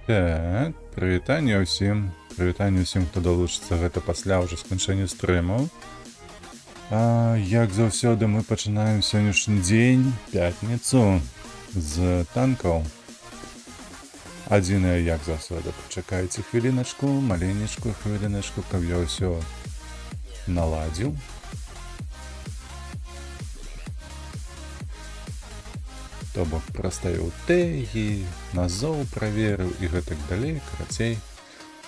Так, прывітанне ўсім. Прывітанне ўсім, хто далучыцца гэта пасля ўжо сканчэння стрыму. Як заўсёды мы пачынаем сённяшні дзень, пятніцу, з танкаў. Адзінае, як заўсёды, пачакайце хвіліначку, маленечку хвіліначку, каб я ўсё наладзіў. То бок праставіў тэгі, назоў праверыў і гэтак далей, карацей.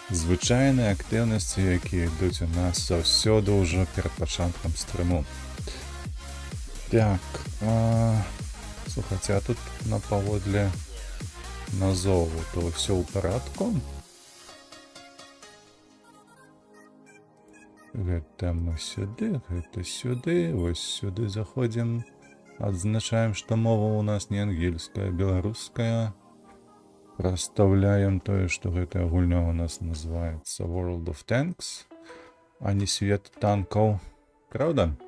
Звычайныя актыўнасці, якія ідуць у нас заўсёды ўжо перад пачаткам стрыму. Так, слухайце, а тут на паводле назову, то ўсё ў парадку. Гэта мы сюды, гэта сюды, вось сюды заходзім. Адзначаем, што мова ў нас не ангельская, беларуская. Расстаўляем тое, што гэтая гульня ў нас называецца World of Tanks, а не свет танкаў. Праўда?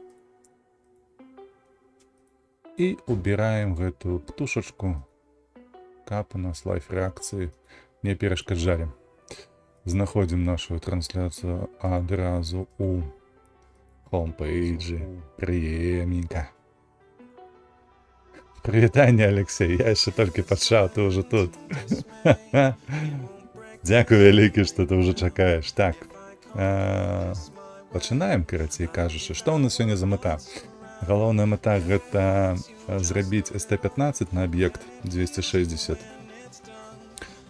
І убіраем гэтую птушачку, каб у нас лайф-рэакцыі не перашкаджалі. Знаходзім нашу трансляцыю адразу у хоумпэйджы. Прыемненька. Прывітанне, Алексей, я яшчэ толькі пачаў, ты ўжо тут. Дзякуй вялікі, што ты ўжо чакаеш. Так, пачынаем, карацей кажучы. Што ў нас сёння за мэта? Галоўная мэта гэта зрабіць СТ-15 на аб'ект 260.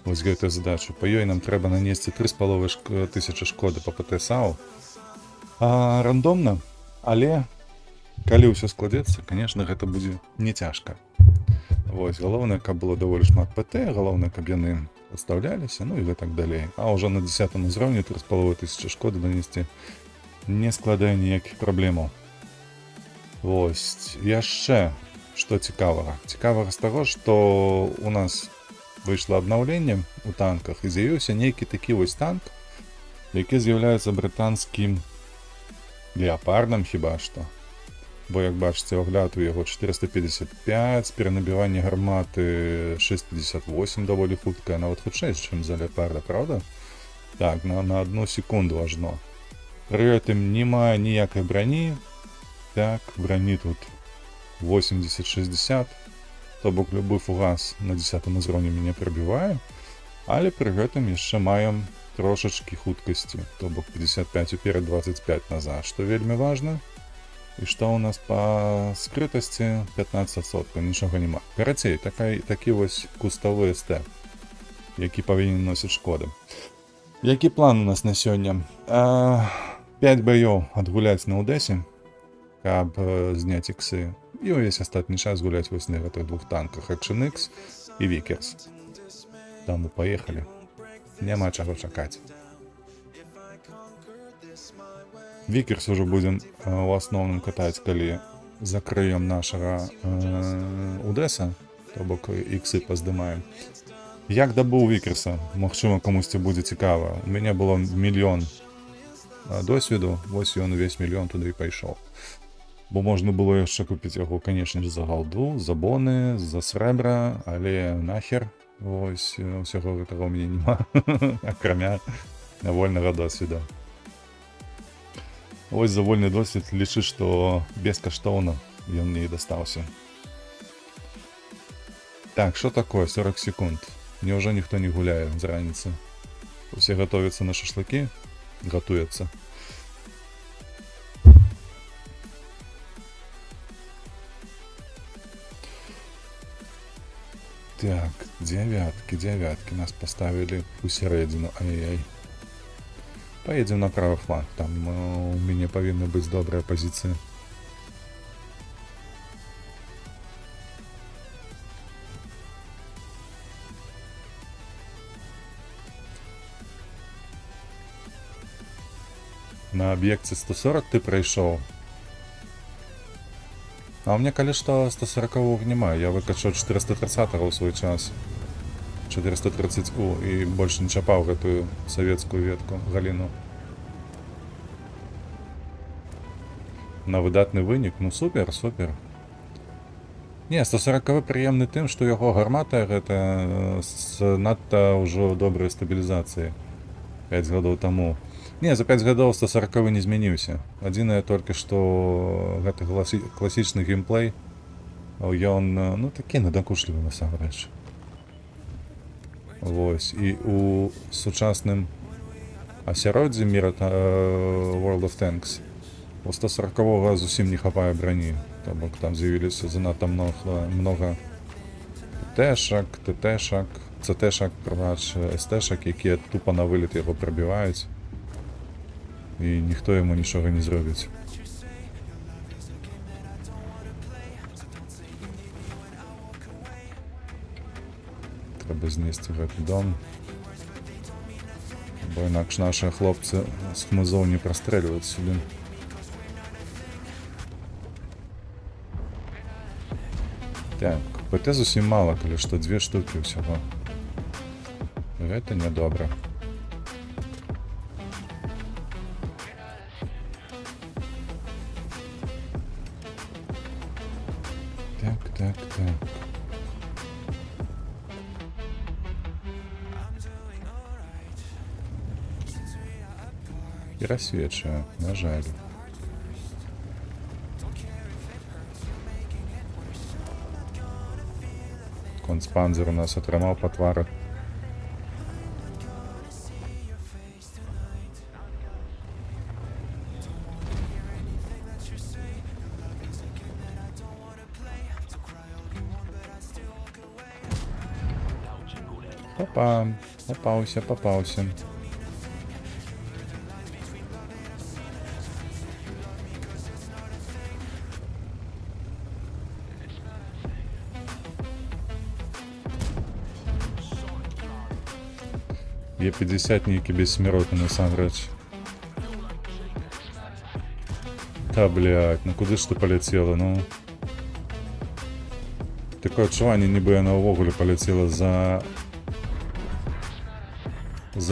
Вось гэтую задачу. Па ёй нам трэба нанесці 3500 шкоды па ПТСАУ. Рандомна, але калі ўсё складзецца, конечно, гэта будзе не цяжка. Вось, галоўнае, каб было даволі шмат ПТ, галоўнае, каб яны адстаўляліся, ну і гэтак далей. А ўжо на 10-м узроўні 3500 шкоды данесці не складае ніякіх праблемаў. Вось, яшчэ, што цікавага. Цікавага з таго, што у нас выйшла абнаўленне ў танках і з'явіўся нейкі такі вось танк, які з'яўляецца брытанскім леапардам хіба што. Бо, як бачыце, агляд у яго 455, перанабіванне гарматы 658 даволі хуткая, нават хутчэй, чым за леапарда, правда? Так, на 1 секунду ажно. Пры гэтым не мае ніякай брані. Так, брані тут 80-60, то бок любы фугас на 10-м узроўні мяне прабівае, але пры гэтым яшчэ маем трошачкі хуткасці, то бок 55 уперед, 25 назад, што вельмі важна. І што ў нас па скрытасці 15%, нічога няма. Карацей, такі вось куставы СТ, які павінен носіць шкоды. Які план у нас на сёння? 5 баёў адгуляць на Одэсе, каб зняць іксы, і ўвесь астатні час гуляць вось на гэтых двух танках Action X і Vickers. Таму паехалі. Няма чаго чакаць. Vickers ўжо будзем у асноўным катаць, калі закрыем нашага Одэса, то бок іксы паздымаем. Як дабыў Vickers'а? Магчыма, камусьці будзе цікава. У мяне было 1 мільён досведу, вось ён увесь 1 мільён туды і пайшоў. Бо можна было яшчэ купіць яго, канечне, за галду, за боны, за срэбра, але нахер. Вось, усяго гэтага ў мяне няма, акрамя вольнага досведа. Вось за вольны досвед лічы, што бескаштоўна ён мне і дастаўся. Так, што такое 40 секунд? Няўжо ніхто не гуляе з раніцы? Усе гатовяцца на шашлыкі? Гатуецца. Так, дзявяткі нас паставілі ў сярэдзіну, ай-яй. Поедем на правый фланг, там у мяне павінна быць добрая пазіцыя. На аб'екце 140 ты прайшоў. А у меня, калі што, 140-го няма, я выкачаў 430-го ў свой час. 430У і больш не чапаў гэтую савецкую ветку, галіну. На выдатны вынік, ну супер, супер. Не, 140 прыемны тым, што яго гармата гэта з надта ўжо добрай стабілізацыяй 5 гадоў таму. Не, за 5 гадоў 140 не змяніўся. Адзінае толькі што гэты класічны геймплей, ён, ну, такі надакучлівы насамрэч. Вось, і у сучасным асяроддзі міра World of Tanks у 140-го зусім не хапае брані. То бок там з'явіліся занадта многа ТТ-шак, ТТ-шак, ЦТ-шак, СТ-шак, якія тупа на вылет яго прабіваюць. І ніхто яму нічога не зробіць. Трэба знесці гэты дом. Бо інакш нашыя хлопцы з хмызоў не прастрэльваюць сюды. Так, ПТ зусім мала, калі што 2 штукі ўсяго. Гэта нядобра. Так. І рассвечвае, на жаль. Концпанзер у нас атрымаў па твары. Опа, попаўся. Е-50 нейкі бессмяротны насамрэч. Та, блядь, ну куды ж ты паляцела, ну? Такое адчуванне, нібы яна ўвогуле паляцела за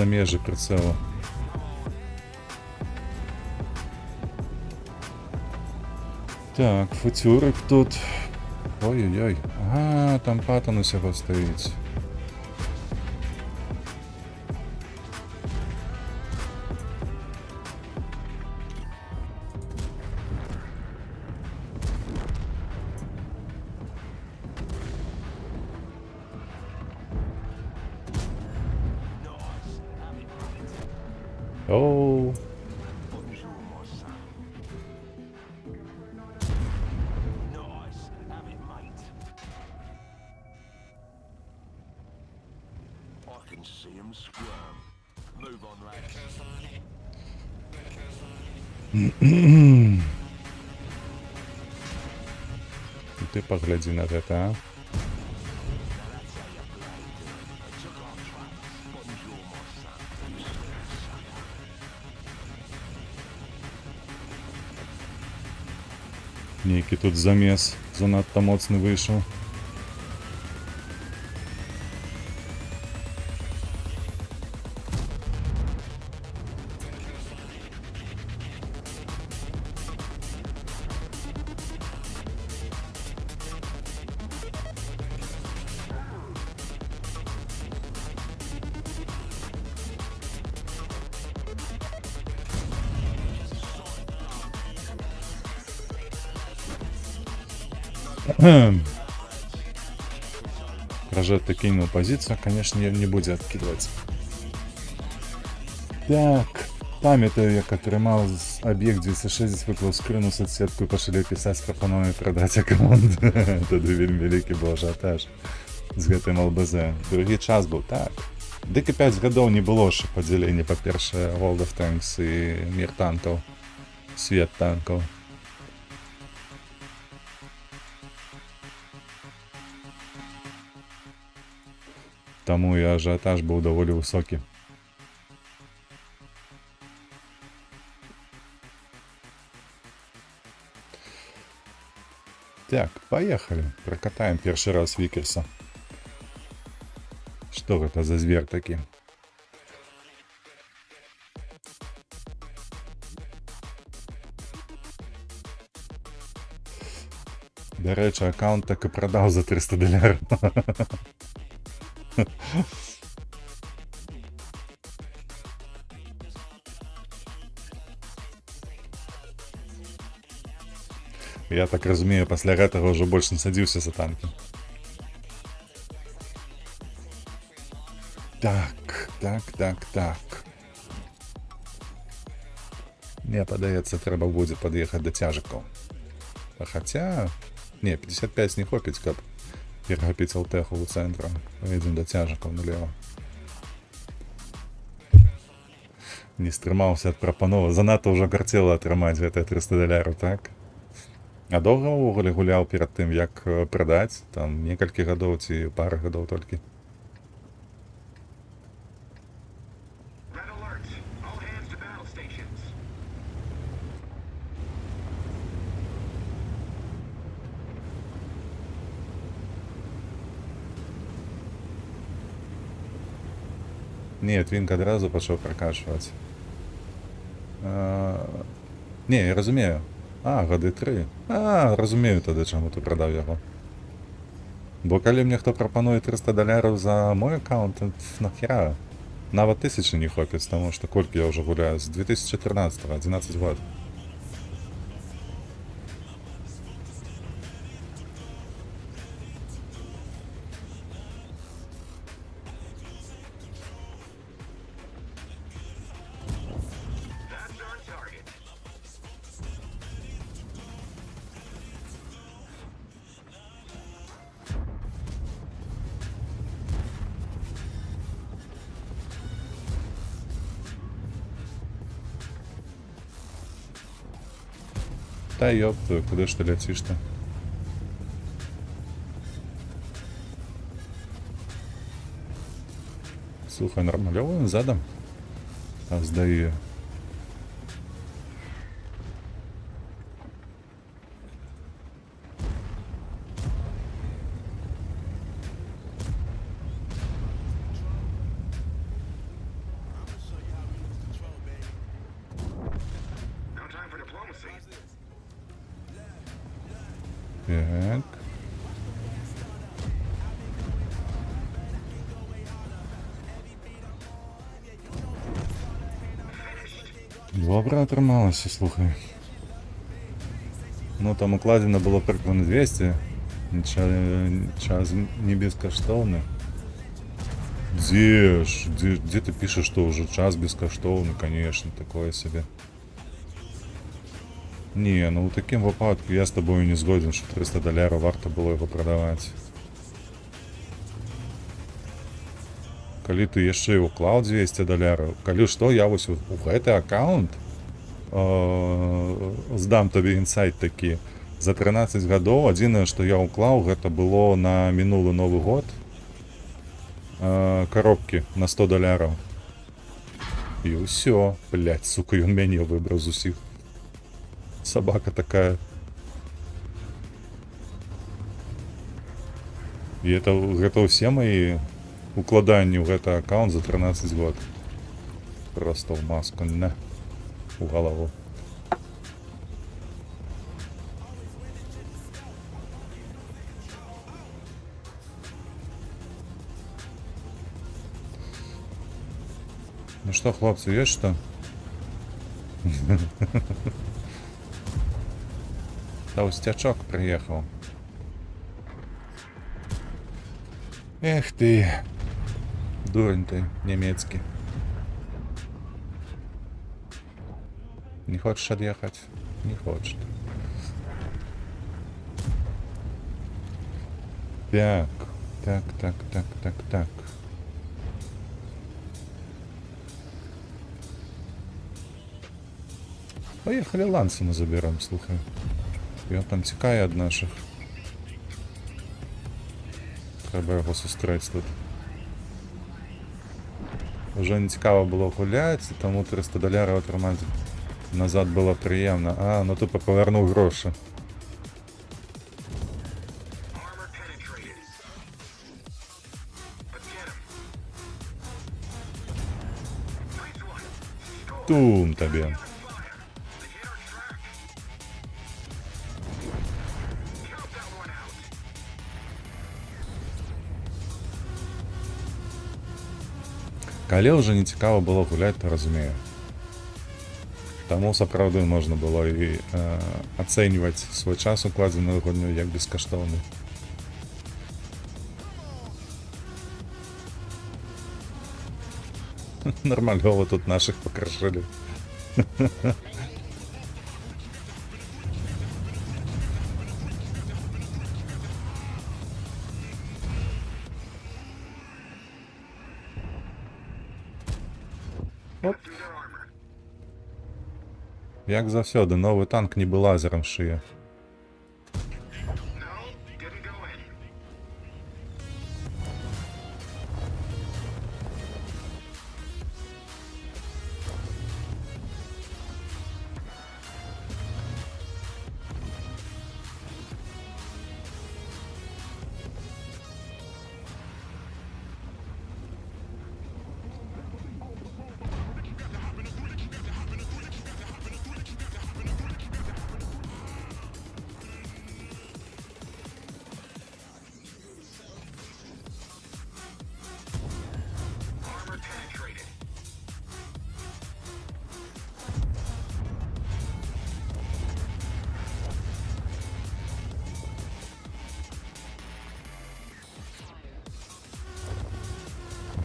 межы прыцэла. Так, футюрык тут. Ой-ой-ой. Ага, там патан усяго стаіць. Оу. Ты паглядзі на гэта, а? Нейкі тут замес занадта моцны выйшаў. Прожетты кинул позицию, конечно, не будзе откидываться. Так, памятаю, як атрымаў объект 260, выклаў скрыну соцсетку і пачалі пісаць прапановы прадаць аккаунт. Тады вельмі вялікі быў ажыятаж з гэтым ЛБЗ. Другі час быў так. Дык і 5 гадоў не было ж падзялення, па-першае, World of Tanks і мір танкаў, свет танкаў. Таму і ажыятаж быў даволі высокі. Так, поехали. Прокатаем першы раз Викерса. Што гэта за звер такі? До речі, аккаунт так і продав за $300. Я так розумію, після гэтага вже більше не садився за танки. Так. Мне падаецца, трэба будзе пад'ехаць да цяжыкаў. А хаця... Не, 55 не хопіць, каб перахапіць алтэху ў цэнтру. Поедзем да цяжыкаў налево. Не стрымаўся ад прапановы. Занадта ўжо карцела атрымаць гэтыя $300, так? А доўга ўвогуле гуляў перад тым, як прадаць? Там некалькі гадоў ці пара гадоў толькі? Не, твінк адразу пачаў пракачваць. Не, я разумею. Гады 3. Разумею тады, чаму ты прадаў яго. Бо калі мне хто прапануе $300 за мой аккаунт, нахера? Нават 1000 не хопіць, таму што колькі я ўжо гуляю? З 2014, 11 год. Та ёпту, куди ж ти летиш-то? Слухай, нормальовуємо задом? Здаю. Так. Добре отрималося, слухай. Ну там укладено було приклад 200. Час не безкоштовный. Где ты пишешь, что уже час бескоштовный? Конечно, такое себе. Не, ну у таким випадку я з тобою не згоден, що $300 варто було його продавати. Коли ти яшчэ і уклаў $200, калі што, я вось у гэты аккаунт здам табе інсайт такі. За 13 гадоў адзінае, што я уклаў, гэта было на мінулы Новы год коробкі на $100. І ўсё, блядь, сука, ён мяне выбраў з усіх. Собака такая. И это все мои укладанні ў гэты аккаунт за 13 год. Просто в маску, не, у голову. Ну что, хлопцы, есть что? Толстячок приехал. Эх ты, дурень ты немецкий. Не хочешь отъехать? Не хочет. Так. Поехали Лансена заберем, слухай. Ён там тікає ад наших. Треба його зустріти тут. Уже не цікаво було гуляти, тому $300 отримати назад було приємно. Ну тупо повернув гроші. Тум тобі. Калі ўжо не цікава было гуляць, то разумею. Таму сапраўды можна было і ацэньваць свой час укладзеную гульню як бескаштоўны. Нормальова тут наших покрошили. Оп. Як завсёды, новый танк ніби лазером шиє.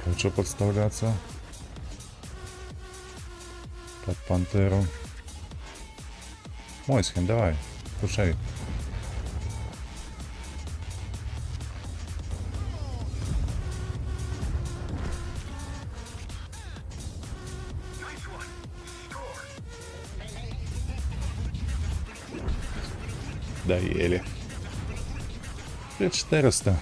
Хочу подставляться под пантеру. Мойсхен, давай, кушай. Доели. 400.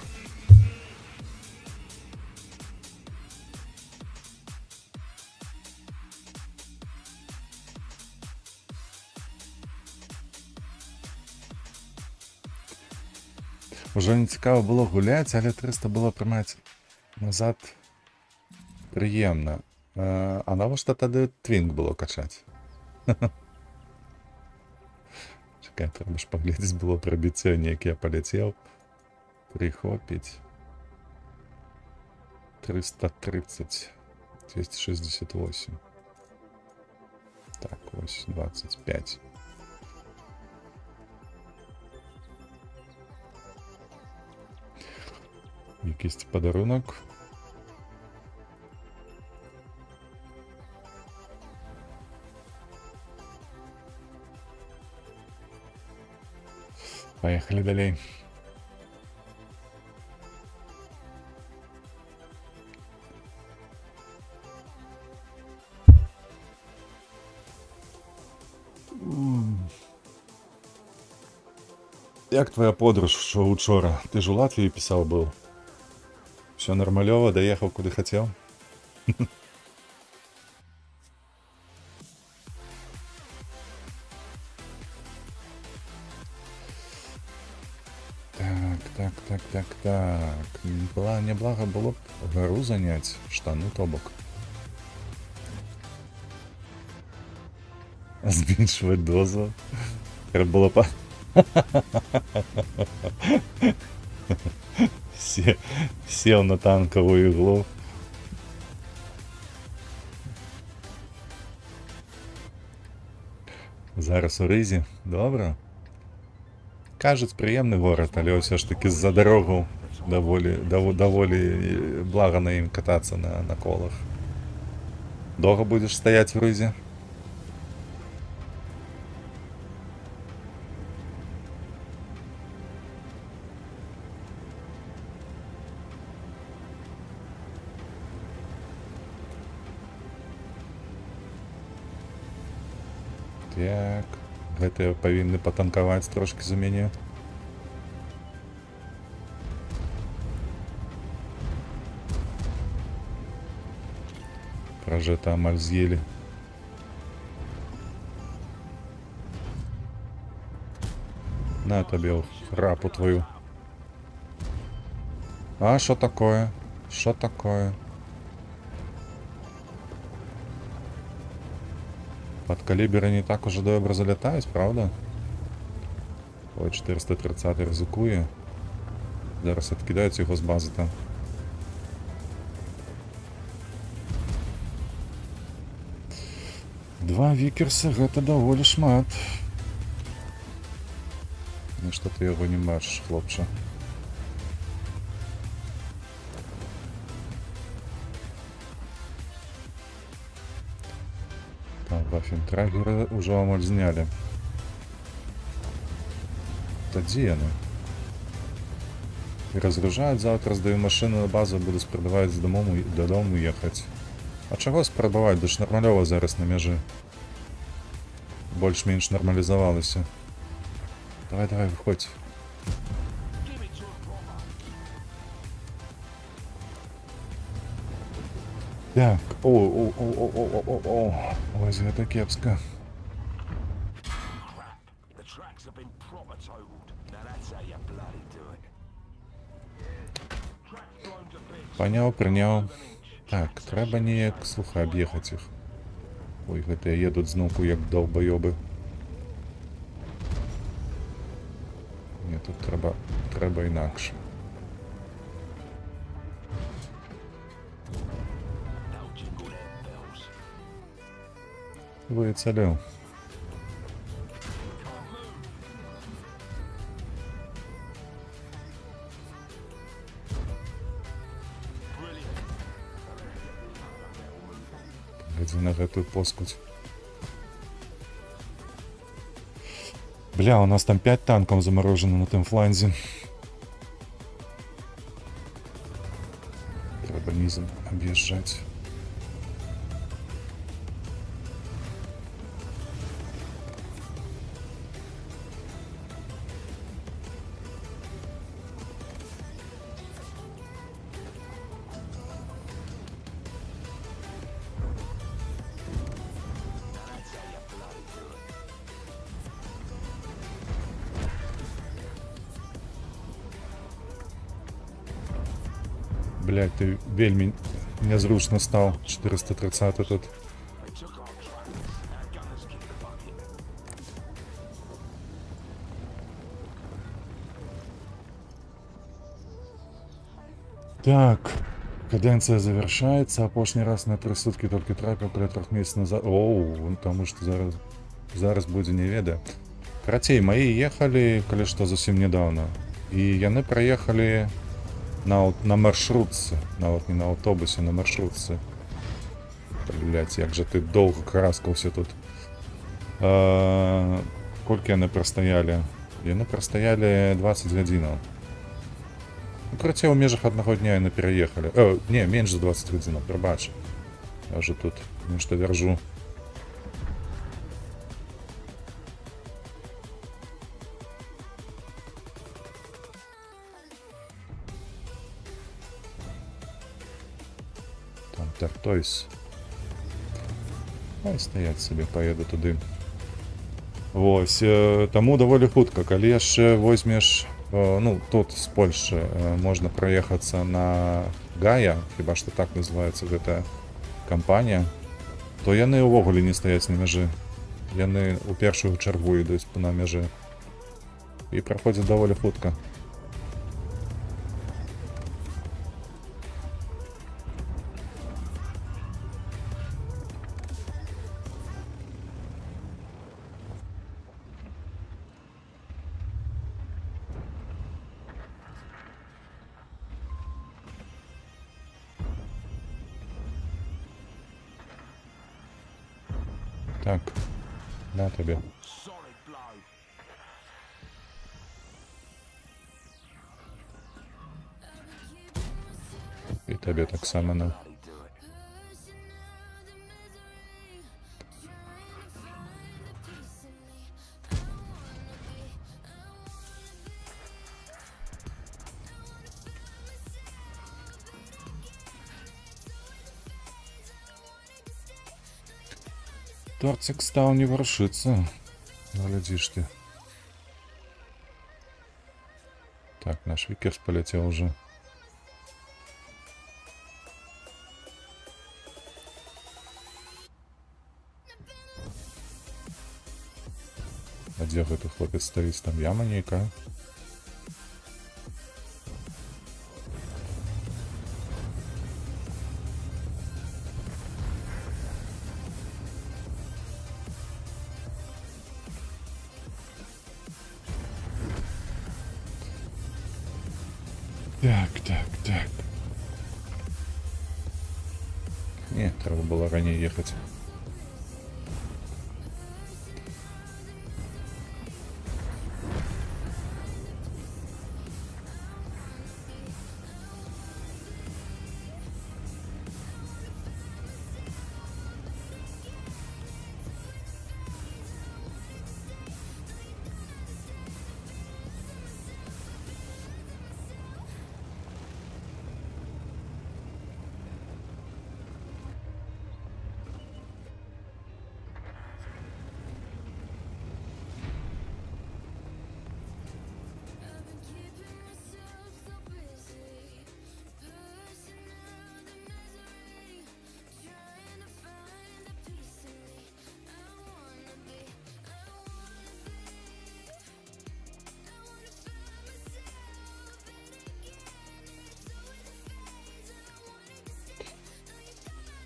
Уже не цікаво було гуляти, але 300 було приймати назад приємно. А навіщо тоді твінг було качати? Чекай, треба ж поглядіти було пробиття, як я полетів. Прихопить. 330. 268. Так, ось 25. Якийсь подарунок. Поехали далее. Як твоя подорож, що учора? Ти ж у Латвії писав був? Все нормальово, доехал куда хотел. Так. Неблаго было б гору занять, штаны тобок. Збільшувати дозу. Треба було по... Сел на танковую иглу. Зараз у Ризі. Добре. Кажуть, приємний город, але все ж таки за дорогу доволі благо на їм кататися на колах. Довго будеш стояти в Ризі? Так, гэта павінны патанкаваць трошки за мяне. Пражэта амаль з'елі. На табе рапу твою. А що такое? Що такое? Подкалиберы не так уже добре залетают, правда? Ой, 430 ризикує. Зараз відкидають його з бази там. 2 вікерса гэта даволі шмат. Нешта ты яго не бачыш, хлопча. Там вафентрагеры ўжо амаль знялі. Та дзе яны? І разгружаюць, заўтра здаю машыну на базу, буду спрабаваць дадому ехаць. А чаго спрабаваць? Да ж нармалёва зараз на мяжы. Больш-менш нармалізавалася. Давай, выходь. Так, ось гэта кепска. Паняў, прыняў. Так, трэба неяк, слухай, аб'ехаць іх. Ой, гэтыя едуць зноўку як долбаёбы. Не, тут трэба інакш. Выцаліў. Глядзі на гэтую поскудь. Бля, у нас там 5 танков заморожено на тым фланзе. Трэба низом объезжать. Блять, ты вельми незручно стал. 430 тут. Так, каденция завершается. Апошний раз на 3 сутки только трапил, каля 3 месяцев назад. Оу, потому что зараз будзе не веда. Карацей, мои ехали, калі што, зусім недавно. И яны проехали на маршрутцы, нават не на аўтобусе, на маршрутцы. Блять, як же ты долго караскаўся тут. Колькі яны прастаялі? Яны прастаялі 20 гадзінаў. Ну, карацей, у межах аднаго дня яны пераехалі. Не, менш за 20 гадзінаў, прабач. Я уже тут нешта вяржу. Тартойс. Ай, стаять себе, поеду туды. Вось, таму даволі хутка, калі яшчэ возьмеш, ну, тут з Польшчы можна праехацца на Гая, хіба што так называецца гэтая кампанія, то яны ўвогуле не стаяць на мяжы. Яны ў першую чаргу ідуць на мяжы. І праходзяць даволі хутка. Так, на тобі. І тобі так само на. Тортик стал не ворушиться. Глядишь ты. Так, наш Викерс полетел уже. А где этот хлопец стоит? Там яма некая. Так. Не, треба было ранее ехать.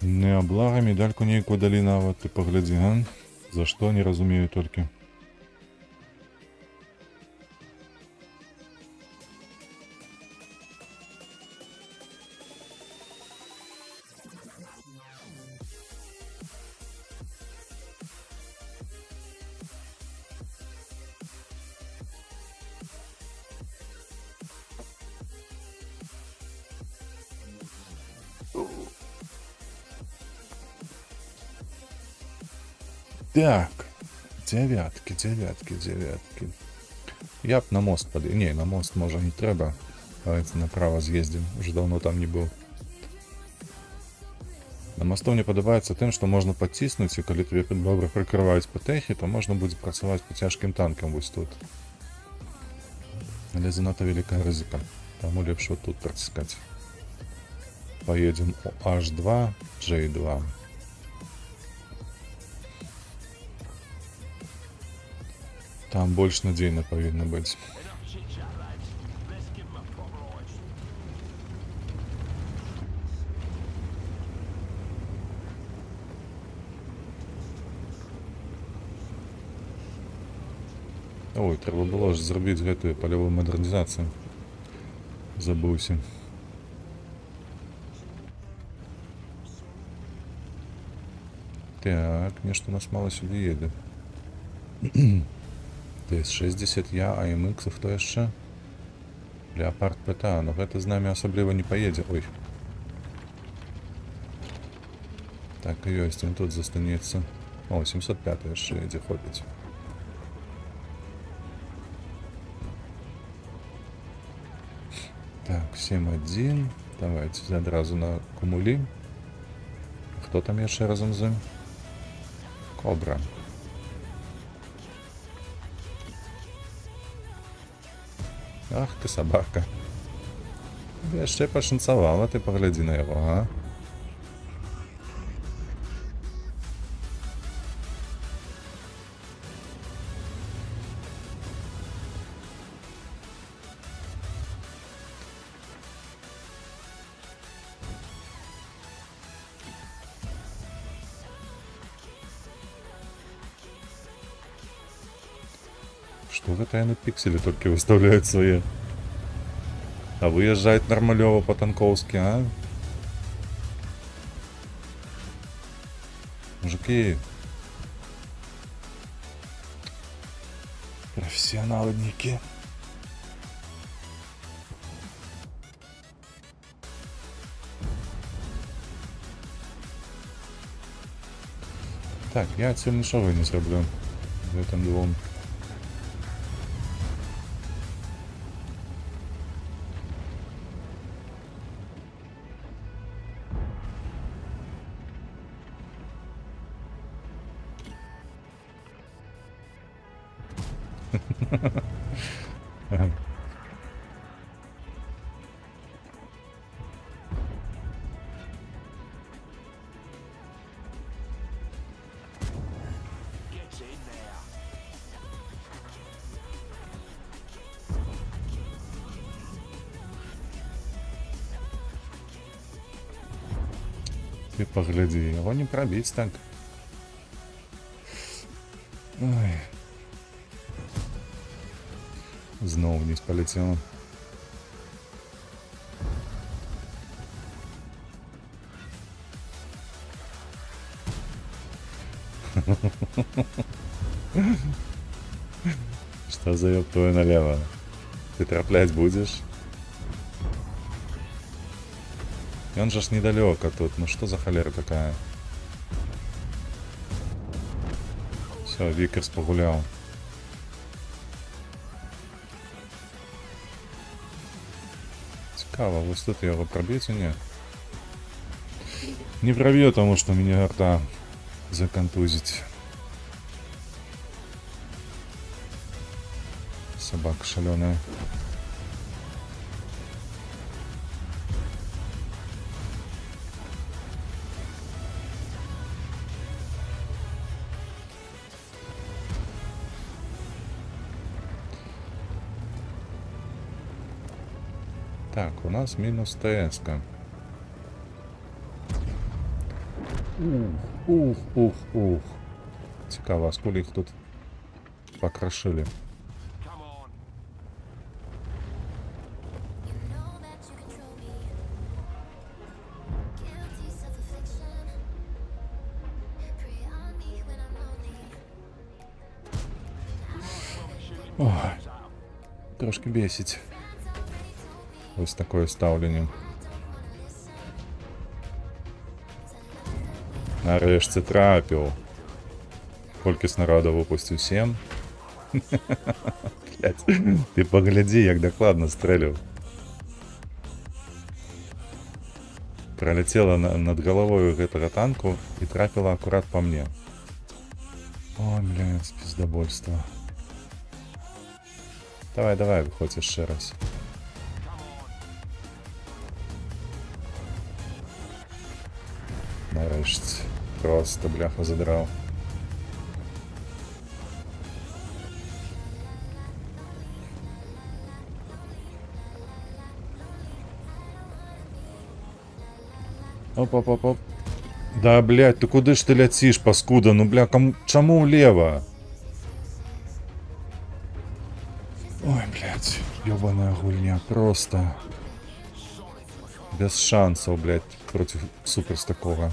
Не, блага, медальку нейкую далі нават, ты паглядзі, а? За што, не разумею толькі. Так, девятки. Я б на мост подъехал. Не, на мост може не треба. Давайте направо з'їздим. Уже давно там не был. На мосту мне падабаецца тым, што можна паціснуць, і калі тебе добра прыкрываюць патэхі, то можна будзе працаваць па цяжкім танкам вось тут. Але занадта вялікая рызыка. Таму лепш вот тут праціскаць. Поедем у H2, J2. Там больш надзейна павінна быць. Ой, трэба было ж зрабіць гэтую палявую мадэрнізацыю. Забыўся. Так, нешта нас мало сюды едзе. ТС-60 я, АМХ, хто яшчэ? Леопард ПТА, но гэта з намі асабліва не паедзе. Ой. Так і ёсць, ён тут застанецца. О, 705 яшчэ едзе, ходзіць. Так, 7-1. Давайте адразу на кумулі. Хто там яшчэ разом з ім? Кобра. Ах ты собака. Яшчэ пашанцавала, ты паглядзі на яго, а? Что гэта яны пікселі толькі выставляюць свае? А выязджаюць нармалёва па-танкоўскі, а? Мужики. Профессионалники. Так, я отсюда ничего не зроблю в этом двум. Ты погляди, его не пробить так. Ой. Знову вниз полетело. Что за ёб твою налево? Ты траплять будешь? И он же ж недалеко тут. Ну что за холера такая? Все, Викерс погулял. Цікаво, ось тут його проб'ють, ні? Не проб'є, тому що мені гарта законтузить. Собака шаленая. Так, у нас минус ТС-ка. Ух. Цікаво, а сколько их тут покрошили? Ой, трошки бесить. Ось такое ставлення. Нарешті трапив. Колькість народу випустив 7. Блять, ти погляди, як докладно стрелив. Пролетела над головой этого танку и трапила аккурат по мне. Ой, блядь, пиздобольство. Давай, выходь еще раз. Нарешті. Просто, бляха, задрав. Оп. Да, блядь, ты куди ж ти ляціш, паскуда? Ну, бля, чому влево? Ой, блядь, ёбаная гульня, просто. Без шансов, блядь, против суперс такого.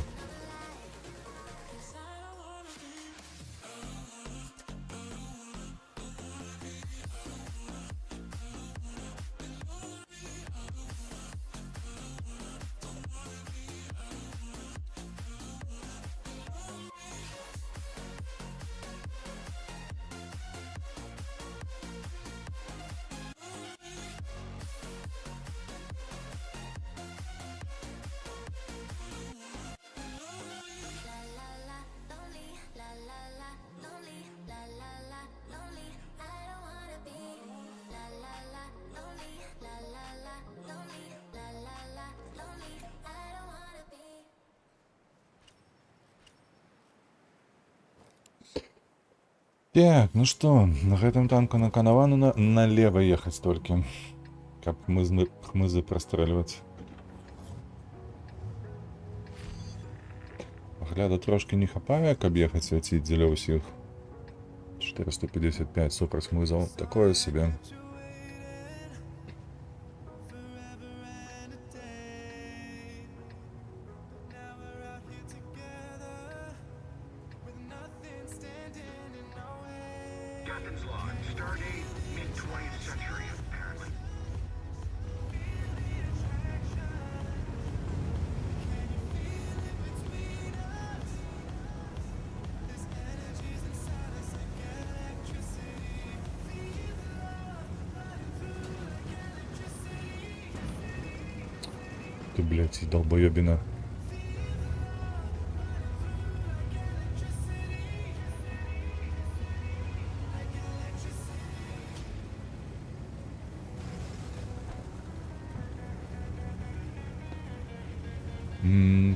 Так, ну что, на этом танку на канавану налево ехать только. Как хмызы простреливать. Погляда трошки не хапаю, як об'їхати ці для усіх. 455 супер хмизов. Такое себе. Ты, блядь, долбоебина.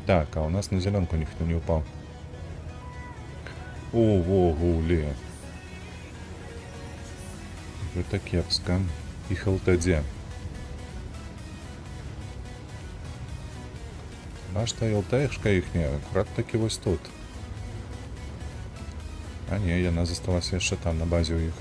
Так, а у нас на зеленку никто не упал. Ого, гули. Это кепска. Их ЛТД. Башта ЛТшка їхня, аккурат таки ось тут. А ні, яна засталася ще там, на базі у їх.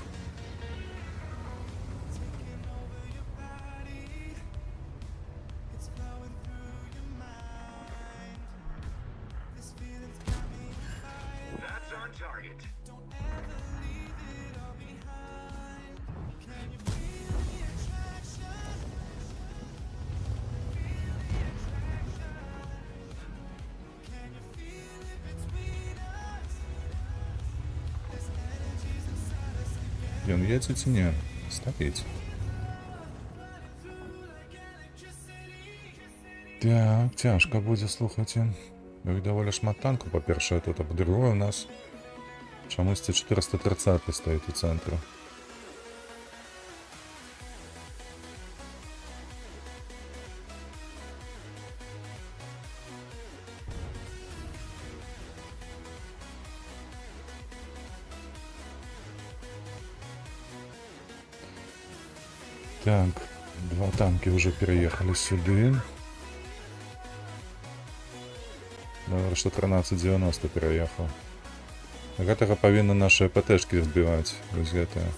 ён едзе ці не? Стаіць. Так, цяжка будзе, слухайце. Іх даволі шмат танку, па-першае, тут, а па-другое, у нас чамусьці 430 стаіць у цэнтры. Так, два танки уже переехали сюды. Наверное, что 1390 переехал. Гэтага павінны наши ПТшки збіваць. Вось гэтае.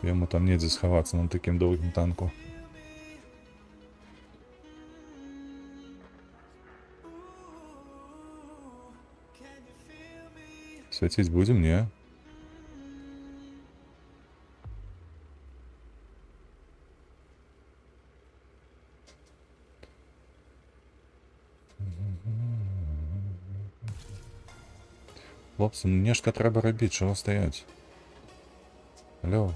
Яму там недзе схавацца на такім доўгім танку. Свяціць будзем, не? Хлопцы, ну нешта трэба рабіць, чого стаяць? Алло.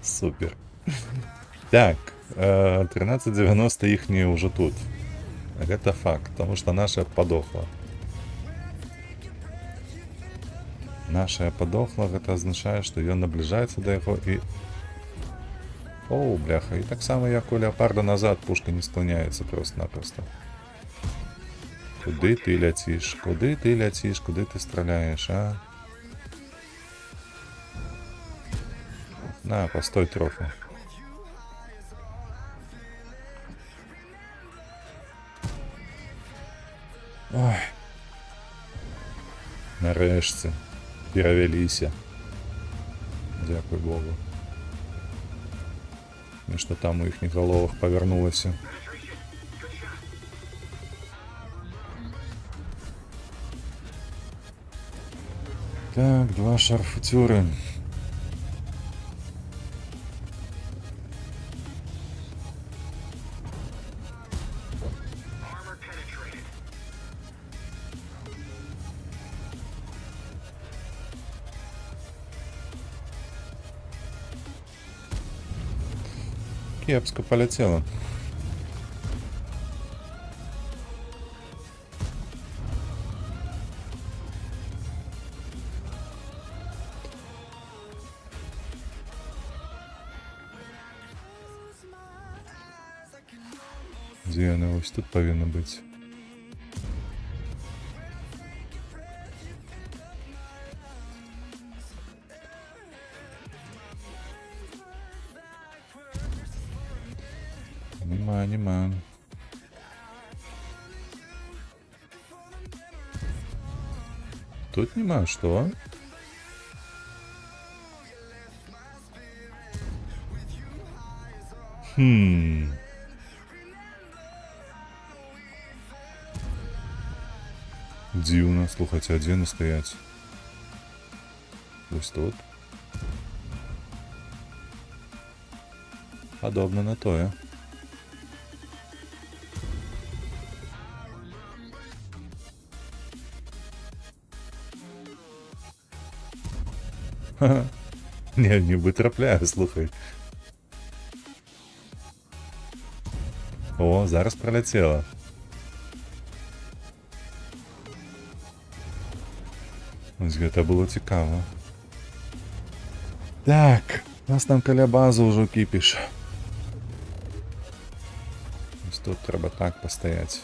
Супер. Так, 1390 іхнія ўжо тут. Гэта факт, потому что наша подохла. Наша подохла, гэта азначае, што ён набліжаецца да яго і... Оу, бляха, і так само, як у леопарда назад пушка не склоняецца просто-напросто. Куды ты ляціш? Куды ты ляціш? Куды ты страляеш, а? На, постой троху. Ой. Нарэшце. Перавяліся. Дзякуй Богу. Нешта там у іхніх галовах павярнулася. Так, два шарфутюры. Кепсько полетіло. Де вона? Ось тут повинна бути. Нема. Тут нема, что? Дивно, слухайте, а де не стоять? Ось тут. Подобно на то, Не витрапляю, слухай. О, зараз пролетіло. Ось гэта было цікаво. Так, у нас там каля базы ўжо кіпіш. Ось тут трэба так пастаяць.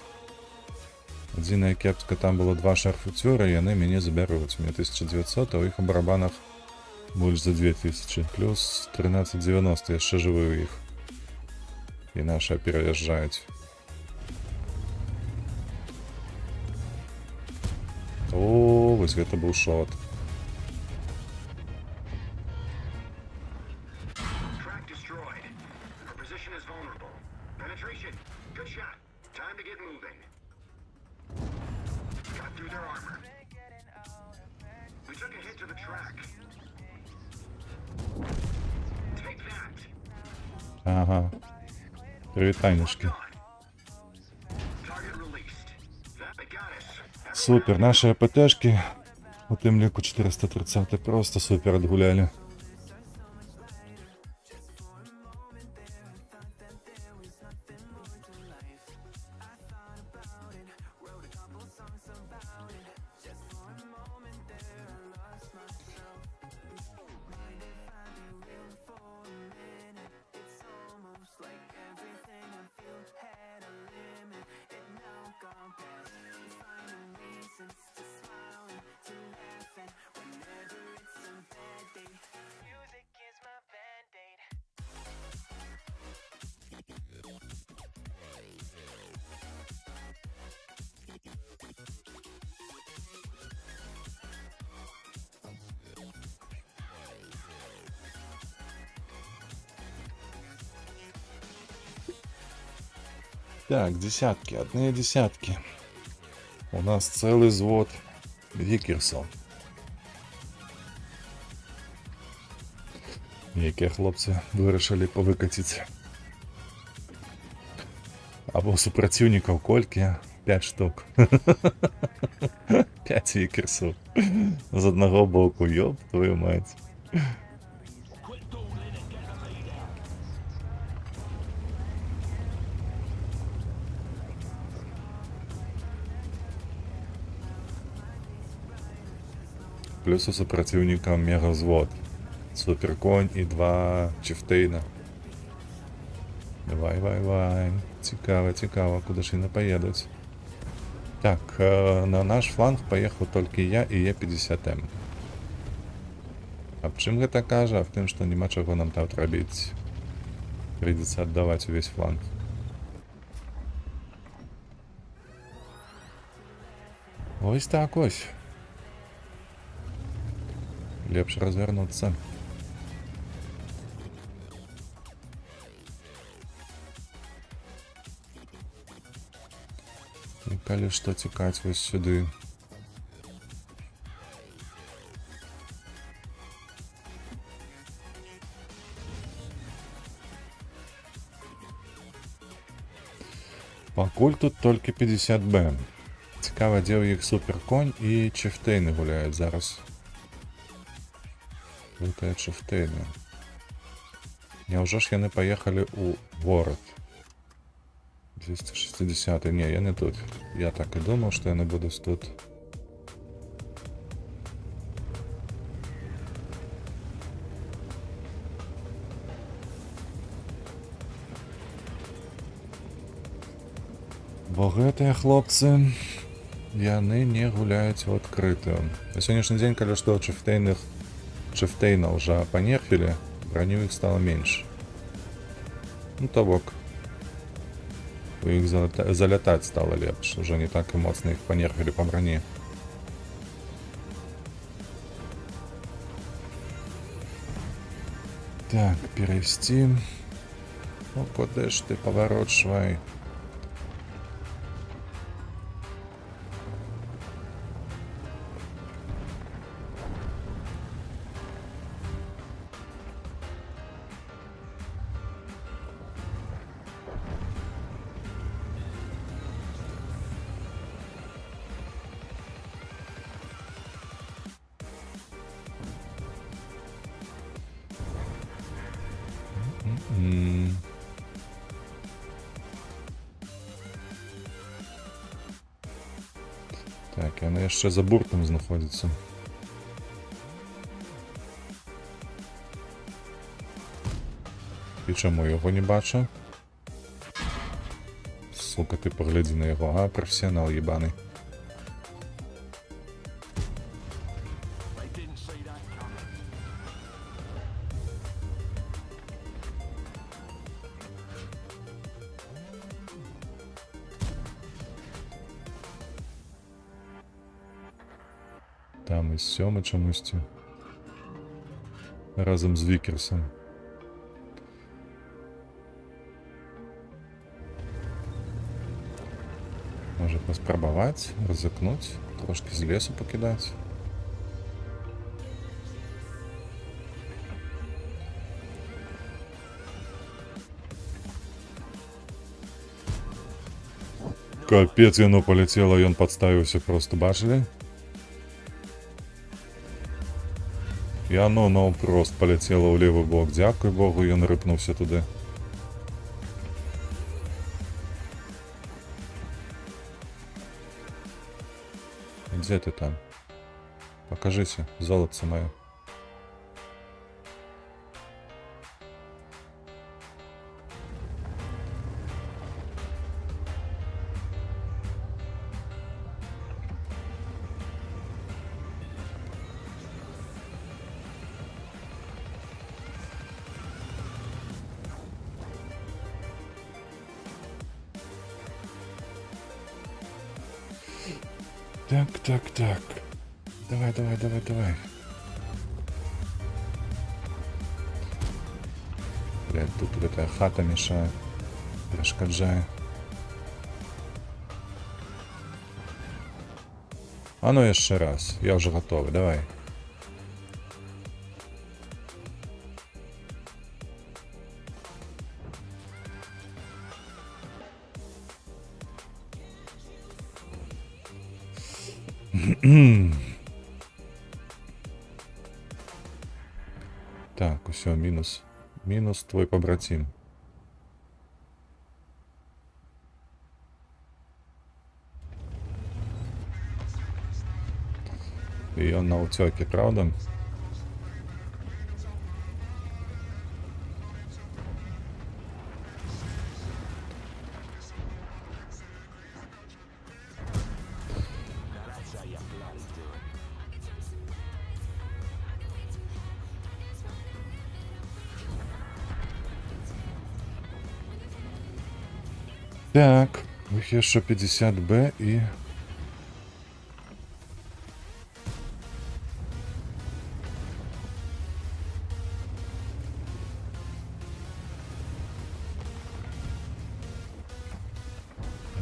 Адзінае кепска, там было два шарфуцёра, яны мяне забяруць. У меня 1900, а ў іх у барабанах больш за 2000. Плюс 1390, яшчэ жывы ў іх. І нашы пераязджаюць. О, вось гэта быў шот. Ага. Привітанішки. Супер, наші АПТшки у тим ліку 430 просто супер отгуляли. Так, десятки, одни десятки. У нас целый взвод Вікерсов. Які хлопці вирішили повикатити. Або супротивників кольки 5 штук. 5 Вікерсов. З одного боку, ёб твою мать. Плюс у супротивника мегазвод. Суперконь і 2 чифтейна. Давай. Цікаво, куди ж вони поїдуть. Так, на наш фланг поїхав тільки я і Е50М. А в чим гэта каже? А в тим, що нема чого нам тут робити. Придеться віддавати весь фланг. Ось так ось. Лепше розвернутися. І коли що тікать ось сюди. Покуль тут тільки 50Б. Цікаво, де у їх суперконь і чифтейни гуляють зараз. Лутають чифтейни. Неужели ж вони поїхали у город? 260. Ні, я не тут. Я так і думав, що я не буду тут. Бо гэтыя хлопцы, яны не гуляюць у адкрытую. На сённяшні дзень, калі што чифтейна уже понерфили, броню их стало меньше. Ну, то бок. У их залетать стало легче. Уже не так эмоцно их понерфили по броне. Так, перевести. Ну, куда ж ты поворот швай? Так, яна яшчэ за буртом знаходзіцца. І чаму яго не бачу? Сука, ты паглядзі на яго, а, прафесіянал ебаный. Там і сьоми чомусь. Разом з Вікерсом. Може поспробувати, ризикнути, трошки з лісу покидати. Капец, яно полетело, ён подставился просто, бачили? Яно наўпрост полетело ў левы бок. Дзякуй Богу, ён рыпнуўся туды. Где ты там? Покажите, золотце мое. Так. Давай. Блядь, тут эта хата мешает. Перешкоджает. А ну еще раз. Я уже готовый. Давай. Так, все, минус. Минус твой побратим. И он на утёке, правда? Так, их еще 50Б и...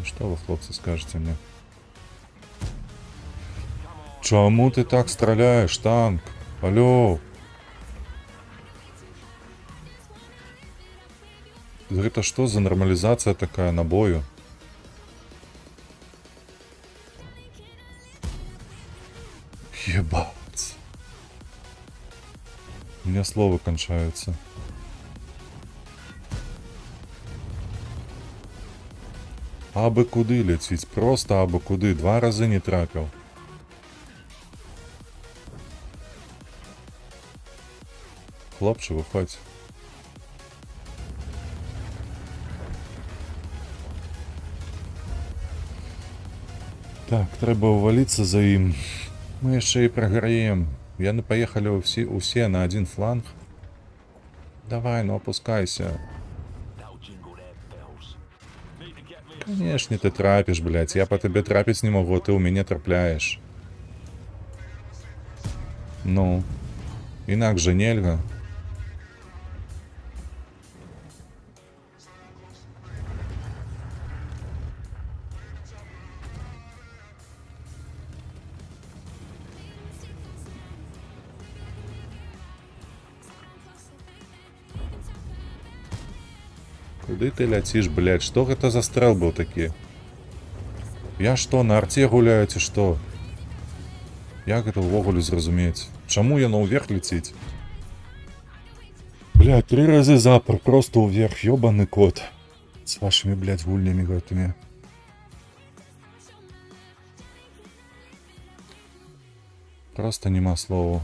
Что вы, хлопцы, скажете мне? Чему ты так стреляешь, танк? Алло! Это что за нормализация такая на бою? Ебать. У меня слова кончаются. Абы куды лететь, просто абы куды. 2 раза не трапил. Хлопче, виходь. Так, треба увалиться за им. Мы еще и програем. Яны поехали усе на один фланг. Давай, ну опускайся. Конечно, ты трапишь, блядь. Я по тебе трапить не могу, ты у меня трапляешь. Ну, инакше нельга. Куды ты летишь, блядь? Что это за стрел был такие? Я что, на арте гуляю, ці что? Як это увогуле зразумець? Чаму яно ўверх летіць? Блядь, 3 разы запар, просто уверх, ёбаный кот. С вашими, блядь, гульнями гэтыми. Просто нема слова.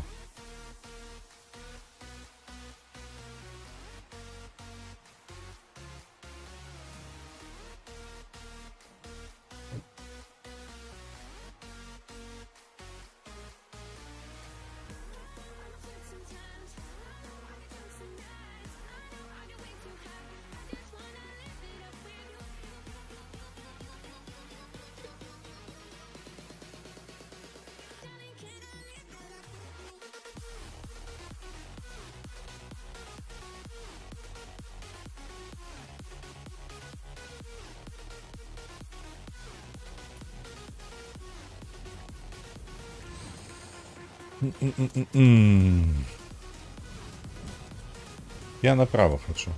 Я направо хочу.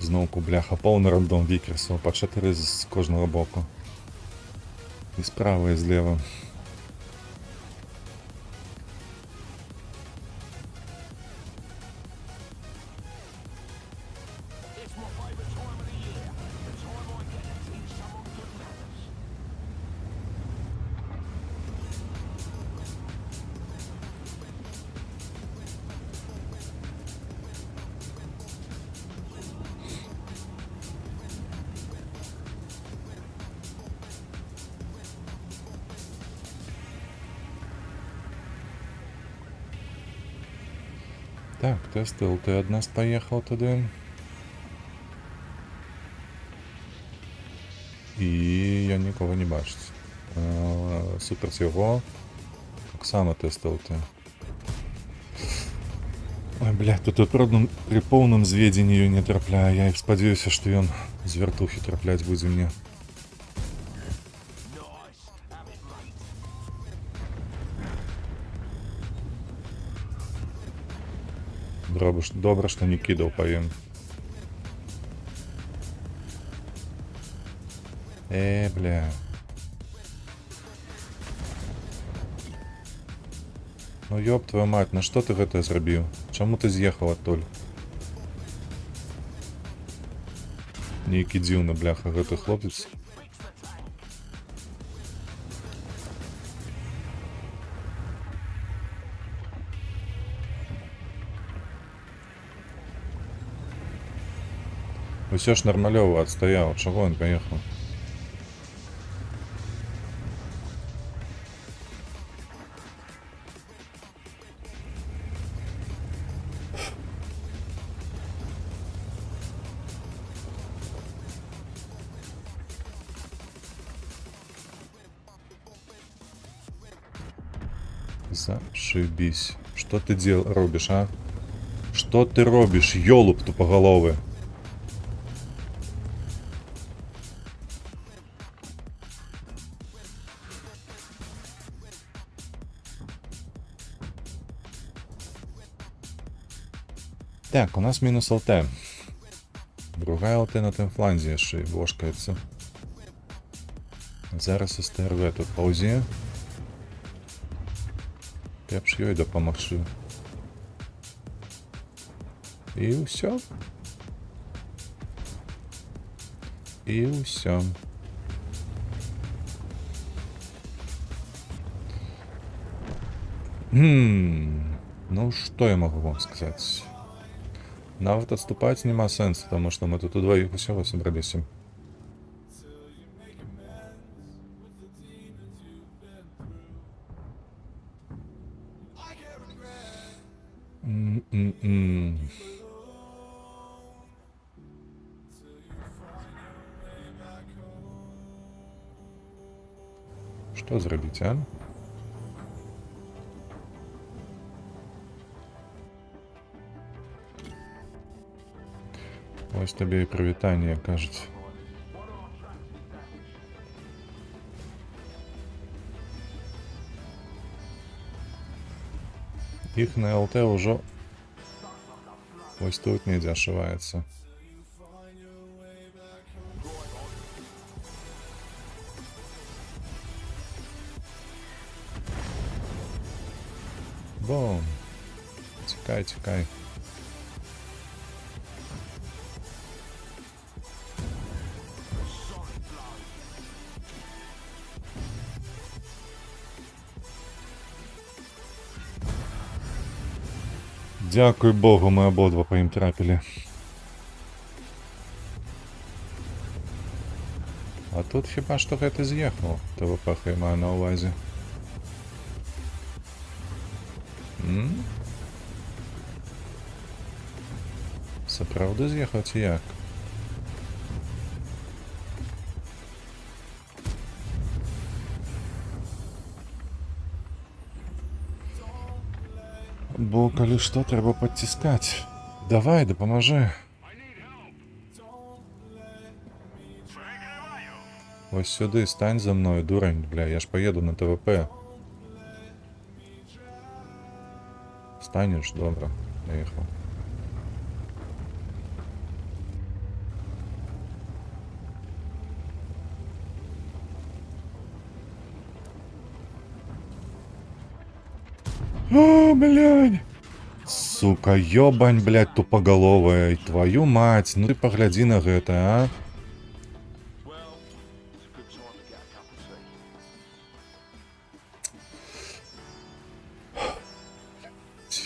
Знову, бляха, повний рандом вікерсів, по 4 з кожного боку. І справа, і зліва. Так, тест ЛТ од нас поїхав туди. І я нікого не бачу. Супер цього. Оксана тест ЛТ. Ой, блядь, тут при повному зведенні не трапляю. Я сподіваюся, що він з вертухи траплять буде мені. Добре, що не кидав по їм. Бля. Ну ёб твою мать, на що ти гэта зробив? Чому ти з'їхав оттуль? Нейкий дзіўны, бляха, гэты хлопець. Усё ж нармалёва адстаяў, чаго ён паехаў? Зашибись. Что ты робишь, а? Что ты робишь, ёлуп тупоголовый? Так, у нас мінус ЛТ. Друга ЛТ на тим фланзі ще й вошкається. Зараз СТРВ тут паузі. Я б ж ёй допомогши. І усё. І усё. Ну, что я могу вам сказать? Навіть отступать нема сенсу, потому что мы тут удвоих усього собрались. Что зробить, а? Ось тобі і привітання, кажуть. Их на ЛТ уже ось тут не ошивается. Бом. Тікай, тікай. Дякую Богу, ми обидва по їм трапили. А тут хіба що гэта з'їхав, ТВП я маю на увазі. Сапраўды з'їхав ці як? Бо калі што, трэба падціскаць. Давай, дапаможы. Ось сюди, стань за мною, дурень, бля, я ж поеду на ТВП. Станеш? Добре, поїхав. О, блядь! Сука, ёбань, блядь, тупоголовая. Твою мать, ну ты погляди на гэта, а?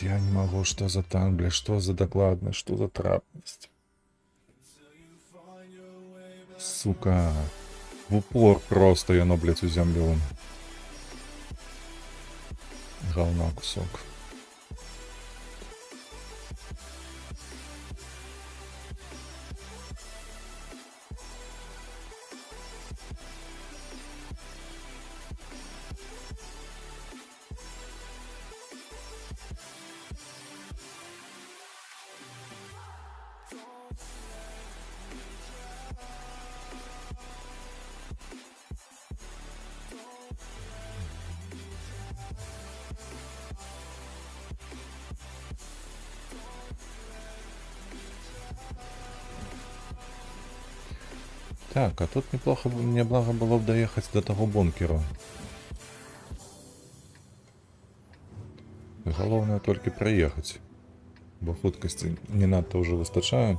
Я не могу, что за танк, блядь, что за докладность, что за трапность. Сука. В упор просто яно, блядь, у землю. Говна кусок. Так, а тут неплохо, мне благо было бы доехать до того бункера. Головне тільки проїхати. Бо хуткості не надто вже вистачає.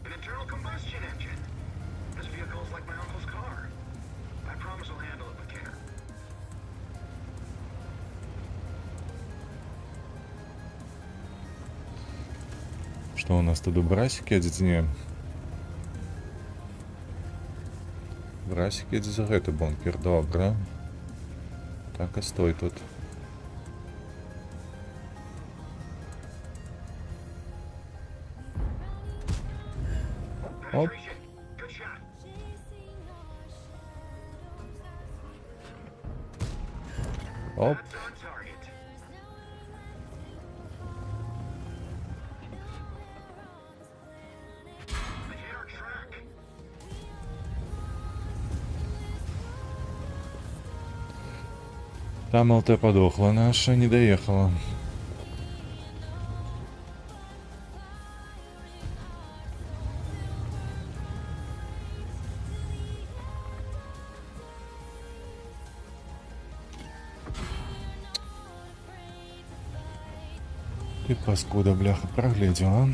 An internal combustion engine. This vehicle is like my uncle's car. I promise I'll handle it with care. Что у нас тут у брасики одзіне? Брасики за гэты бункер, добра. Так и стой тут. Оп. Penetration. Good shot. Оп. That's on target. They hit our track. Там ЛТ подохла наша, не доехала. Ты паскуда, бляха, проглядел, а?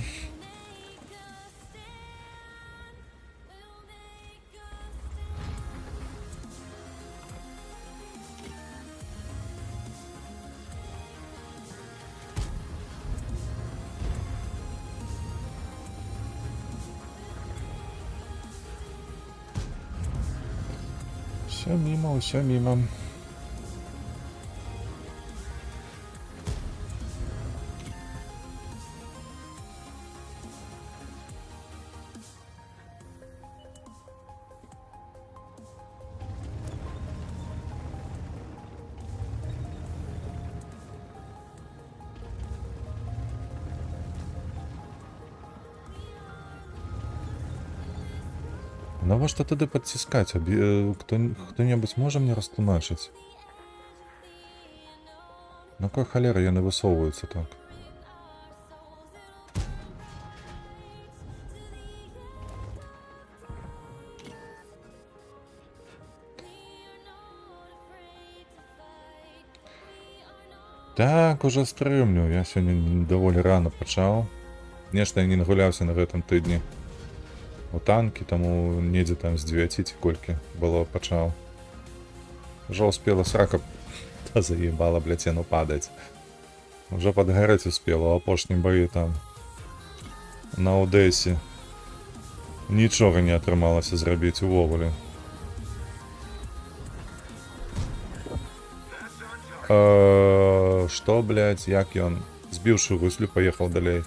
Все мимо, все мимо. Навошта тады падціскаць? Хто-небудзь можа мне растлумачыць? На кой халеры яны высоўваюцца так? Так, уже стрымлю. Я сёння даволі рана пачаў. Нешта я не нагуляўся на гэтым тыдні. У танкі, таму недзе там з 9 ці колькі было пачаў. Уже успела срака заебала, блядь, яно падаць. Уже падгарэць успела, у апошнім баі там на Одэсе. Нічога не атрымалася зрабіць увогуле. Што, блядь, як ён? Збіўшы гуслю, паехаў далей.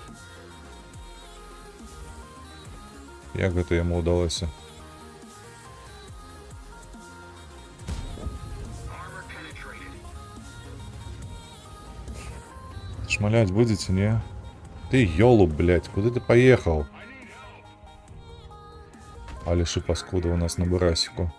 Як гэта яму ўдалося? Armor penetrated. Шмаляць будзеце, не? Ты ёлуб, блядь, куды ты паехаў? Але ж і паскуда у нас на бурасіку.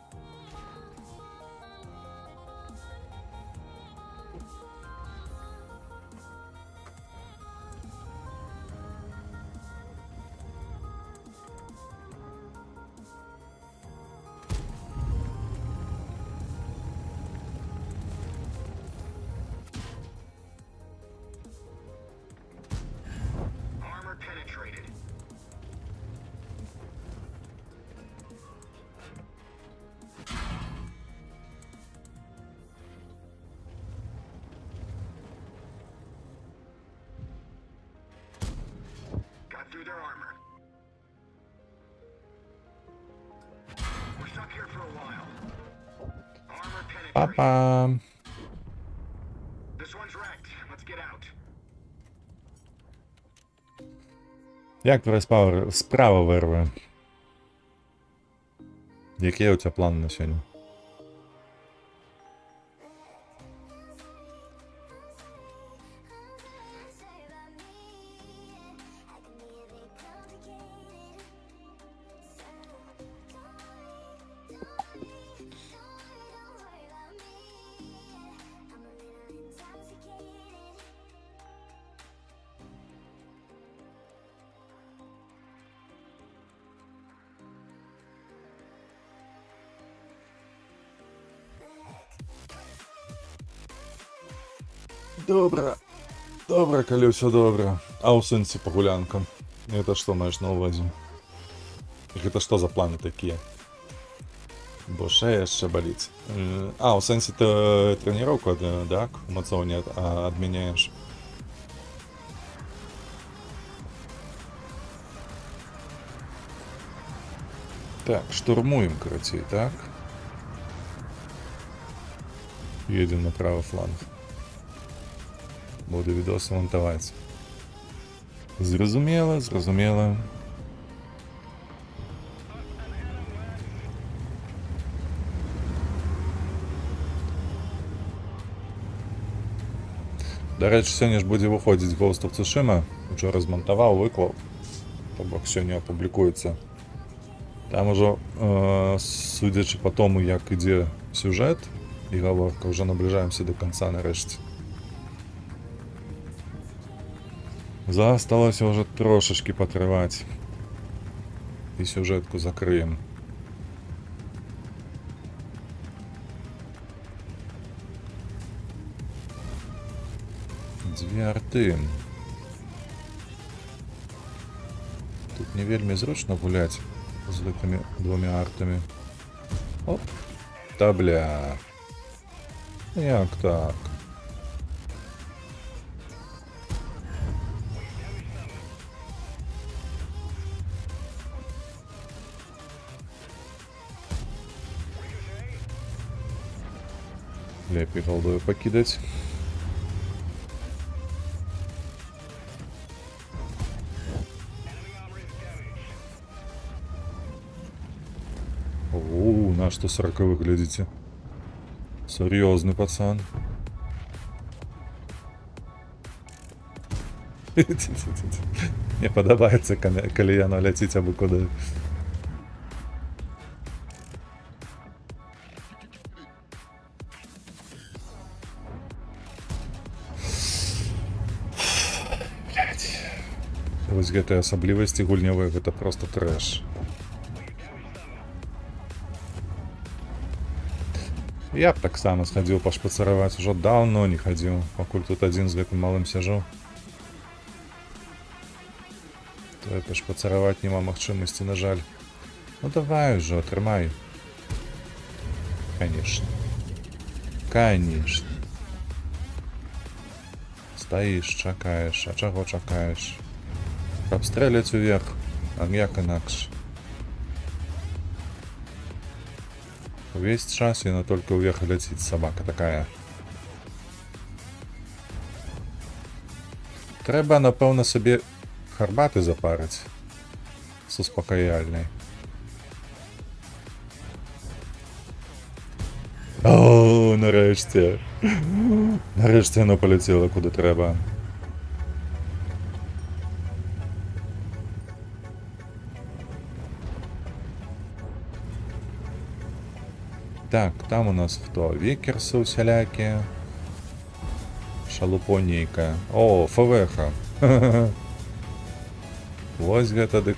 their armor. We're stuck here for a while. Armor penetrating. Па-па! This one's wrecked. Let's get out. Як твоя справа, Верве? Які у тебе плани на сьогодні? Добре. Добре, коли все добре. А у сенсі погулянка. Это что маєш на увазі? Это что за планы такие? Бо шея ще болить. А, у сенсі ти тренировку, да, в Мацоне отменяешь? Так, штурмуем, короче, так? Едем на правый фланг. Буду відоси монтувати. Зрозуміло, зрозуміло. До речі, сьогодні ж буде виходити Ghost of Tsushima. Вчора змонтував, виклав. Тобто сьогодні опублікується. Там уже, судячи по тому, як іде сюжет і говорка, вже наближаємося до кінця нарешті. Заосталося вже трошечки потривати. І сюжетку закриємо. Дві арти. Тут не вельми зручно гулять з такими двома артами. Оп. Та бля. Як так? Лепі голдою покидать. Оу, на что 40-х глядите. Серьезный пацан. Мне подобается, коли яно летить абы куди. Вось гэтыя асаблівасці гульнявыя, гэта просто трэш. Я б таксама схадзіў пашпацараваць, ужо даўно не хадзіў, пакуль тут адзін з гэтым малым сяжу. То пашпацараваць няма магчымасці, на жаль. Ну давай ужо, атрымай. Конечно. Конечно. Стаіш, чакаеш, а чаго чакаеш? Каб стрэляць уверх, а як інакш. Увесь час яна только уверх ляціць, собака такая. Трэба, напэўна, сабе харбаты запарыць. Суспакаяльнай. О, нарэшце. Нарэшце яно паляцела куды трэба. Так, там у нас хто? Вікерси усялякі. Шалупонейка. О, ФВХ. Вось гэта дык.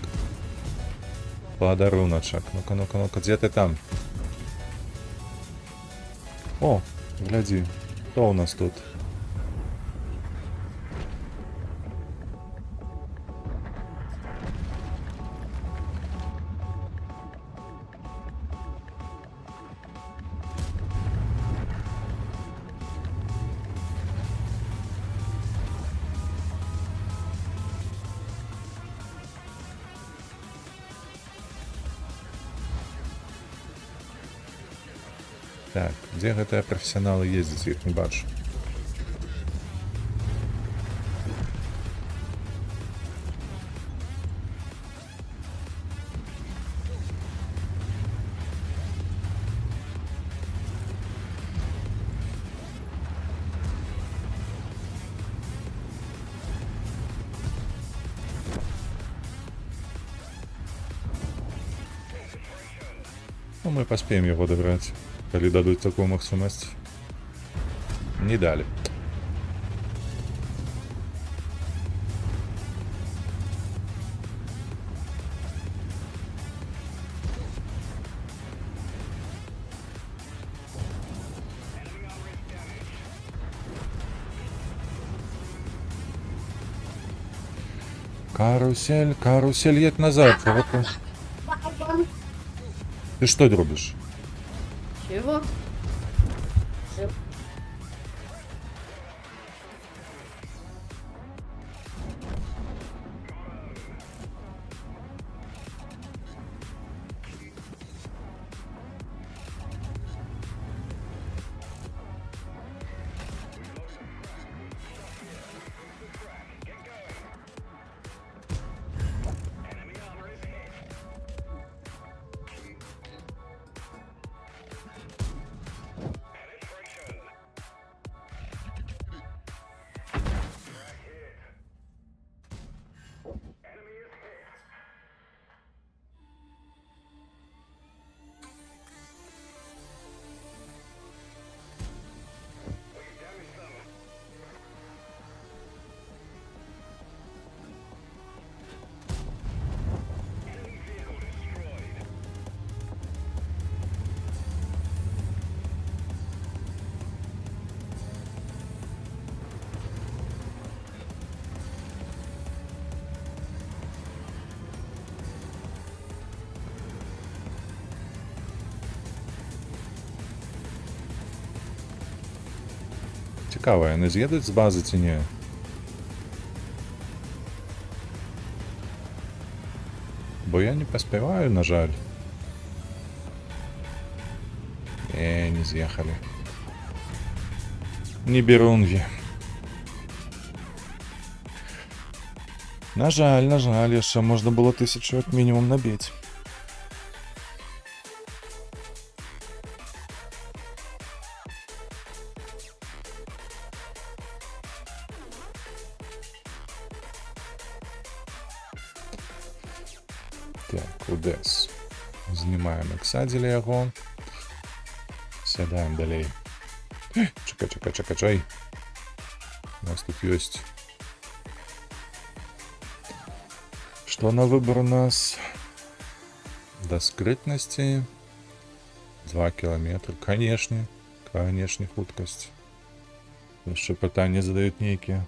Падаруначак. Ну-ка, ну-ка, ну-ка, дзе ты там? О, глядзі. Хто у нас тут? Так, дзе гэтыя прафесіяналы ездзяць, іх не бачу. Ну, мы паспеем яго дабраць, калі дадуць такую магчымасць. Не далі. Карусель, карусель, едь назад. Ты что робишь? Чего? Цікаво, яны з'едуць з базы ці не? Бо я не паспяваю, на жаль. Не з'ехалі. Не берунгі. На жаль, яшчэ можна было 1000 як мінімум набіць. Так, Удес. Знімаем эксадзілі яго. Сядаем далей. Чакай. У нас тут ёсць. Што на выбор у нас? Да скрытнасці. 2 кіламетры. Канешне, хуткасць. Яшчэ пытанні задаюць нейкія.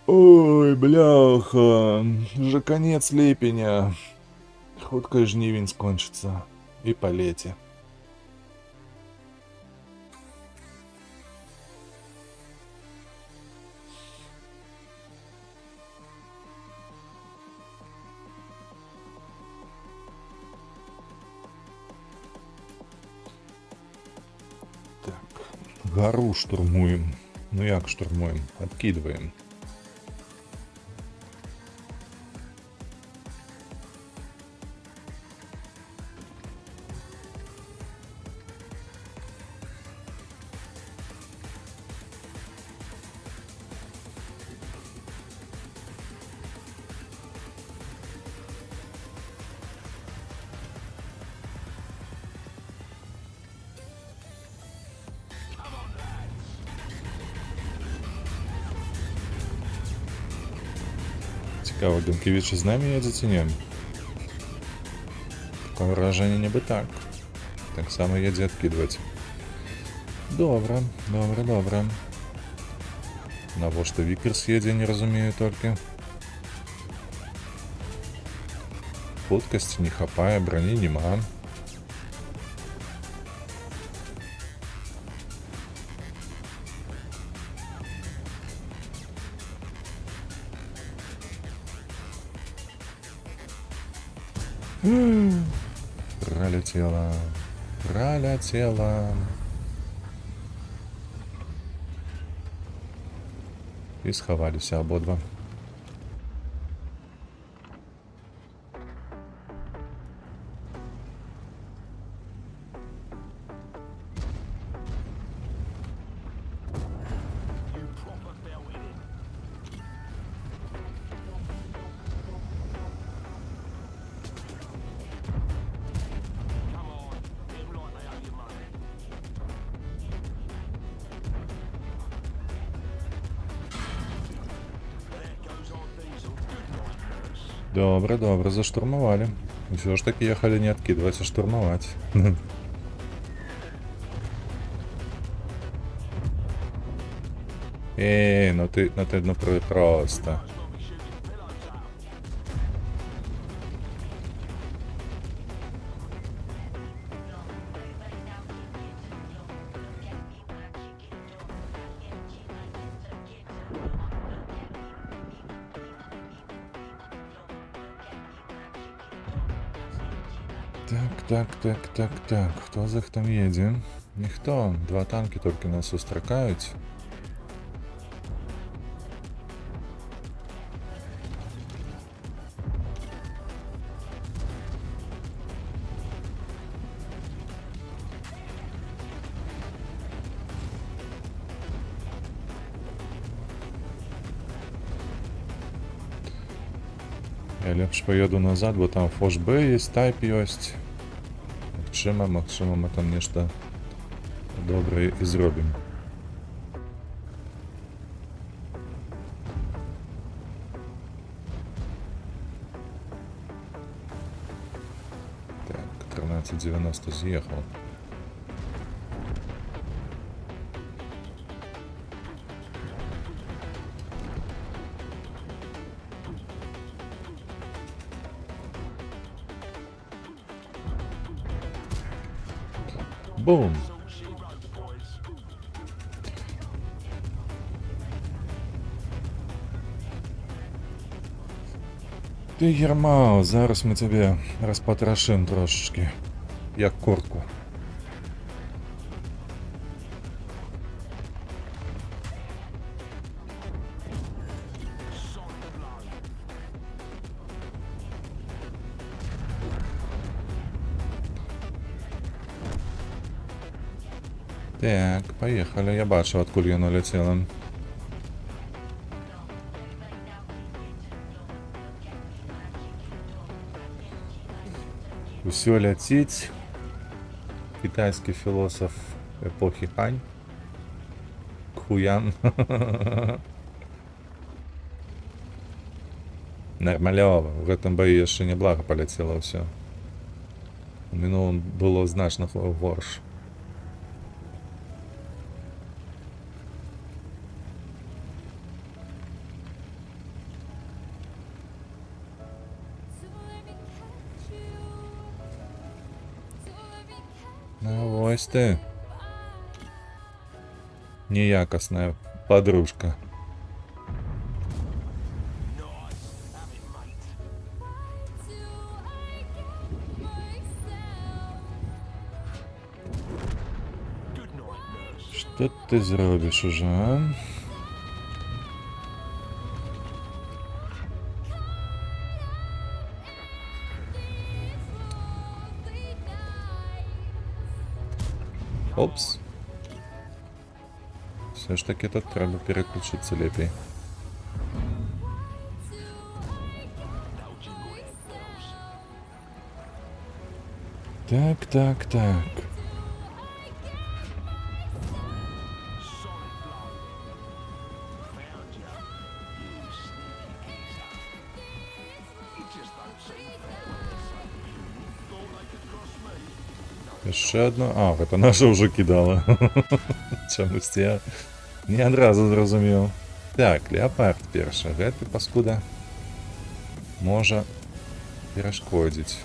Ой, бляха, же конец ліпеня. Хутка жнівень скончыцца. І па леце. Так, гару штурмуем. Ну як штурмуем? Откидываем. Цікаво, Генкевич з нами едзе ці не? Такое вражение нібы так. Так само едзе адкидваць. Добра. Навошта Вікерс едзе, не разумею толькі. Хуткасці не хапае, брані нема. Пролетела. Пролетела. І сховалися обидва. Добре, добре, заштурмовали. Все ж таки ехали не откидывать, а штурмовать. Эй, ну ты просто. Так. Хто за там їде? Ніхто. Два танки тільки нас устракають. Я лепш поеду назад, бо там Фош Б є, тайп є. Максимум ми там нечто добре і зробимо. Так, 1390 з'їхав. Бум! Ти, Єрмао, зараз ми тебе розпотрошим трошечки, як куртку. Так, поехали. Я бачу, откуда я налетела. Усё летить. Китайский философ эпохи Хань. Хуян. Нормалёво. В этом бою еще неблаго полетело все. У минулом было значно ворш. Ну, ось ти. Неякісна подружка. Що ти зробиш уже, а? Опс. Все ж таки тут треба переключитися лепей. Так. Ще одну. А, это наша вже кидала. Чомусь я не одразу зрозумів. Так, Леопард перша. Гэты паскуда може перешкодить.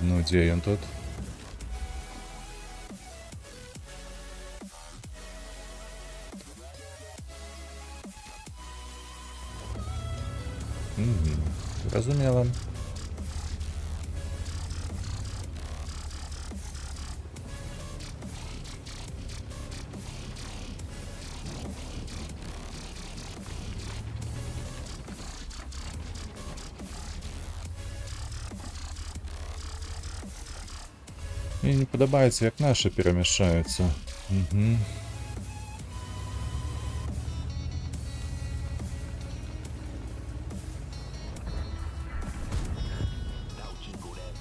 Ну, где он тут? Зразумела. Мне не падабаецца, як нашы перамяшчаюцца.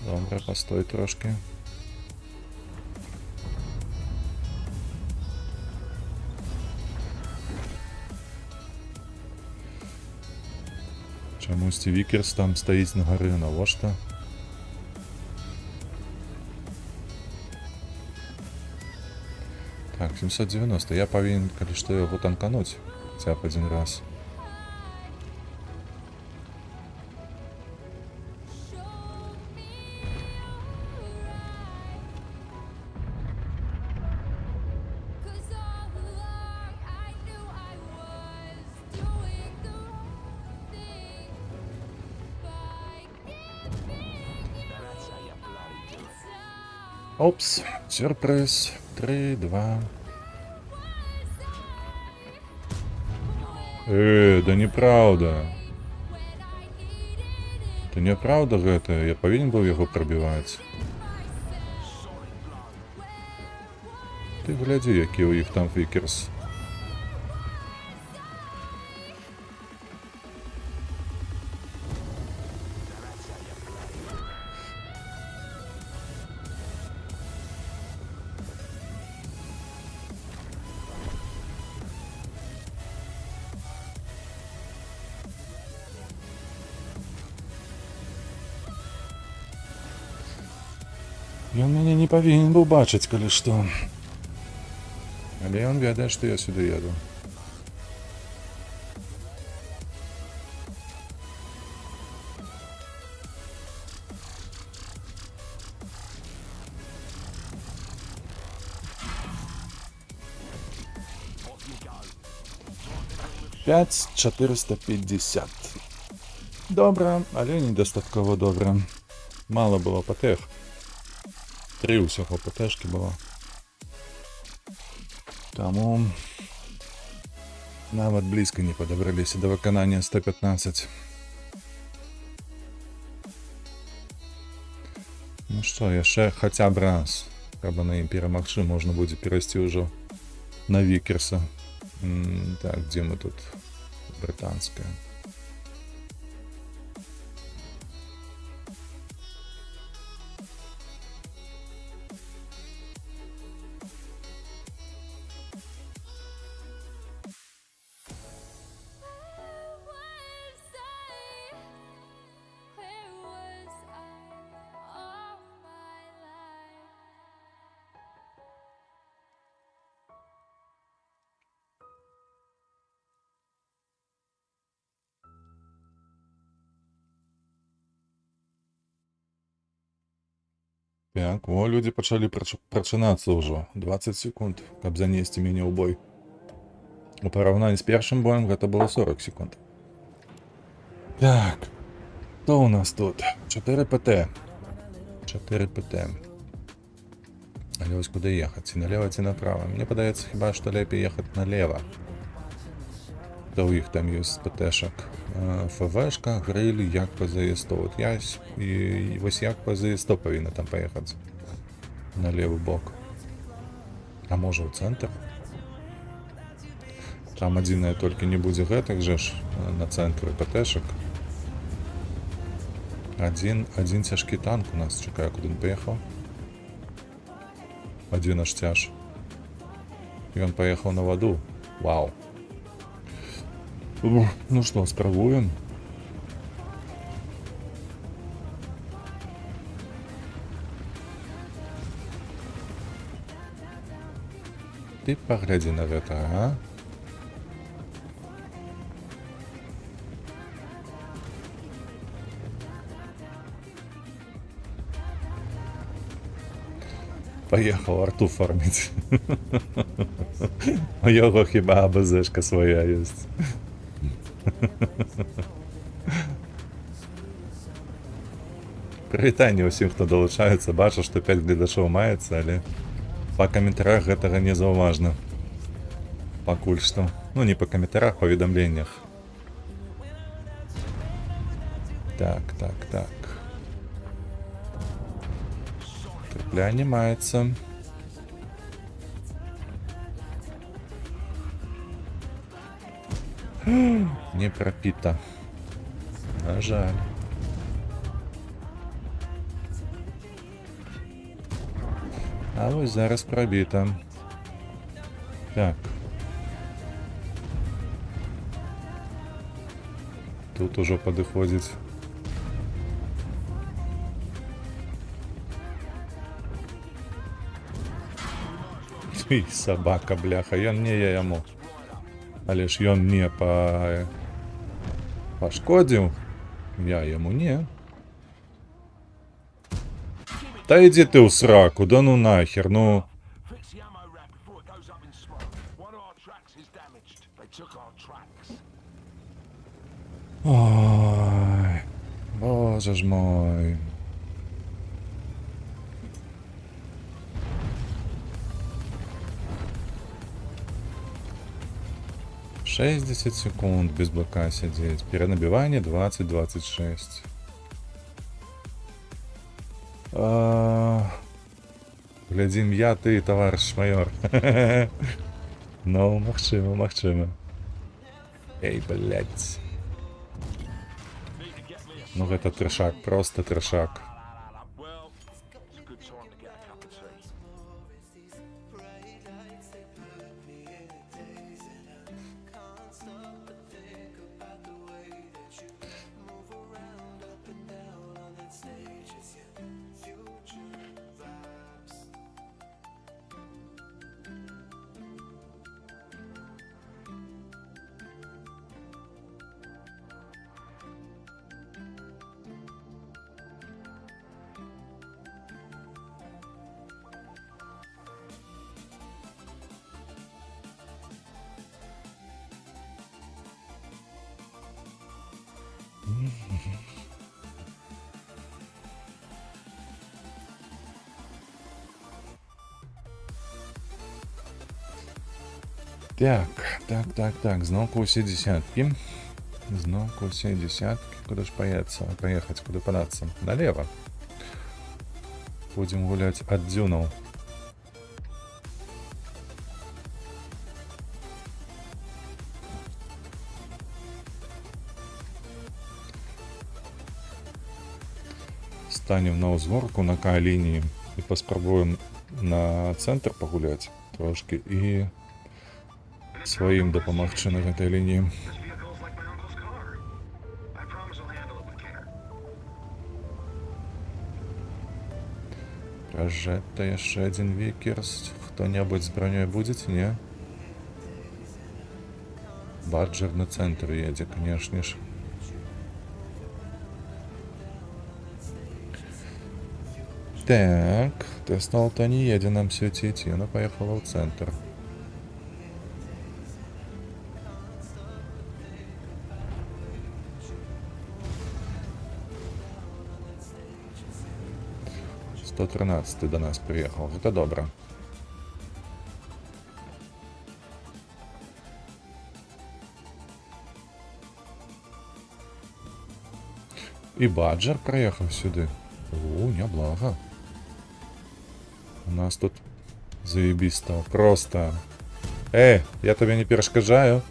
Добре, постой трошки. Чамусьці Вікерс там стаіць на гары, навошта? Так, 790. Я павінен, калі што, яго танкануць. Хаця б адзін раз. Опс, сюрприз. 3, 2. Да неправда. Это неправда гэта. Я павінен быў яго прабіваць. Ты глядзі, які ў іх там Вікерс. Ён мяне не павінен быў бачыць, калі што. Але ён ведае, што я сюды еду. П'ять 450. Добра, але недастаткова добра. Мала было патэх. 3 усяго ПТшки было. Таму нават блізка не падабраліся да выканання 115. Ну што, яшчэ хаця б раз, каб на ім перамагчы, можна будзе перайсці ўжо на Вікерса. Так, дзе мы тут? Брытанская. Так, о, людзі пачалі прачынацца ўжо. 20 секунд, каб занесці мяне ў бой. У параўнанні з першым боем гэта было 40 секунд. Так, што ў нас тут? 4 ПТ. 4 ПТ. Але вось куды ехаць? Ці налева, ці направа? Мне падаецца хіба, што лепей ехаць налева. Да ў іх там ёсць ПТшак. ФВшка, гриль, як по ЗС-100. Вот я і вось як по ЗС-100 павінна там паехаць. На левы бок. А можа ў цэнтр? Там адзінае толькі не будзе гэтак жа ж на цэнтры ПТшак. Адзін цяжкі танк у нас чакае, куды ён паехаў. Адзін аж цяж. Ён паехаў на ваду. Вау. Ну што, спрабуем? Ты паглядзі на гэта, а? Паехаў арту фарміць. У яго хіба АБЗшка свая ёсць. Прывітанне ўсім, хто далучаецца, бачу, што 5 гледачоў маецца, але па каментарах гэтага не заўважна. Пакуль што. Ну, не па каментарах, па паведамленнях. Так. Трапляне маецца. Не прапіта. На жаль. А вось зараз прабіта. Так. Тут ужо падыходзіць. Ты сабака, бляха, ён не я яму. Але ж ён не пашкодзіў. Я яму не. Та ідзі ты ў сраку, да ну нахер, ну. Fix the ammo rack before it goes up in smoke. One of our tracks is damaged. They took our tracks. Ой, боже ж мой. «60 секунд без БК сидеть. Перенабивание 20-26. Глядзім я, ты, товарищ майор. Ну, магчыма. Эй, блядь. Ну, гэта трэшак, просто трэшак. Well, it's a good time to get a cup of tea. Так, зноўку ўсе дзесяткі. Зноўку ўсе дзесяткі. Куды ж паехаць, куды падацца? Налево. Будзем гуляць ад дзюнаў. Станем на ўзгорку на К-лініі і паспрабуем на цэнтр пагуляць трошкі і сваім дапамагчы на гэтай лініі. This vehicle's like my uncle's car. I promise I'll handle it with care. Пражэта яшчэ адзін Вікерс. Хто-небудзь з бронёй будзе ці не? Баджер на цэнтр едзе, канешне ж. Так, Тэсла-то не едзе нам свяціць, яна паехала ў цэнтр. «113» до нас приехал. Это добро. И Баджер проехал сюда. О, неблага. У нас тут заебись стало. Просто. Я тебе не перешкоджаю.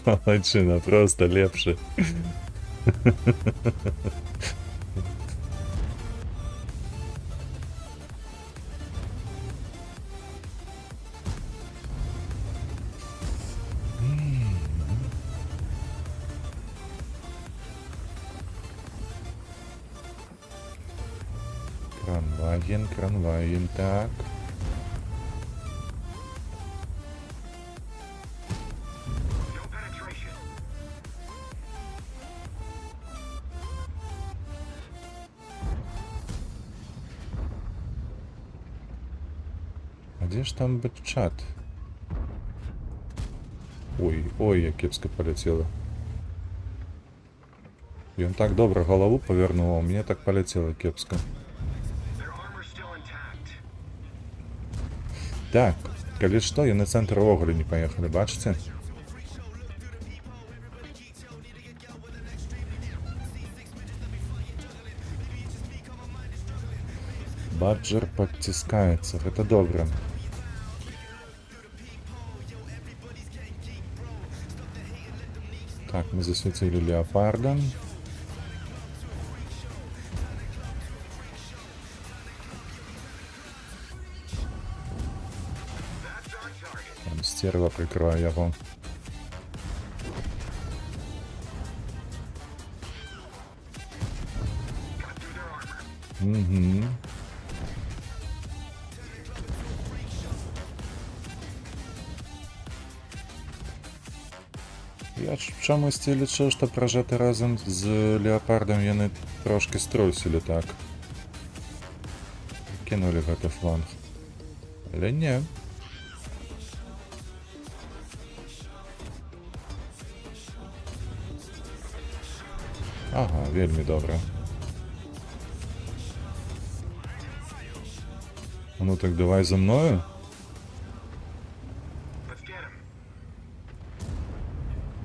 Молодчина, просто лепший. Кранваген, так. No penetration. А где ж там быть чат? Ой, я кепско полетела. Ён так добра галаву павярнуў, а мне так паляцела кепска. Their armor's still intact. Так, калі што, яны цэнтр увогуле не паехалі, бачыце? Баджер падціскаецца, гэта добра. Так, мы засвяцілі леапарда. Там стерва прикрывае яго. Угу. Я чамусьці лічыў, што пражэты разам з леапардам яны трошки струсілі так. Кінулі гэты фланг. Але не. Ага, вельмі добра. Ну так давай за мною. Let's get him.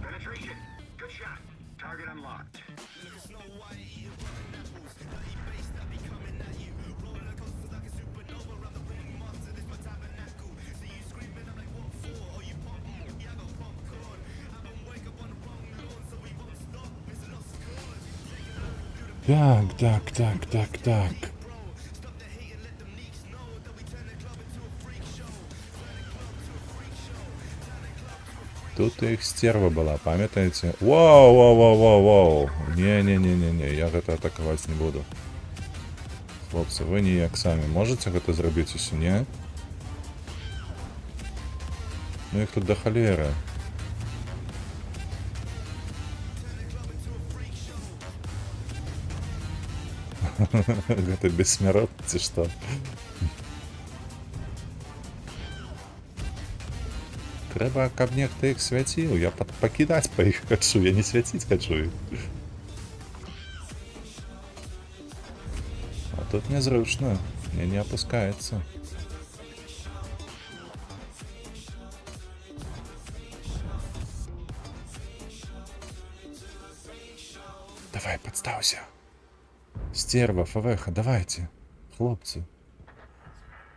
Penetration. Good shot. Target unlocked. Так. Тут іх стерва была, памятаеце? Вау. Не, я гэта атакаваць не буду. Хлопцы, вы ніяк самі можаце гэта зрабіць усё, не? Ну іх тут да халеры. Гэта бессмяротны ці што? Трэба, каб нехта іх свяціў. Я пакідаць па іх хачу, я не свяціць хачу іх. А тут нязручна, мне не опускаецца. Давай, подстаўся. Стерва, ФВХ, давайте. Хлопцы.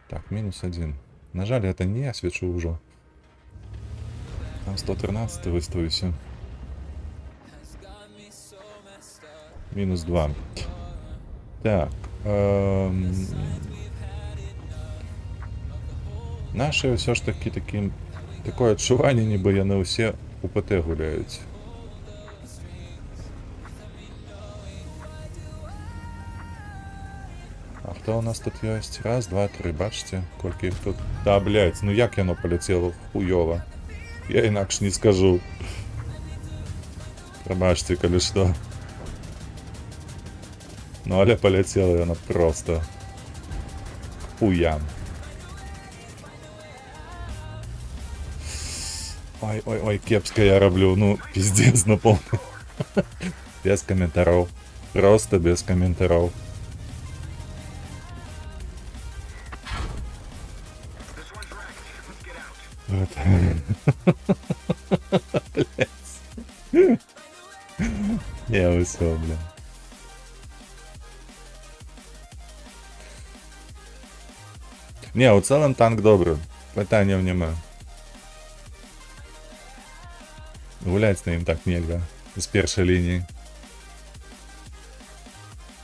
Так, -1. На жаль, это не я свечу уже. Там 113 выставился. -2. Так. Наши все ж таки такое адчуванне, нібы яны ўсе у ПТ гуляюць. А хто у нас тут ёсць? Раз, два, тры, бачыце, колькі іх тут. Да, блядь, ну як яно паляцела хуёва. Я інакш не скажу. Прабачце, калі што. Ну, але паляцела яна просто хуям. Ой, кепска я раблю, ну, пиздец на полный. Без комментароw. Просто без комментароw. Вот. Я усё, бля. Не, у цэлым танк добры. Пытанняў няма. Гуляць на ім так нельга. З першай лініі.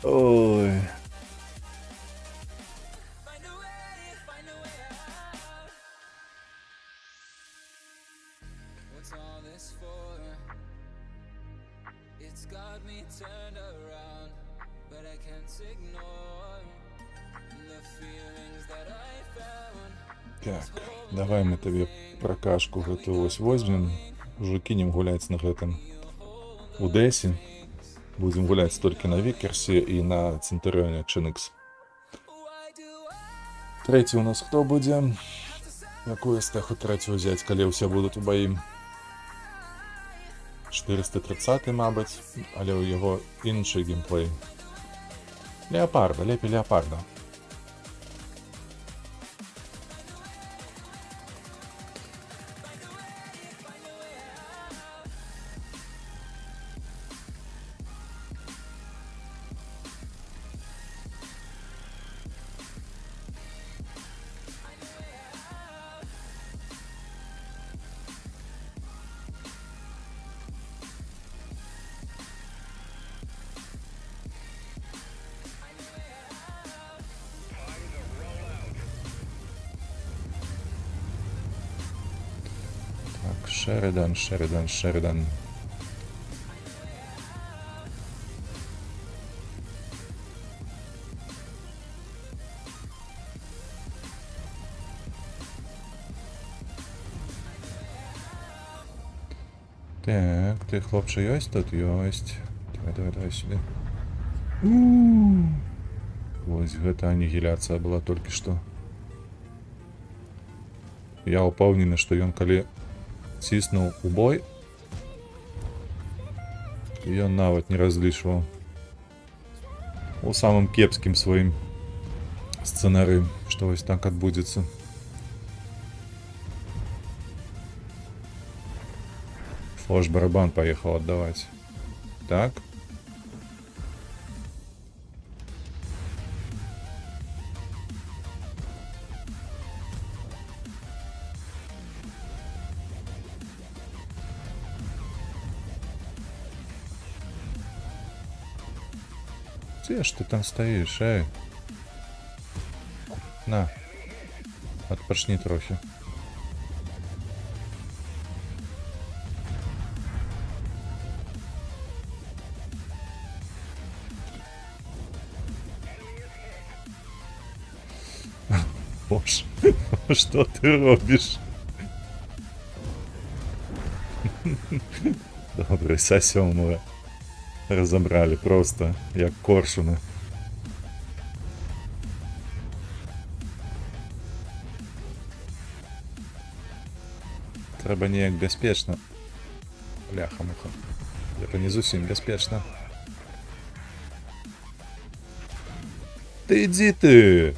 Ой. Так, давай мы табе прокашку гэту вось возьмем. Ужо кінем гуляць на гэтым Удэсе. Будзем гуляць толькі на Викерсе і на Центурионе Чинекс. Трэці у нас хто будзе? Якую стэху трэцю ўзяць, калі ўсе будуць у баі? 430, мабуть, але у його інший геймплей. Леопарда, лепі Леопарда. Так, Шеридан, Шеридан, Шеридан. Так, ты, хлопче, ёсть тут? Ёсть. Давай, давай, давай сюда. Вось гэта анігіляцыя была толькі што. Я упэўнены, што ён калі ціснуў у бой, ён нават не разлічваў у самым кепскім сваім сцэнарыі, што вось так адбудзецца. Фош барабан паехаў аддаваць. Так. Где ж ты там стоишь, эй? На. Отпашни трохи. Боже, что ты робишь? Добре, ся сьомого разобрали просто, як коршуни. Треба неяк бяспечна. Бляха-муха. Гэта не зусім бяспечна. Ты ідзі ты!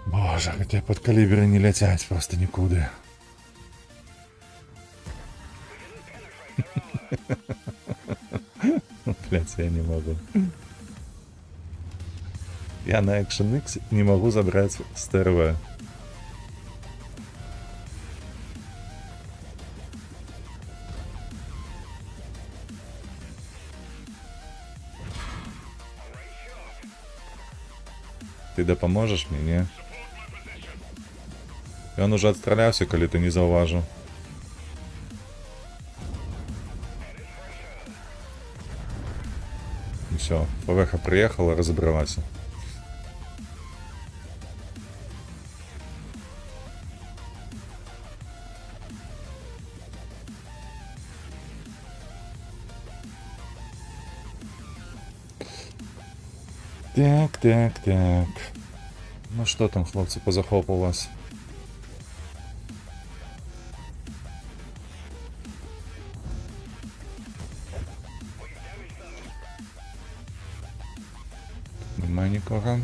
Боже, хотя под калибры не летять просто никуда. Блять, я не могу. Я на Action X не могу забрать СТРВ. Ты допоможешь мне, не? Ён уже адстралявся, калі ты не заўважыў. І всё, ПВХ приехала разобралась. Так, так, так. Ну что там, хлопцы, позахопувалось? Нема нікого.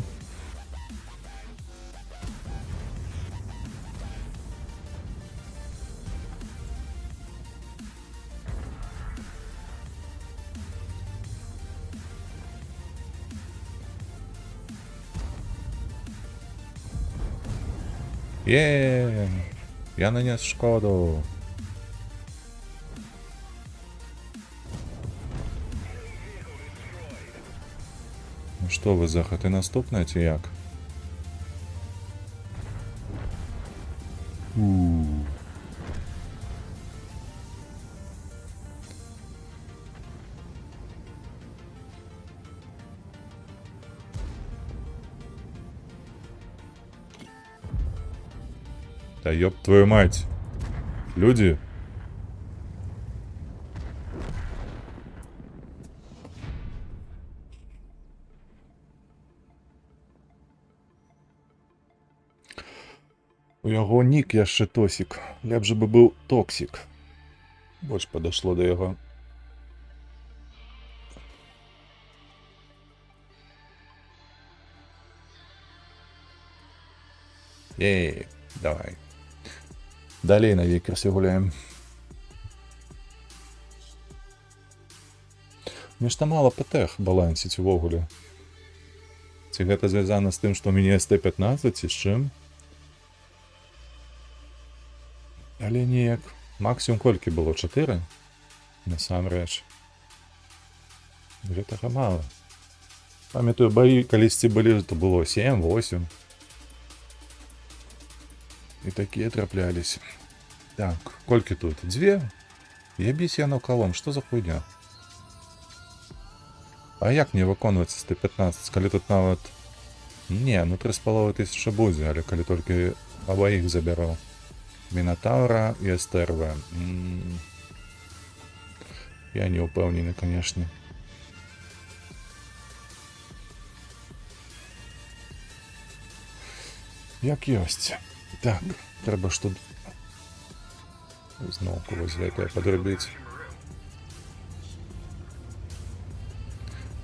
Є, я нанес шкоду. Што вы, захад, і наступнае ці як? Да ёб твою мать. Люди. У яго нік яшчэ тосік. Лепш бы быў токсік. Больш падашло да яго. Эй, давай. Далей на Вікерсі гуляем. Нешта мала ПТХ балансіць увогуле. Ці гэта звязана з тым, што ў мяне СТ-15 ці з чым? Але неяк. Максімум колькі было? 4? Насамрэч. Гэтага мала. Памятаю, баі калісьці былі, то было 7, 8. І такія траплялись. Так, колькі тут? 2? Ебісь я навкалом, што за хуйня? А як мне выконваць СТ-15, калі тут нават... Не, ну 3500 будзе, але калі толькі абаіх забяру. Мінатаўра і СТРВ. Я не ўпэўнены, канешне. Як ёсць. Так, трэба што... Зноўку вось гэтае падрабіць.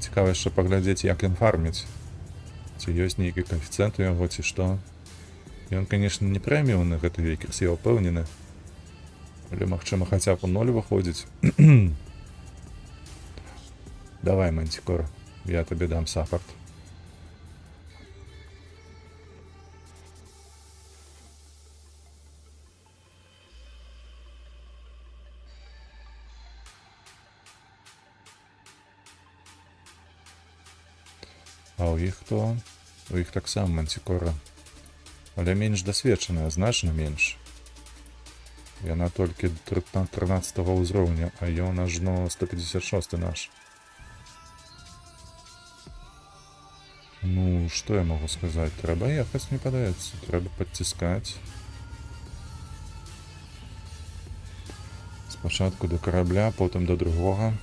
Цікава яшчэ паглядзець, як ён фарміць. Ці ёсць нейкі каэфіцыент у яго, ці што. Ён, канешне, не прэміумны, гэты Вікерс, я ўпэўнены. Але, магчыма, хаця б у 0 выходзіць. Давай, Мантикор, я табе дам саппорт. А ў іх хто? У іх таксама Мантикора. Але менш дасведчаная, значна менш. Яна толькі 13 ўзроўня, а ён ажно 156 наш. Ну, што я магу сказаць? Трэба ехаць, мне падаецца. Трэба падціскаць. Спачатку да карабля, потым да другога.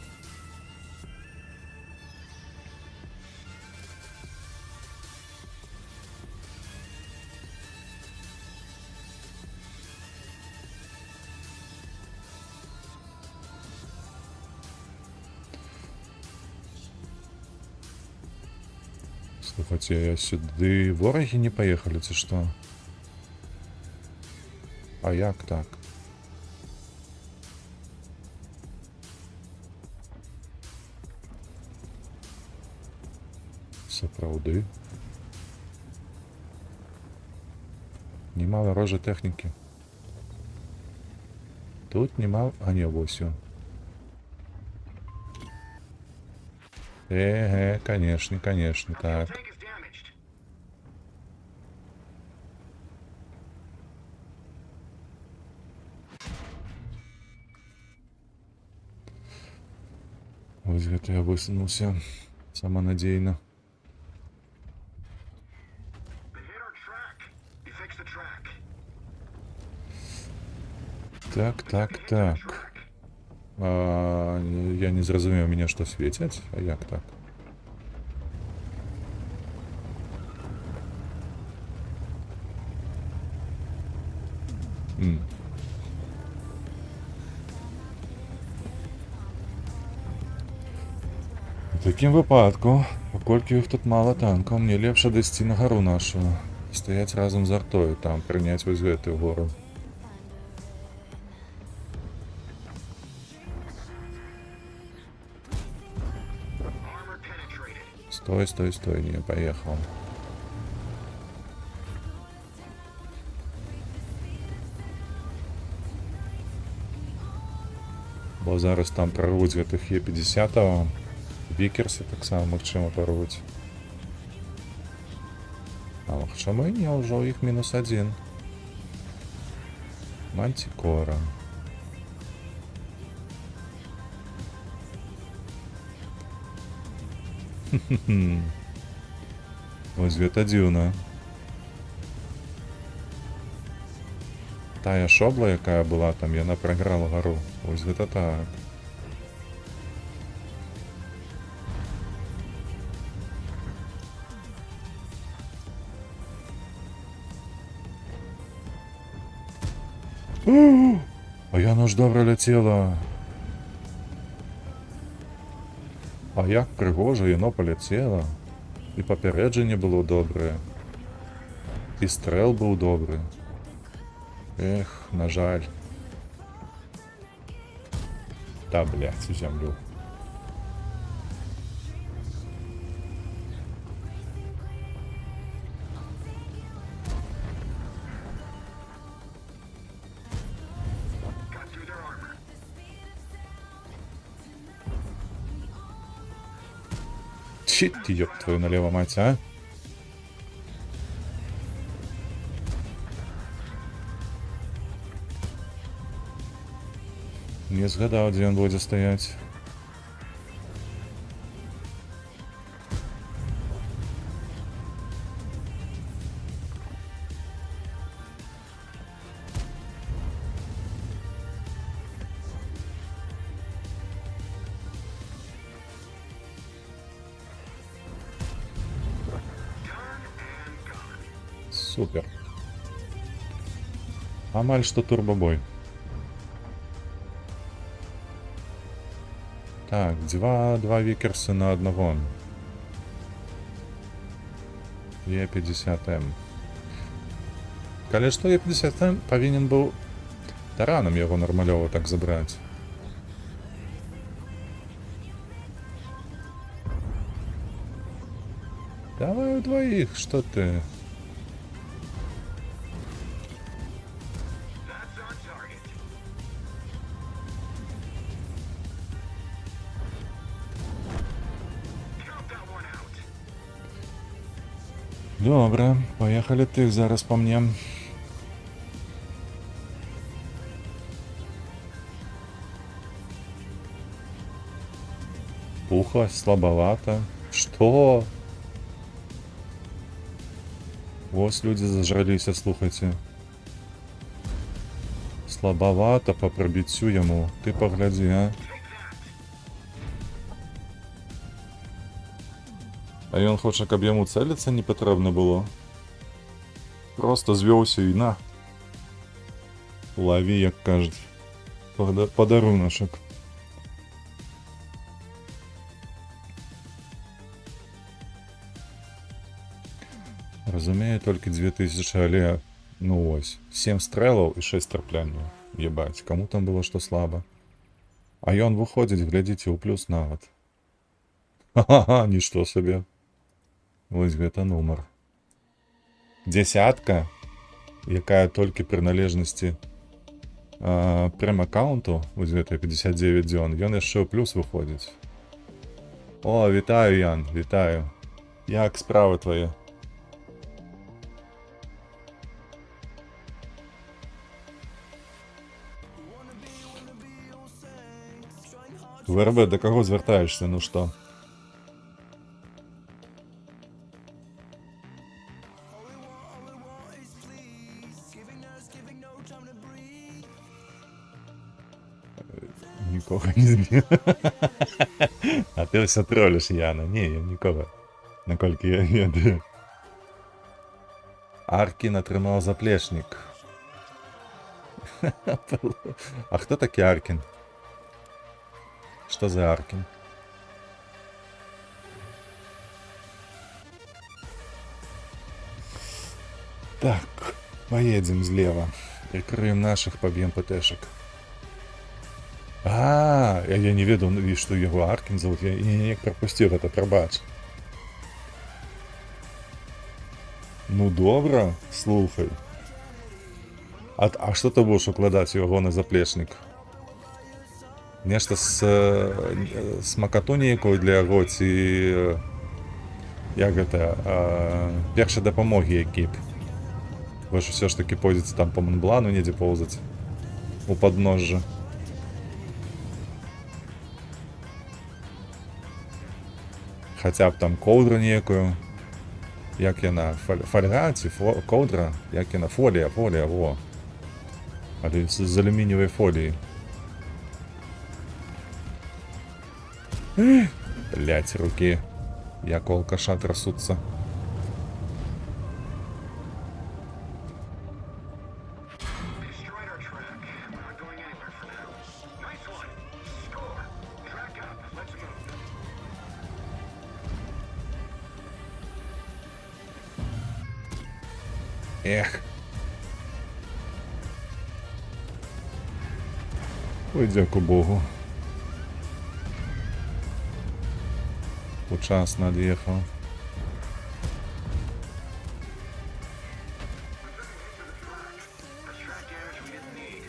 Слухайце, я сюды ворагі не паехалі, ці што? А як так? Сапраўды? Нема варожай тэхнікі. Тут нема... А не, вось ён. Конечно, конечно, так. Tank is damaged. Вось гэта я высунуўся саманадзейна. They hit our track. You fix the track. Так, так, так. Я не зразумеў, мяне што свецяць? А як так? У такім выпадку, паколькі іх тут мала танкаў, мне лепш адысці на гару нашу. Стаяць разам з артою, там прыняць вось гэтую гору. Armor penetrated. Стой, стой, стой, не, поехал. Бо зараз там прорвуць гэтых Е-50, Вікерсі таксама магчыма порвуць. А чаму і не, ўжо іх -1. Мантикора. Вось гэта дзіўна. Тая шобла, якая была там, яна прайграла гару. Вось гэта так. А яно ж добра ляцела. А як прыгожа яно паляцела. І папярэджанне было добрае. І стрэл быў добры. Эх, на жаль. Да, блядь, у зямлю. Got through their armor. Чи ты, ёб твою налево, мать, а? Не згадаў, дзе ён будзе стаяць. Супер. Амаль што турбобой. Так, два викерсы на одного. Е50М. Калі што Е50М павінен быў таранам яго нармалёва так забраць. Давай удвоих, што ты? That's on target. Count that one out. Добре, поехали тих зараз по мне. Пухло, слабовато. Что? Вот люди зажралися, слухайте. Слабовато по пробиттю йому. Ти погляди, а? А ён хоче, каб йому целиться не потрібно було. Просто звівся і на. Лови, як кажуть. Подаруночок. Разумею, толькі 2000, але, ну ось, 7 стрелаў і 6 траплянняў. Ебать, кому там было што слаба. А ён выходзіць, глядзіце, у плюс нават. Ха-ха-ха, нішто сабе. Вось гэта нумар. Дзясятка, якая толькі прыналежнасці прэм-аккаунту, вось гэта 59 дзён, ён яшчэ ў плюс выходзіць. О, вітаю, Ян, вітаю. Як справы твае? ВРБ, до кого звертаешься, ну что? Нікого не збив. А ти все тролиш, Яна. Ні, я нікого. Наколькі я ведаю. Аркін отримав заплечник. А хто такий Аркін? Что за Аркин? Так, поедем слева. Прикроем наших, побьем ПТшек. Я не ведал, что его Аркин зовут. Я не пропустил это, пробач. Ну, добро, слухай. А что ты будешь укладать его на заплечник? Нешта з смакату нейкою для яго, ці як гэта, першай дапамогі екіп. Вы ж все ж таки пойдзеце там по Монблану недзе поўзаць у падножжа. Хаця б там коўдру некую. Як яна, фольга ці коўдра? Як яна, фолія, во. Але з алюмініевай фоліі. Блять, руки. Як у алкаша трасуцца. Destroyed our track. We're not going anywhere for now. Nice one. Score. Track up. Let's move. Ех. Ой, дяку Богу. Час над'їхав. That's track damage we didn't need.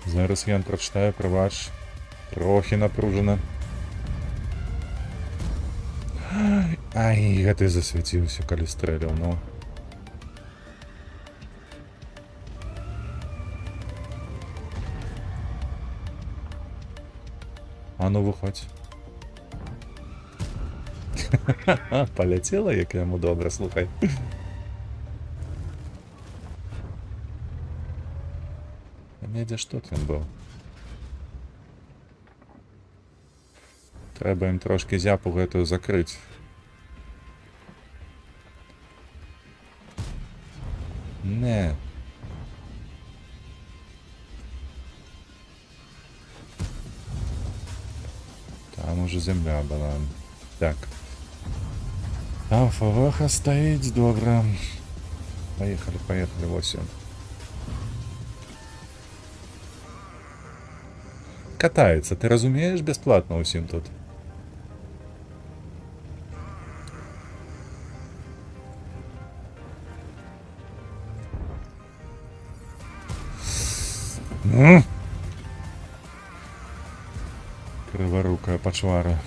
Зараз я прочитаю, пробач. Трохи напружена. Ай, гэты засвяціўся, калі стрэляў, ну. А ну выходь. Поляцела, як яму добра, слухай. Недзе ж тут ён быў. Трэба ім трошки зяпу гэтую закрыць. Не. Там уже земля была. Так. Там фаваха стоїть, добре. Поехали, 8. Катается, ты разумеешь, бесплатно усім тут. Криворукая почвара.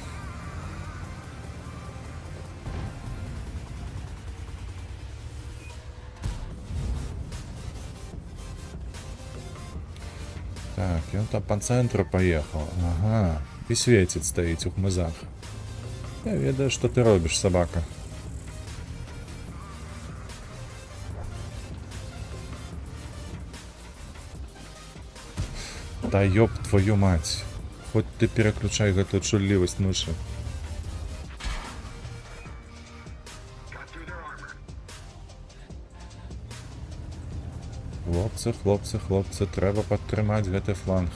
Так, и он там по центру поехал. Ага. И светит стоит у хмызах. Я ведаю, что ты робишь, собака. Да ёб твою мать. Хоть ты переключай эту чулливость мыши. Got through their armor. Хлопцы, треба падтрымаць гэты фланг.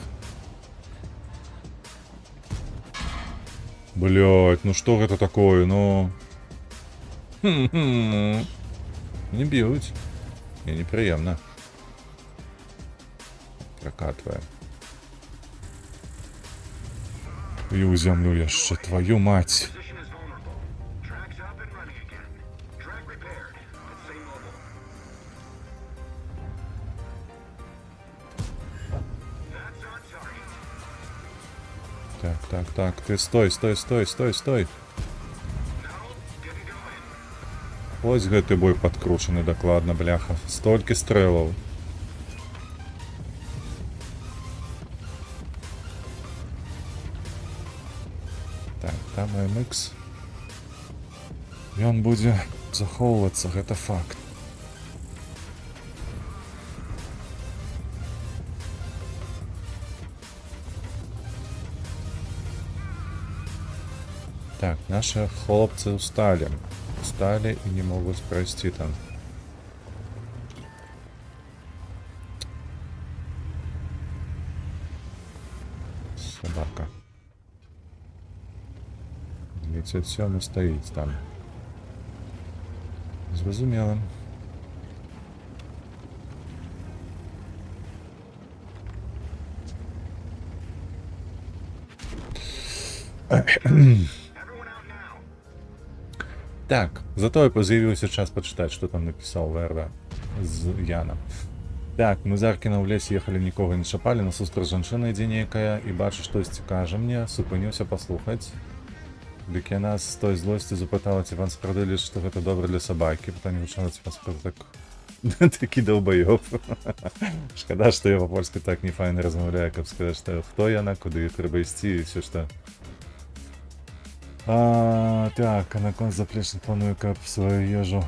Блять, ну что это такое, ну... Не бьют. Мне неприемно. Прокатываем. И у землю яшчэ, твою мать. Position is vulnerable. Track's up and running again. Track repaired. Let's stay mobile. That's on target. Так, ты стой. No, didn't go in. Ось гэты бой падкручаны дакладна, бляха. Столькі стрэлаў. Так, там MX. Ён будзе захоўвацца, гэта факт. Так, наши хлопцы устали. Устали и не могут пройти там. Собака. 27 стоит там. Зрозуміло. Everyone out now. Так, зато появился час почитать, что там написал ВРВ з Яна. Так, мы з Аркіна ў лесе ехалі, нікога не чапалі, насустрач жанчына ідзе нейкая і бачу штосьці кажа мне, супыніўся паслухаць. Дык яна з той злосці запытала, ці вам спрадылі, што гэта добра для сабакі. Пытанне гучала, ці вам спрада так... Такі даўбаёб. Шкада, што я па-польску так не файна размаўляю, каб сказаць, што хто яна, куды трэба ісці і ўсё што. Так, а наконт заплечных планую, каб сваю ежу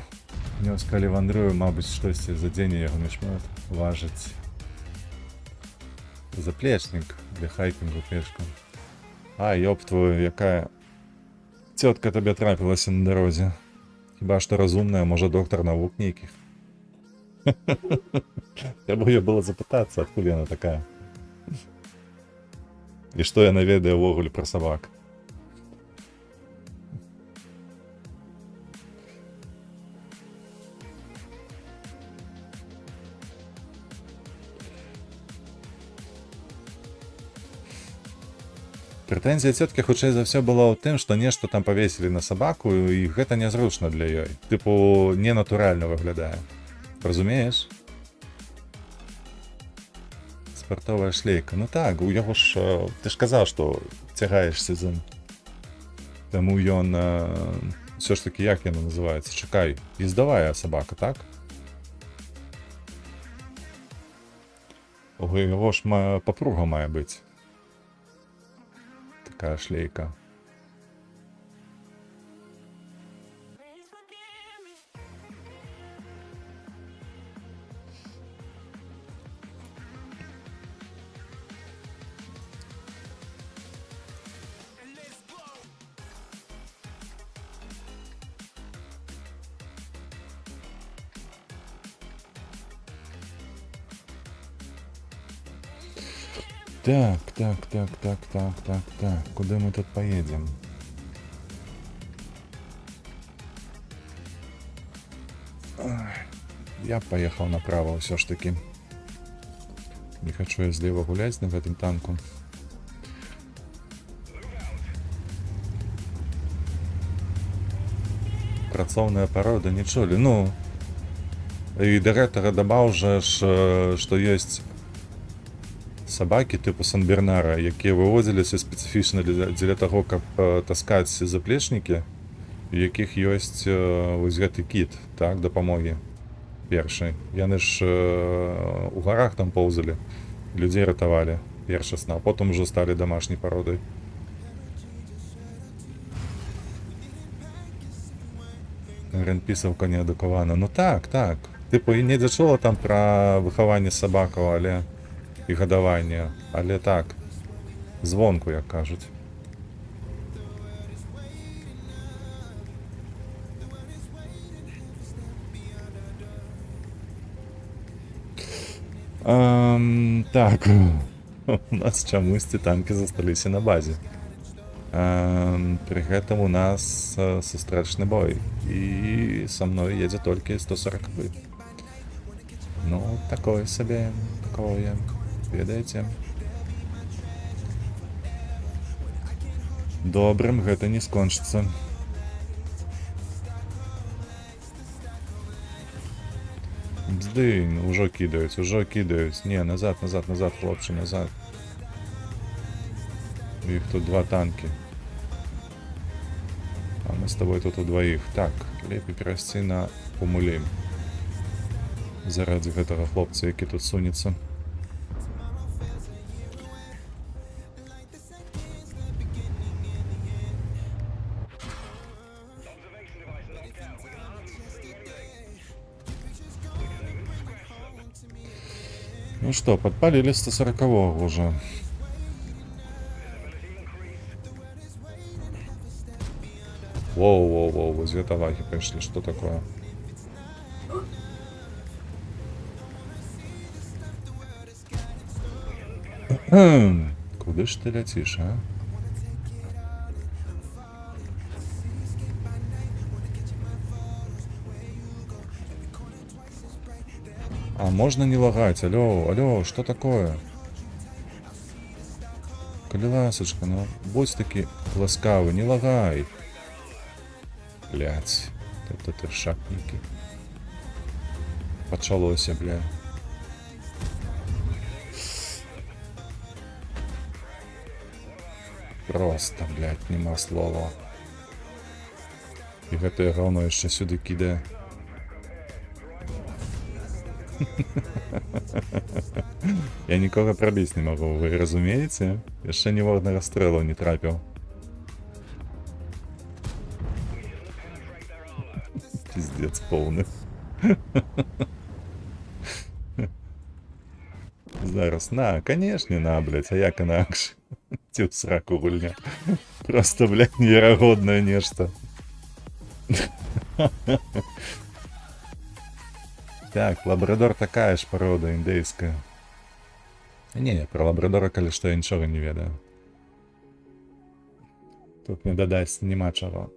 нёс, калі вандрую, мабыць, штосьці за дзень яго не шмат важыць. Заплечнік для хайкінгу пешкам. Ёб твою, якая цётка табе трапілася на дарозе. Хіба што разумная, можа доктар навук нейкіх. Трэба ёй было запытацца, адкуль яна такая. І што яна ведае ўвогуле пра сабак. Прэтэнзія цёткі хутчэй за ўсё была ў тым, што нешта там павесілі на сабаку, і гэта нязручна для ёй. Тыпу, ненатуральна выглядае. Разумееш? Спартовая шлейка. Ну так, у яго ж... Ты ж казаў, што цягаешся за ім. Таму ён... Усё ж такі, як яно называецца? Чакай, ездавая сабака, так? У яго ж папруга мае быць. Такая шлейка. Так. Куда мы тут поедем? Я поехал направо все ж таки. Не хочу я злева гулять на этом танку. Працоўная парода, нічого. Ну, і да гэтага дабаў жа, што ёсць сабакі типу Сан-Бернара, якія выводзіліся спецыфічна дзеля таго, каб таскаць заплечнікі, у якіх ёсць вось гэты кіт, так, дапамогі першай. Яны ж у гарах там поўзалі, людзей ратавалі першасна, а потым ужо сталі дамашняй пародай. Грэнпісаўка неадукавана. Ну так. Типу, і недзе чула там пра выхаванне сабакаў, але і гадаванне, але так, звонку, як кажуць. Так, у нас чамусьці танкі засталіся на базе. Пры гэтым у нас сустрэчны бой, і са мной едзе толькі 140-ы. Ну, такое сабе, такое... Ведаеце? Добрым гэта не скончыцца. Бздынь, ужо кідаюць. Не, назад, хлопцы, назад. У іх тут два танкі. А мы з тобой тут удваіх. Так, лепей перайсці на помулі. Зарадзі гэтага хлопца, які тут сунецца. Ну что, подпалили 140-го уже. Воу, из ветовахи пришли. Что такое? Куда ж ты летишь, а? А можно не лагать? Алло, что такое? Коли ласочка, ну будь таки ласкавый, не лагай. Блять. Тобто тершакники. Почалося, бля. Просто, блядь, нема слова. І гэта говно ще сюди кидає. Я нікого пробіць не можу, ви розумієте? Я ще ні одного стрелу не трапив. Пиздец повний. Зараз, на, конечно, на, блядь, а як інакше? Ті в сраку гульня. Просто, блядь, неверогодное нечто. Так, лабрадор такая ж порода індейська. Не, про лабрадора, калі што, я нічога не ведаю. Тут не дадаць нема чаго.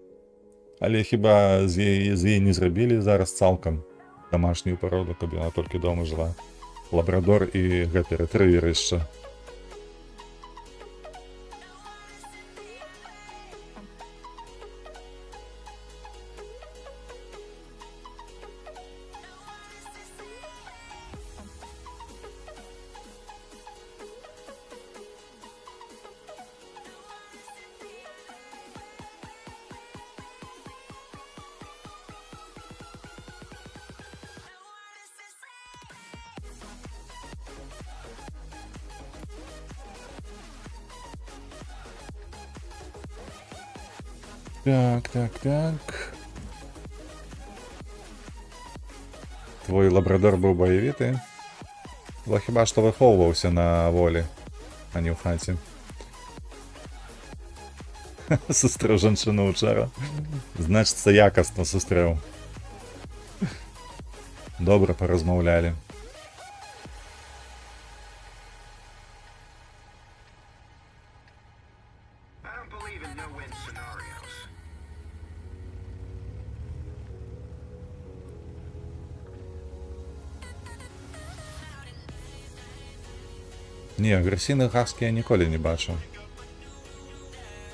Але хіба з яе не зрабілі зараз цалкам домашнюю породу, каб яна толькі дома жила. Лабрадор і гэты рэтрывер яшчэ. Так. Твой лабрадор быў баявіты? Бо хіба што выхоўваўся на волі, а не ў хаце. Сустрэў жанчыну ўчора. Значыцца, якасна сустрэў. Добра паразмаўлялі. I don't believe in no-win scenarios. Не, агрэсійных хаскі я ніколі не бачыў.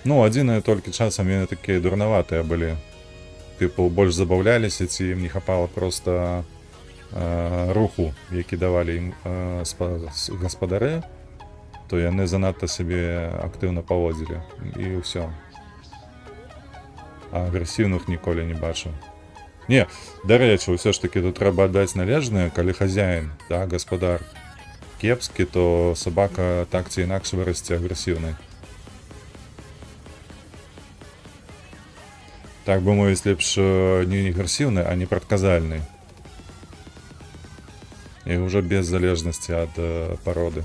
Ну, адзінае толькі часам яны такія дурнаватыя былі. Тыпу, больш забаўляліся, ці ім не хапала проста руху, які давалі ім гаспадары, то яны занадта сябе актыўна паводзілі. І ўсё. А агрэсіўных ніколі не бачыў. Не, дарэчы, ўсё ж такі тут трэба аддаць належнае, калі хазяін, да, гаспадар, кепскі, то сабака так ці інакш вырасце агрэсіўнай. Так бы мовіць, лепш не агрэсіўны, а не прадказальны. І ўжо без залежнасці ад пароды.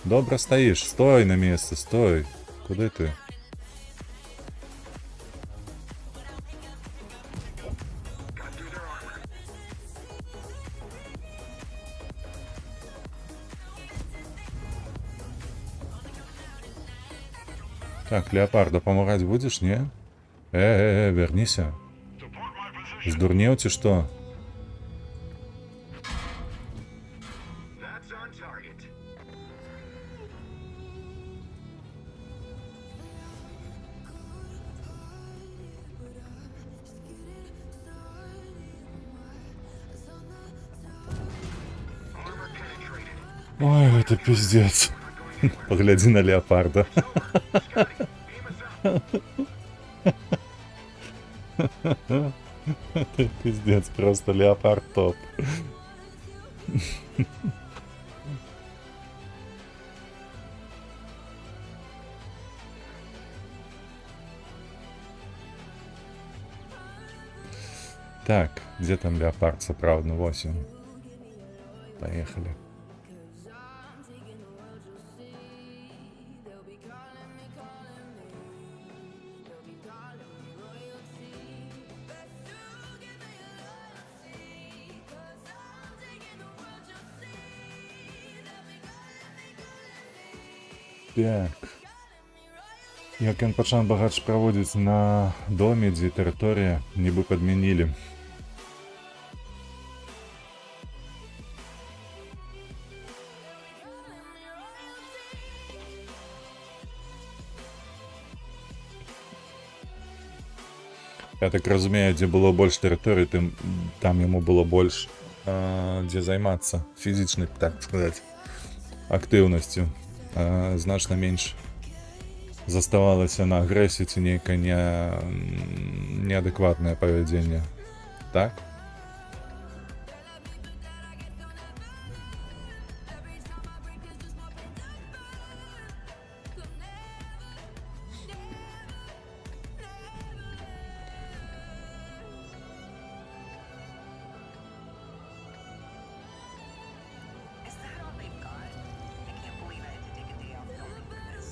Добра стаіш, стой на месцы, стой. Куды ты? Так, леопард, дапамагаць будзеш, не? Верніся. Здурнеў ці што? That's on target. Armor penetrated. Ой, гэта пиздец. Паглядзі на леопарда. Это пиздец, просто леопард топ. Так, где там леопард сапраўдны? Вось ён. Поехали. Так. Як ён пачаў багач праводзіць на доме, дзе тэрыторыя, нібы падмянілі. Я так разумею, дзе было больш тэрыторый, тым там яму было больш дзе займацца фізічнай, так сказаць, актыўнасцю. Значна менш заставалася на агрэсіі ці нейкае неадэкватнае павядзенне. Так? Is that all they've got? I can't believe I had to take a day off filming for this.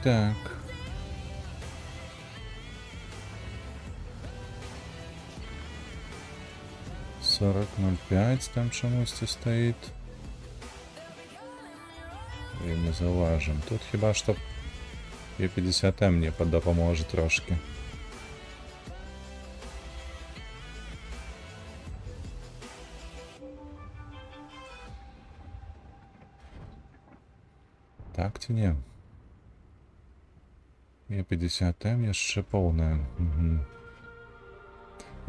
Так. 40.05 там чомусь стоїть. І не заважим. Тут хіба що Е50М мені допоможе трошки. Так ці ні? Е50М яшчэ поўная. Угу.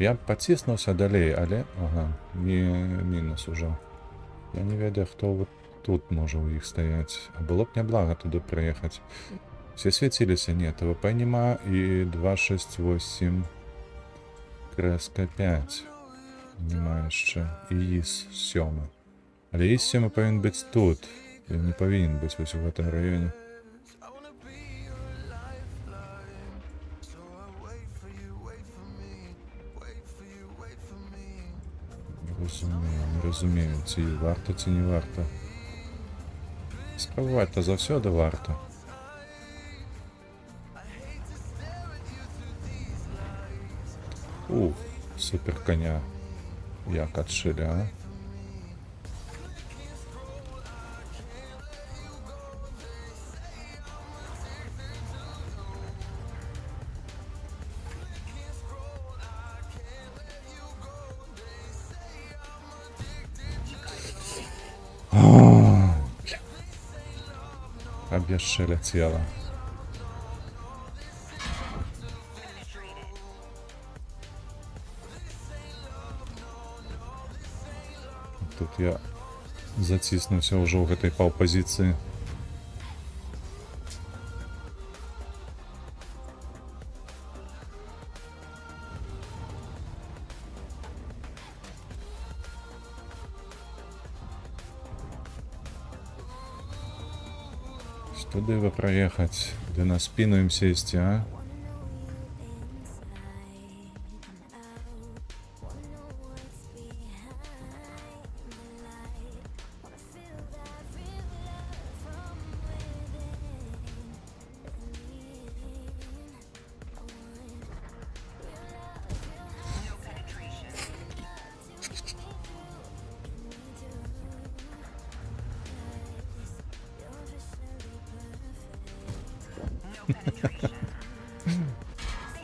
Я б паціснуўся далей, але... Ага, мінус ужо. Я не ведаю, хто вот тут можа ў іх стаяць. А было б няблага туды прыехаць. Все свяціліся? Не, ТВП нема і 268 крэска 5. Нема яшчэ. І ІС-7. Але ІС-7 павінен быць тут. Ён не павінен быць вось у гэтым раёне. Не разумею, ці варта, ці не варта. Спрабаваць-то заўсёды варта. Супер коня. Як адшылі, а? Каб яшчэ ляцела. Тут я заціснуўся ўжо ў гэтай паўпазіцыі. Туды вы праехаць, ды на спіну ім сесці, а?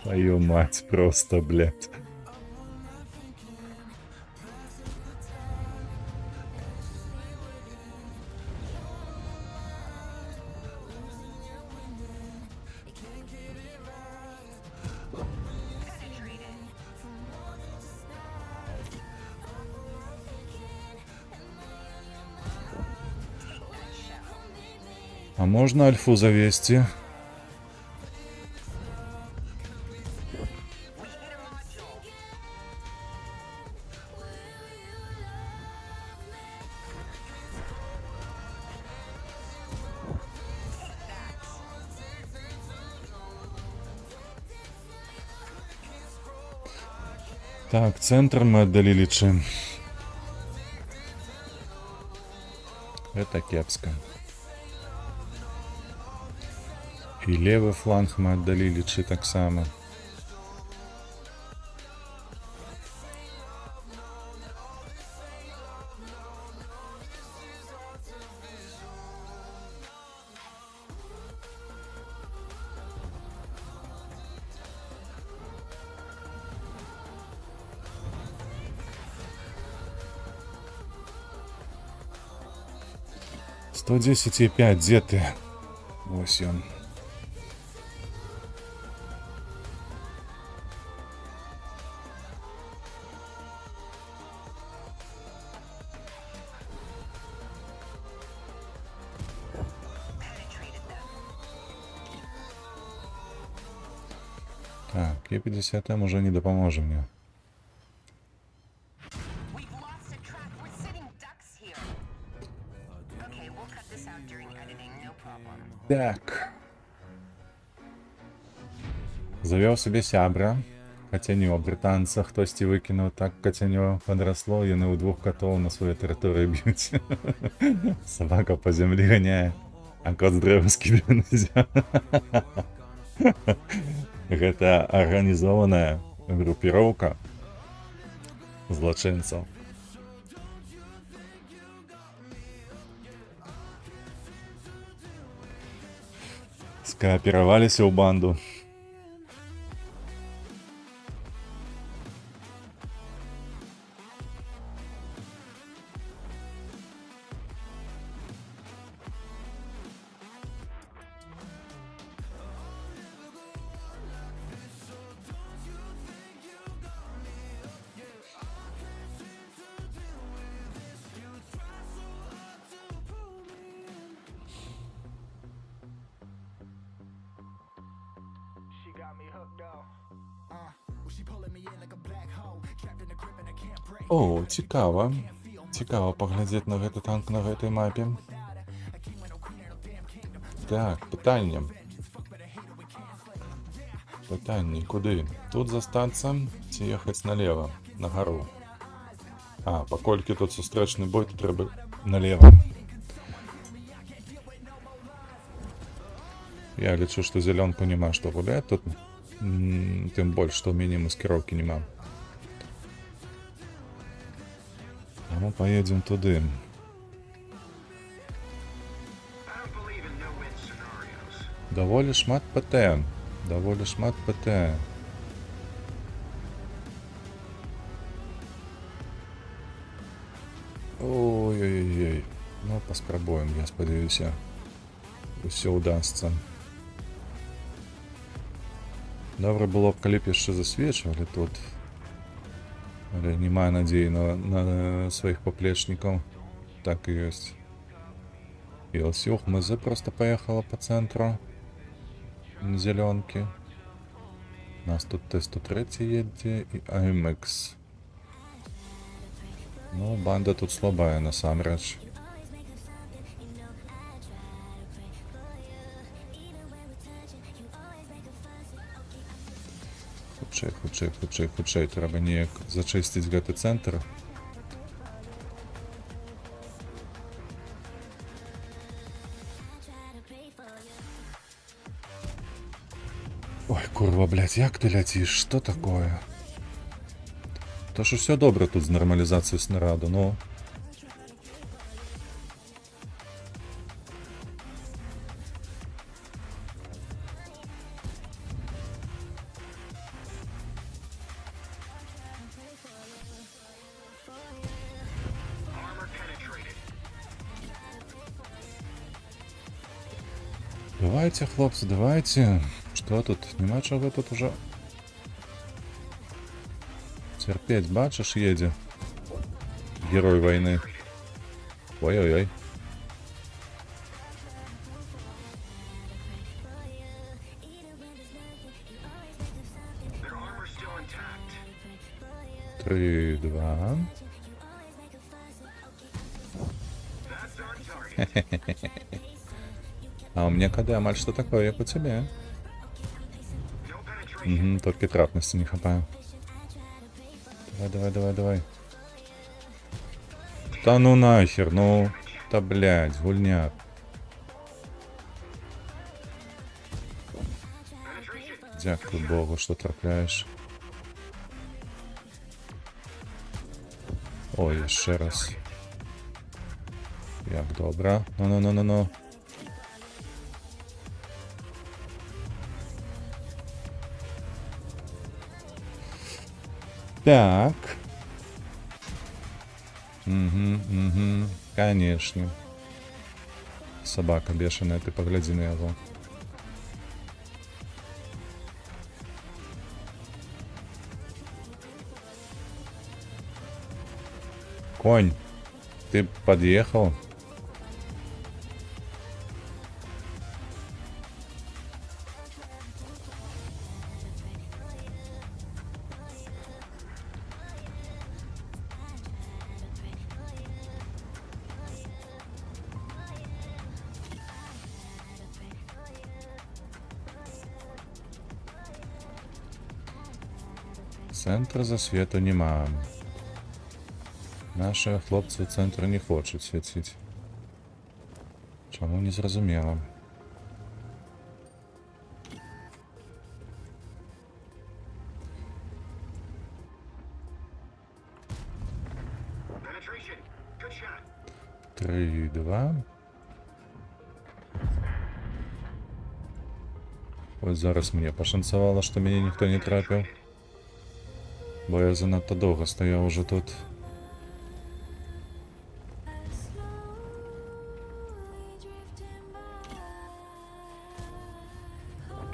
Твою мать, просто, блядь. А можно альфу завести? We hit a module. Take that. Так, центр мы отдалили чем? Это кепско. И левый фланг мы отдалили чи так само. Сто 110,5, где ты? Ось он. Penetrated them. Так, Е-50М уже не допоможе мне. We've lost a track. We're sitting ducks here. Okay, we'll cut this out during editing, no problem. Так. Завёў себе сябра. Кацянё брытанца хтосьці выкінуў, так кацянё падрасло, яны ў двух катоў на сваёй тэрыторыі б'юць. Сабака па зямлі ганяе, а кот з дрэва скідае на зямлю. Гэта арганізованая групіроўка злачынцаў. Скаапераваліся ў банду. She got me hooked up. О, цікава. Цікава паглядзець на гэты танк на гэтай мапе. Так, пытанне. Пытанне, куды? Тут застацца ці ехаць налева, на гару? А, паколькі тут сустрэчны бой, то трэба налева. Я лічу, што зялёнку няма што гуляць тут. Тым больш, што ў мяне маскіроўкі няма. А мы поедем туды. I don't believe in no-win scenarios. Даволі шмат ПТ. Даволі шмат ПТ. Ой-ой-ой. Ну, паспрабуем, я спадзяюся. Усё удасца. Добра было б, калі б яшчэ засвечвалі тут. Але не маю надзеі на сваіх паплечнікаў. Так і ёсць. І Лсюх МЗ просто поехала по центру. Зелёнки. У нас тут Т-103 едзе і АМХ. Ну, банда тут слабая насамрэч. Хутчэй, трэба неяк зачысціць гэты цэнтр. Ой, курва, блядь, як ты ляціш? Што такое? То ж усё добра тут з нармалізацыяй снараду, ну. Armor penetrated. Давайте, хлопцы, давайте. Что тут? Нема чого тут уже. Терпеть, бачиш, едзе. Герой войны. Ой-ой-ой. 3, 2. That's on target. А у меня КД, Амаль, что такое, как у тебя? No penetration. Угу, только трапности не хапаю. Давай, давай, давай, давай. Да ну нахер, ну... Да блядь, гульняк. Penetration. Дякую Богу, що трапляєш. Ой, ще раз. Як добре. Ну-ну-ну-ну-ну. Так. Угу. Конечно. Собака бешеная, ты погляди на его. Конь, ты подъехал? Центр засвіту нема. Наші хлопці в центрі не хочуть світити. Чому не зрозуміло. Penetration. Good shot. 3, 2. Ось зараз мені пошанцевало, що мене ніхто не трапив. Бо я занадто довго стояв уже тут.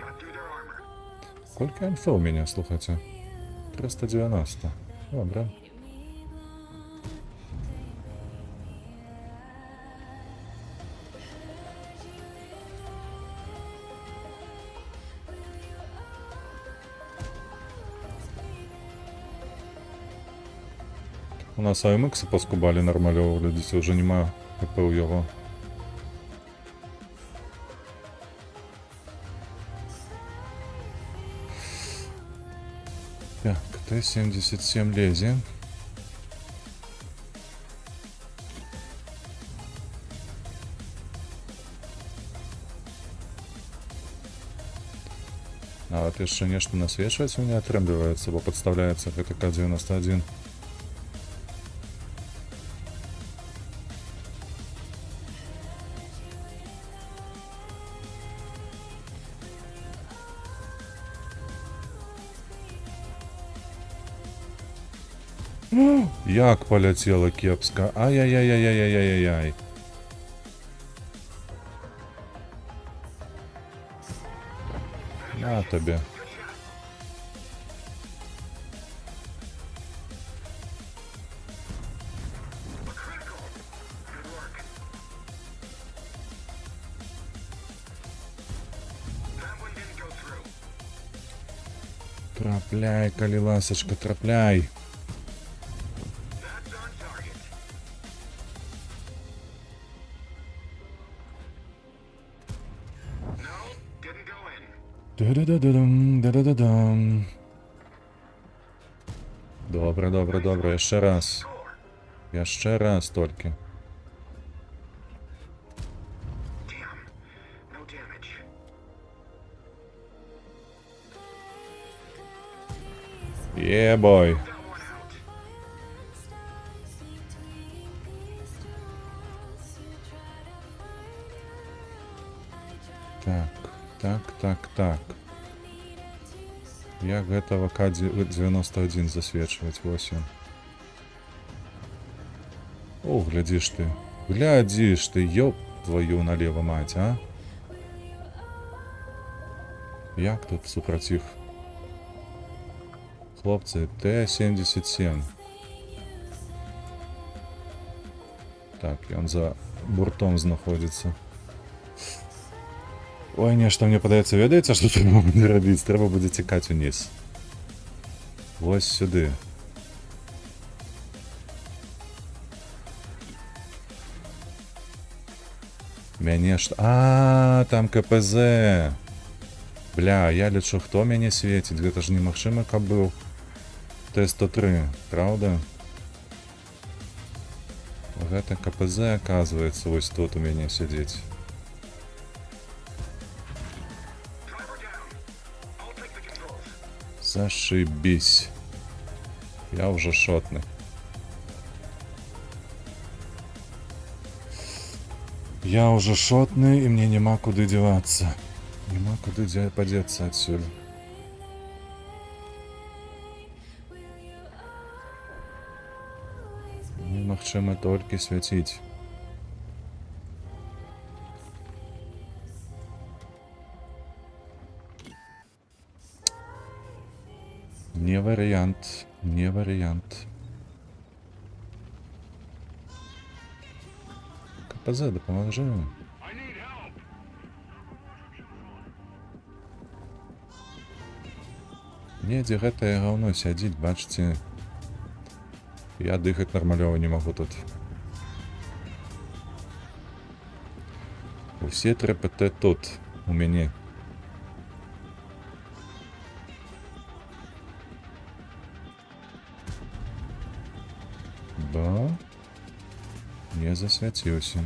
Got through their armor. Сколько інфи у мене, слухайте? 390. Добре. У нас АМХ поскубали нормально, глядите, вже немає ХП у його. Так, Т-77 лезе. А вот еще нечто насвечивается, у меня отрэмбливается, бо подставляется КТК-91. Як полетіло кепсько. Ай-яй-яй-яй-яй-яй-яй. На тобі. Critical. Good work. That one didn't go through. Трапляй, калі ласочка, трапляй. That's on target. No, didn't go in. Да-да-да-дам, да-да-да-дам. Добре, добре, добре, ще раз. Score. Ще раз тільки. Damn. No damage. Бой. Got one out. Так. Як гэтага К-91 засвечваць, 8. О, глядзіш ты. Глядзіш ты, ёб твою налево, мать, а? Як тут супраць іх? Хлопцы, Т-77. Так, ён за буртом знаходзіцца. Ой, нешта мне падаецца, ведаеце, што трэба будзе рабіць? Трэба будзе цікаць уніз. Вось сюды. Мяне ж... А, там КПЗ. Бля, я лічу, хто мяне свеціць? Гэта ж немагчыма, каб быў Т-103, правда? Гэта КПЗ, оказывается, вось тут у мяне сядзіць. Зашибись. Я уже шотны. Я уже шотны, и мне нема куды деваться. Нема куды подеться отсюда. Мне магчыма толькі свяціць. Не варыянт, не варыянт. КПЗ, дапаможы. Недзе гэтае гаўно сядзіць, бачыце. Я дыхаць нармалёва не магу тут. Усе ТРПТ тут у мяне. Да. Не засвяціўся.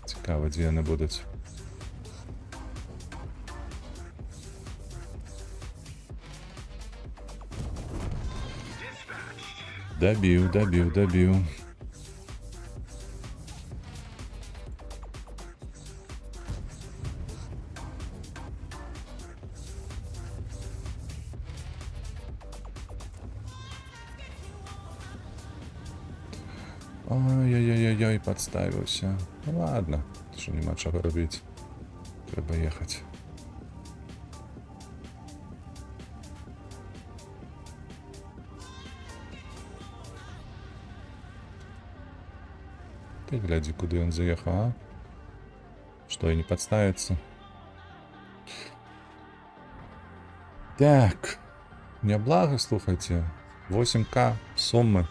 Цікава, дзе яны будуць. Добіў, добіў, добіў. Ой-ой-ой-ой, подставіўся. Ну ладно, що нема чого робіць. Треба ехаць. Ты глядзі, куды ён заехаў, а? Што, і не подставіцца? Так. Няблага, слухайце. 8К суммы.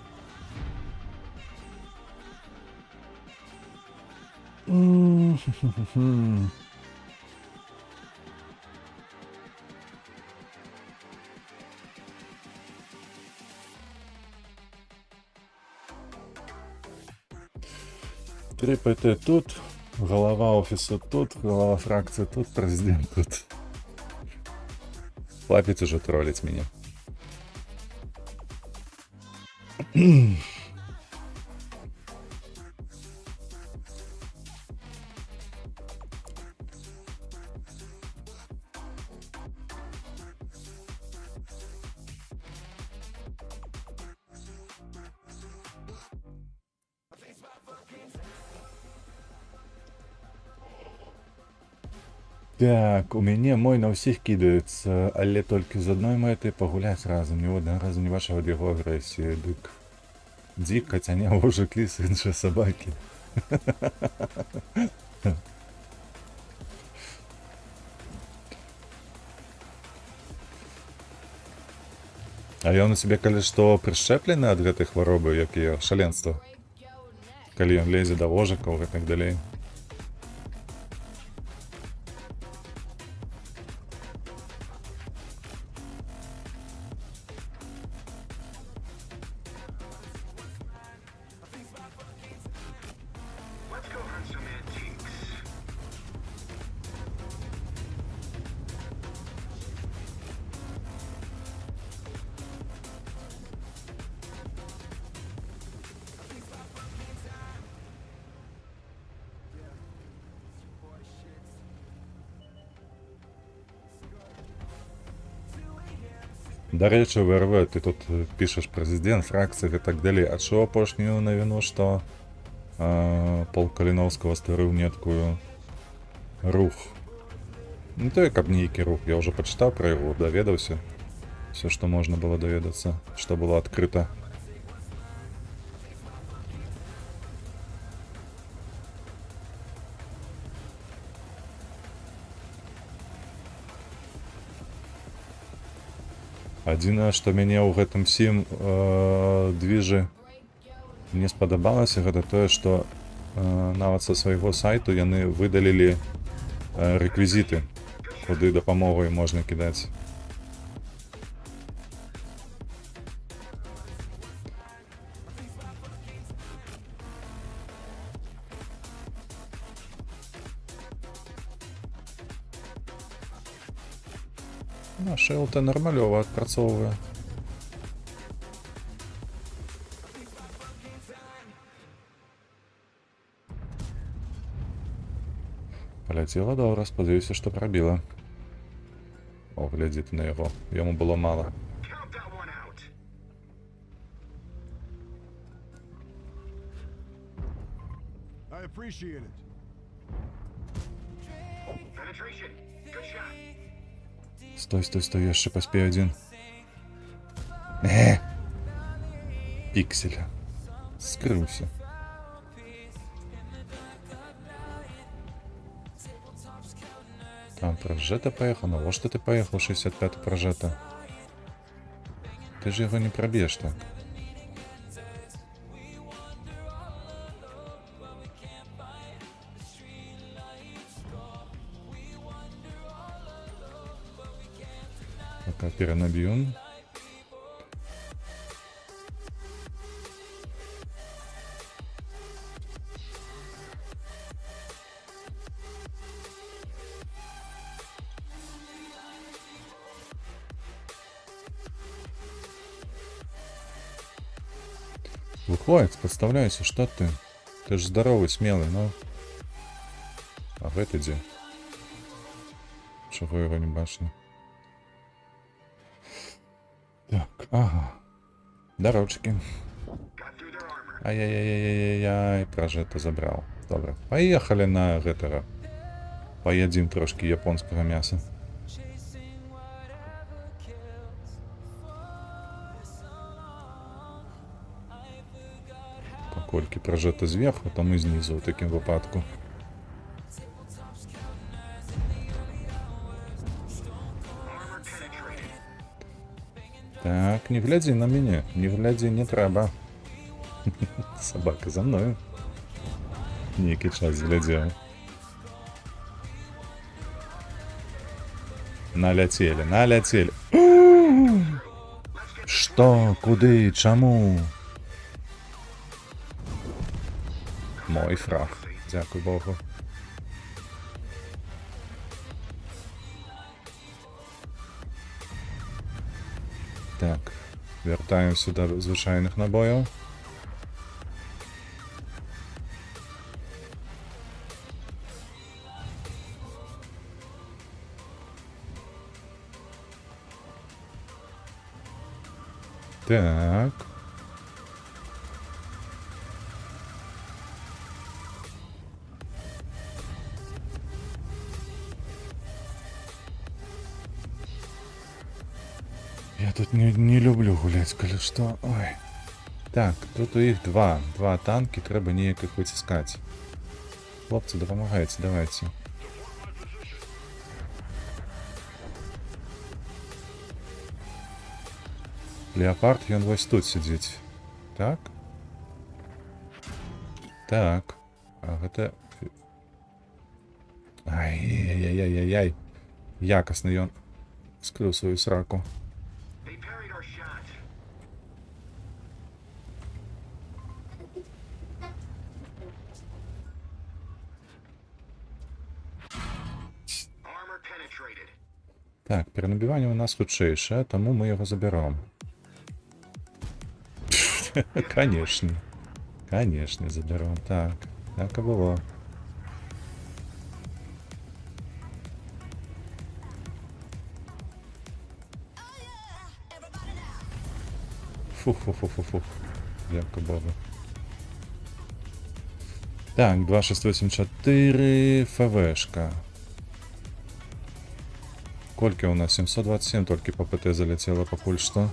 Три ПТ тут, голова офиса тут, голова фракции тут, президент тут. Хватит уже троллить меня. Так, у мяне мой на ўсіх кідаецца, але толькі з адной мэтай пагуляць разам. Ніводнага разу не бачыў ад яго агрэсіі. Дык дзік, кацяня, вожык, ліс, іншыя сабакі. А ён у сябе, калі што, прышчэплены ад гэтай хваробы, як і шаленства? Калі ён лезе да вожыкаў і так далей. Let's go hunt some antiques. Да рэчы, ВРВ, ты тут пішаш прэзідэнт, фракцыях і так далей. А чуў апошнюю навіну, што полк Каліноўскага стварыў неткую рух. Не той, каб нейкі рух, я ўжо пачытаў пра яго, даведаўся. Все, што можна было даведацца, што было адкрыта. Адзінае, што мяне ў гэтым всім двіжы Мне спадабалася гэта тое, што нават са свайго сайту яны выдалілі рэквізіты, куды дапамогу ім можна кідаць. Шэлта нармалёва адпрацоўвае. Паляцела добра, спадзяюся, што прабіла. О, глядзі ты на яго. Яму было мала. Count that one out. I appreciate it. Penetration. Good shot. Стой, яшчэ паспею адзін. Піксель. Скрыўся. Там пражета паехаў. Навошта ты паехаў 65 пражета? Ты ж яго не праб'еш так. Пока перенабью. Выходит, подставляйся, что ты? Ты же здоровый, смелый, ну. А гэты дзе? Чего его не бачно? Так, ага. Дорожки. Got through their armor. Ай-яй-яй-яй-яй, пражета забрал. Добре. Поехали на гэтага. Поедим трошки японского мяса. Колькі пражета зверху, то мы знизу у такім випадку. Armor penetrated. Так, не глядзі на мяне, не глядзі, не трэба. Собака за мною. Нейкі час глядзеў. Наляцелі. Што? Куды? Чаму? Мой фраг. Дзякуй Богу. Так, вяртаемся да звычайных набояў. Так. Я тут не люблю гуляць, калі што. Ой. Так, тут у іх два танкі, трэба неяк іх выціскаць. Хлопцы, дапамагайце, давайце. Леопард, ён вось тут сидзіць. Так? Так. А гэта... Ай-яй-яй-яй-яй. Якасна ён скрыў сваю сраку. They parried our shot. Armor penetrated. Так, перанабіванне у нас хутчэйшае, таму мы яго забяром. Конечно. Конечно, заберем. Так, так и было. Фух. Дякую Богу. Так, 2684 ФВшка. Кольки у нас? 727 только по ПТ залетело покуль что.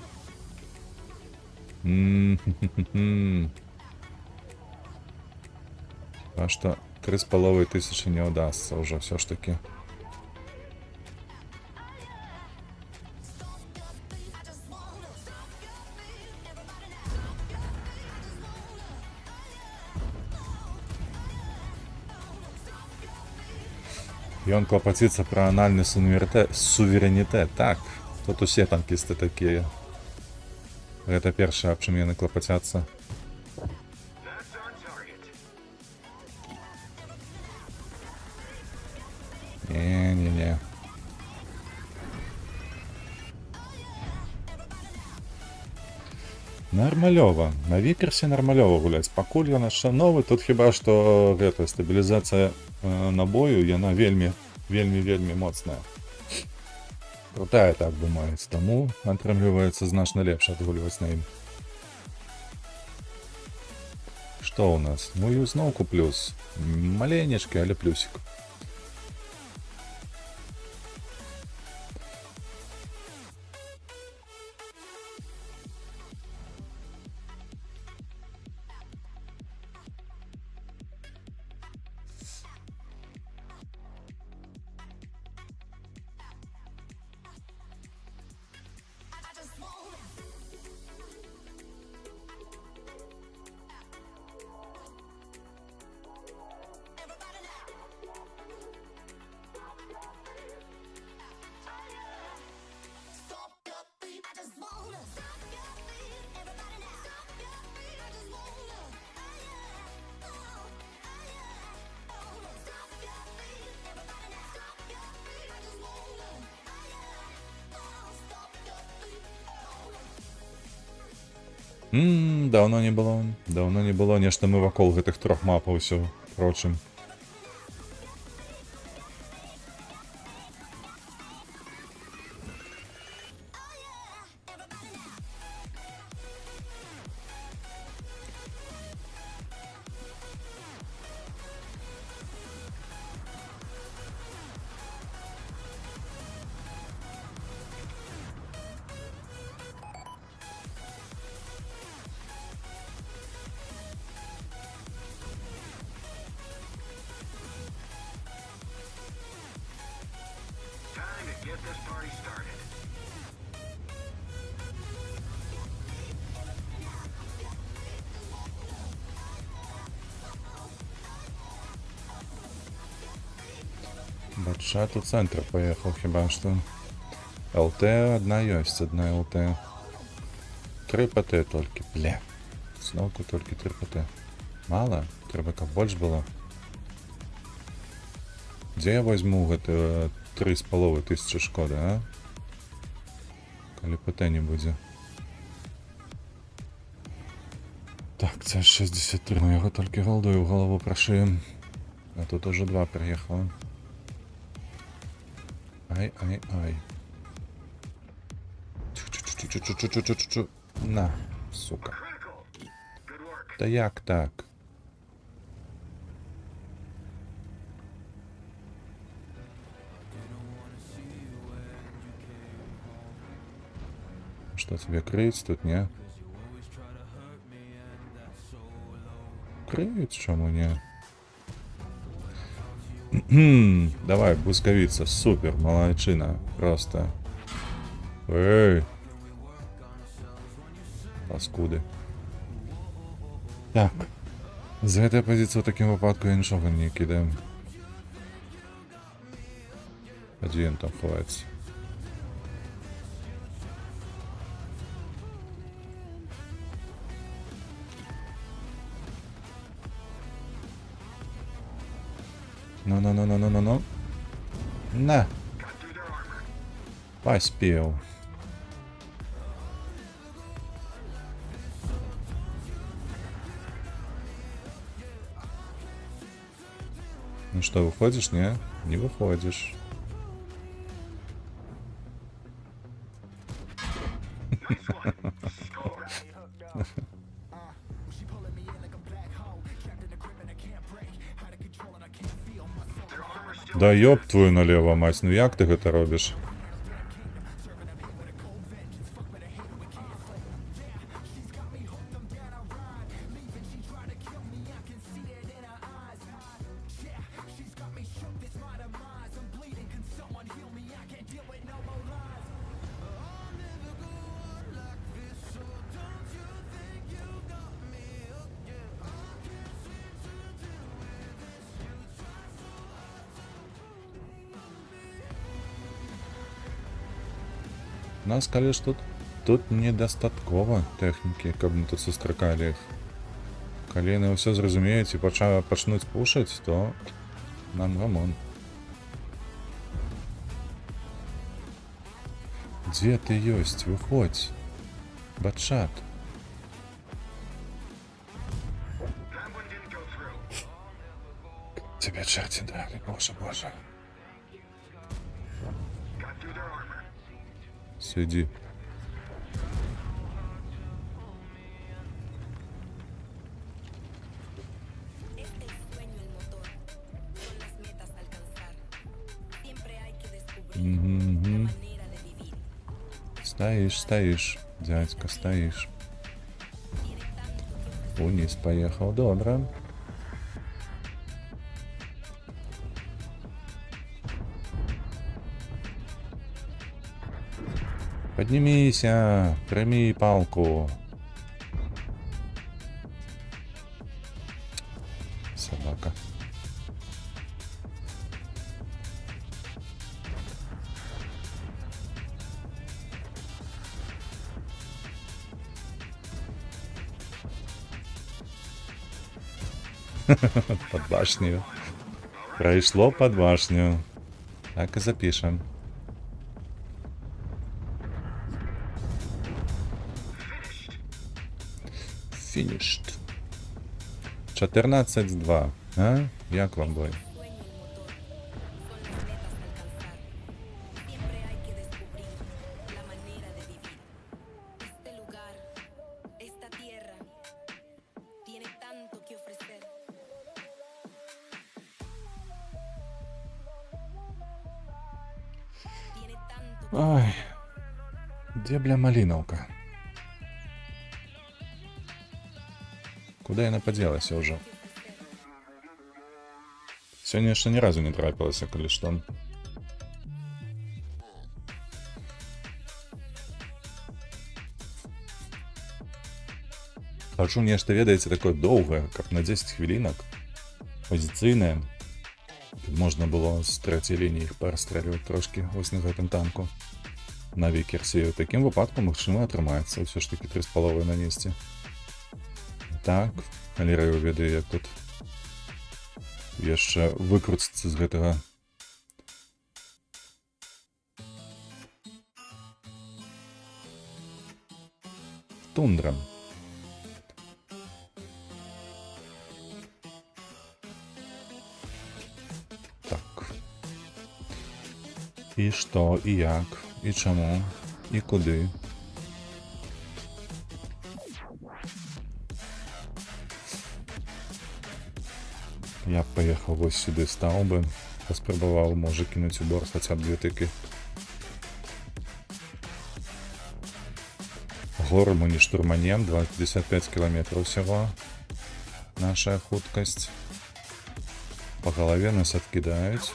А что 3500 не удастся уже все ж таки. Ён клапаціцца пра анальны суверэнітэт. Так, тут усе танкісты такія. Гэта першае, аб чым яны клапацяцца. That's on target. Не-не-не. Нармалёва. На Віперсе нармалёва гуляць. Пакуль ён яшчэ новы, тут хіба што гэта стабілізацыя набою, яна вельмі моцная. Крутая, так бы мовіць. Таму атрымліваецца значна лепш адгульваць на ім. Што ў нас? Ну і зноўку плюс. Маленечкі, але плюсик. Даўно не было, нешта мы вакол гэтых трох мапаў усё прочым. Time to get this party started. Батшат у цэнтр паехаў хіба што. ЛТ адна ёсць, адна ЛТ. 3 ПТ толькі, бля. Зноўку толькі 3 ПТ. Мала? Трэба, каб больш было. Дзе я возьму гэта 3,5 тысячы шкоды, а? Калі ПТ не будзе. Так, це 63, ну яго толькі голдую ў галаву прашыем. А тут уже 2 прыехала. Ай. Чу-чу-чу-чу-чу-чу-чу-чу-чу. На, сука. Critical. Good work. Та як так? Что тебе крыть тут, не? Крыть, чому не? Давай, блискавица, супер, молодчина, просто. Эй! Паскуды. Так. За гэтай пазіцыі ў такім выпадку я нічога не кідаем. А дзе ён там ховаецца? Ну. На! Cut through their armor. Поспел. Ну что, выходишь, не? Не выходишь. Nice one. Score. Their armor's still Да ёб твою налево, мать, ну як ты гэта робіш? У нас, калі ж тут недастаткова тэхнікі, каб мы тут сустракалі іх. Калі яны ўсё зразумеюць і пачнуць пушаць, то нам гамон. Дзе ты ёсць? Выходзь. Батчат. That one didn't go through. Тебе чарці далі, боже, боже. Got through their armor. Сиди. Es el sueño el motor, son las metas a alcanzar. Siempre hay que descubrir la manera de vivir. Стоишь, дядька, стоишь. Униз поехал, добре. Поднимися, прими палку. Собака. Под башню. Пройшло под башню. Так и запишем. Finished. 14-2. А? Як вам бой? Sueño el motor, son las metas a alcanzar. Siempre hay que descubrir la manera de vivir. Este lugar, esta tierra, tiene tanto que ofrecer. Tiene tanto que Ай. Где, бля, малиновка? Куда яна подзелася ўжо? Сёння яшчэ ні разу не трапілася, калі што. Хачу нешта, ведаеце, такое доўгае, каб на 10 хвілінак. Пазіцыйнае. Можна было з трэцяй лініі іх парастрэльваць трошкі вось на гэтым танку. На Вікерсі. У такім выпадку, магчыма, атрымаецца ўсё ж такі 3,5 нанесці. Так, але рэю ведаю, як тут яшчэ выкруціцца з гэтага. Тундра. Так. І што, і як, і чаму, і куди. Я б поїхав вось сюди, став би, поспробував, може кинуть у борт хоча б 2 тики. Горому не штурманем, 255 км всего. Наша хуткость. По голове нас откидают.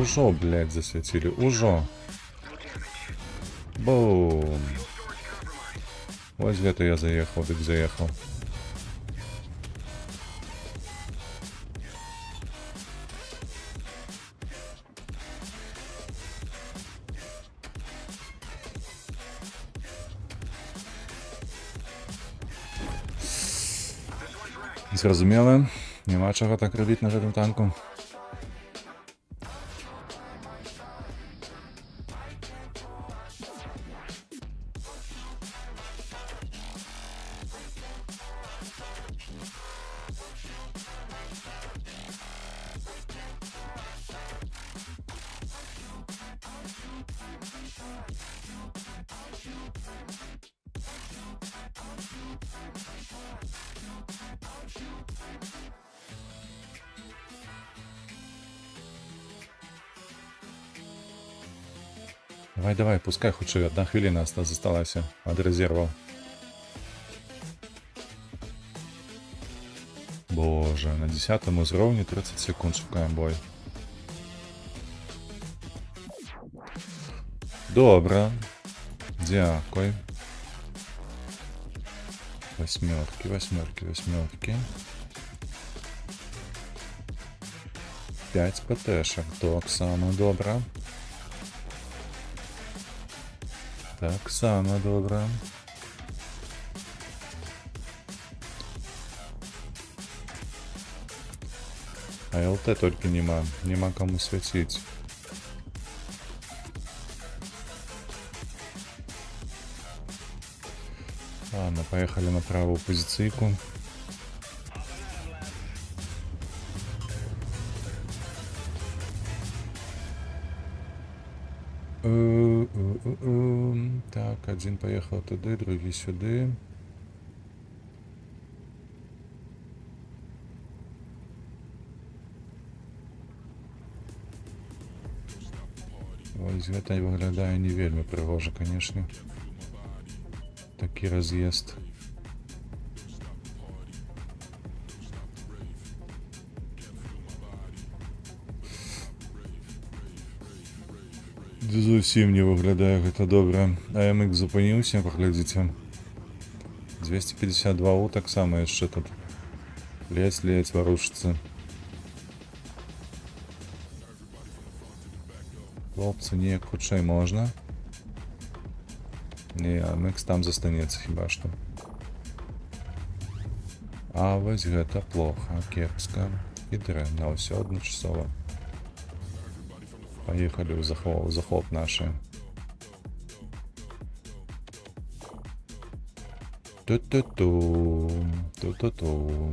Ужо, блядь, засветили. Ужо. Бум. Вот где-то я заехал, так заехал. Зразумела, нема чого так робити на гэтым танку. Давай, пускай хутчэй, 1 хвіліна засталася ад рэзерваў. Боже, на 10 узроўні 30 секунд шукаем бой. Добра. Дзякуй. Восьмерки. 5 ПТшек, так само добра. Так само добра. А ЛТ только нема кому свяціць. Ладно, поехали на правую позицийку. Так, один поехал туди, другий сюди. Ось гэта і выглядае не вельмі прыгожа, конечно. Такі раз'езд. Зусім не выглядае гэта добра. АМХ зупыніўся, паглядзіце. 252 У таксама яшчэ тут. Ледзь варушыцца. Хлопцы, неяк хутчэй можна. Не, АМХ там застанецца хіба што. А вось гэта плохо, кепска. І дрэнна, ўсё адначасова. Поехали в захоп наши. Ту-ту-ту. Ту-ту-ту.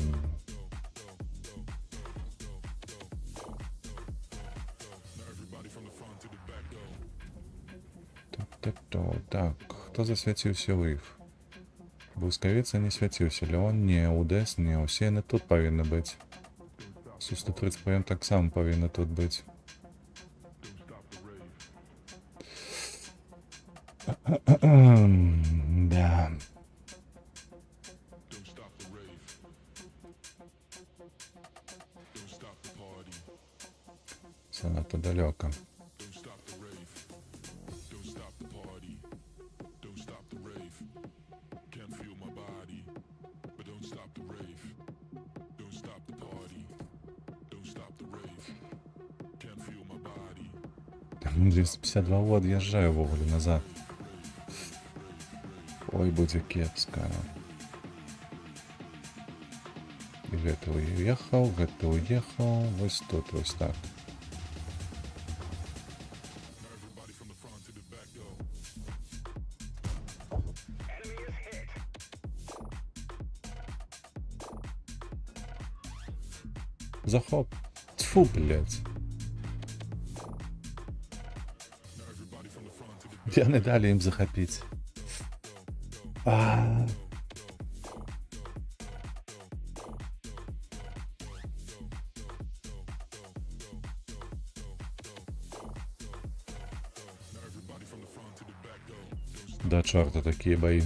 Ту-ту-ту. Так, хто засвяціўся ў іх? Блускавіца не свяціўся. Леон не, Удэс не. Усе яны тут павінны быць. Су-130 павін таксама павінны тут быць. Да. Занадто далеко. Там 252 У ад'язджаю ввогуле назад. Ой, будзе кепска. І гэты уехаў, вось тут, вось так. Захоп. Тьфу, блядь. Яны далі ім захапіць. Да чорта такія баі.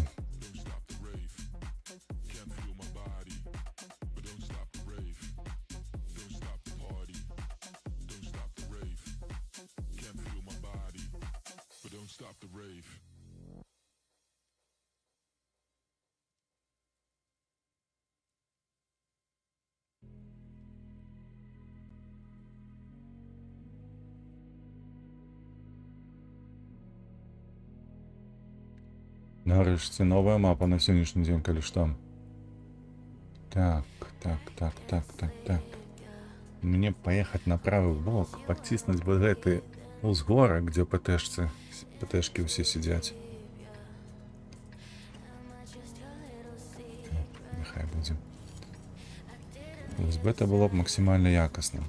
Нарэшце новая мапа на сённяшні дзень, калі што. Так. Мне поехать на правый бок, паціснуць бы гэты узгорак, дзе ПТшкі ўсе сядзяць. Няхай будзе. Вось гэта было б максімальна якасна.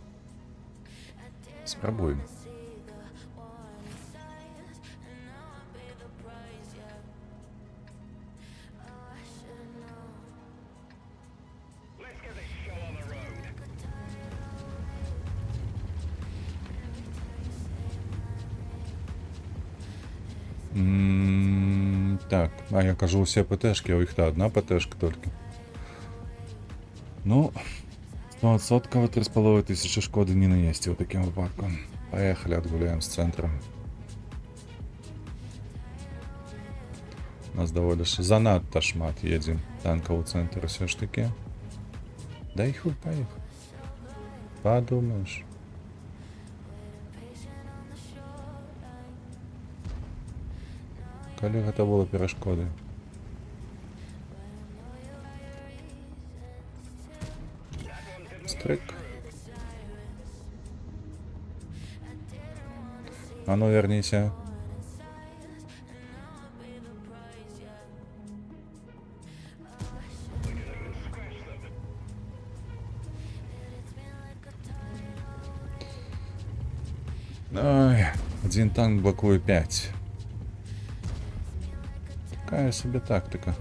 Спрабуем. Так, а я кажу усе ПТшки, а у іх та одна ПТшка толькі. Ну, 100% 3,5 тисячі шкоди не наїсти у таким випадку. Поехали, отгуляем з центру. У нас доволі ж занадто шмат едем танков у центр все ж таки. Да і хуй поїх. Подумаєш. Коли гэта было перашкоды. Стрик. А ну вернися. Ой, один танк блокує 5. Такая себе тактика.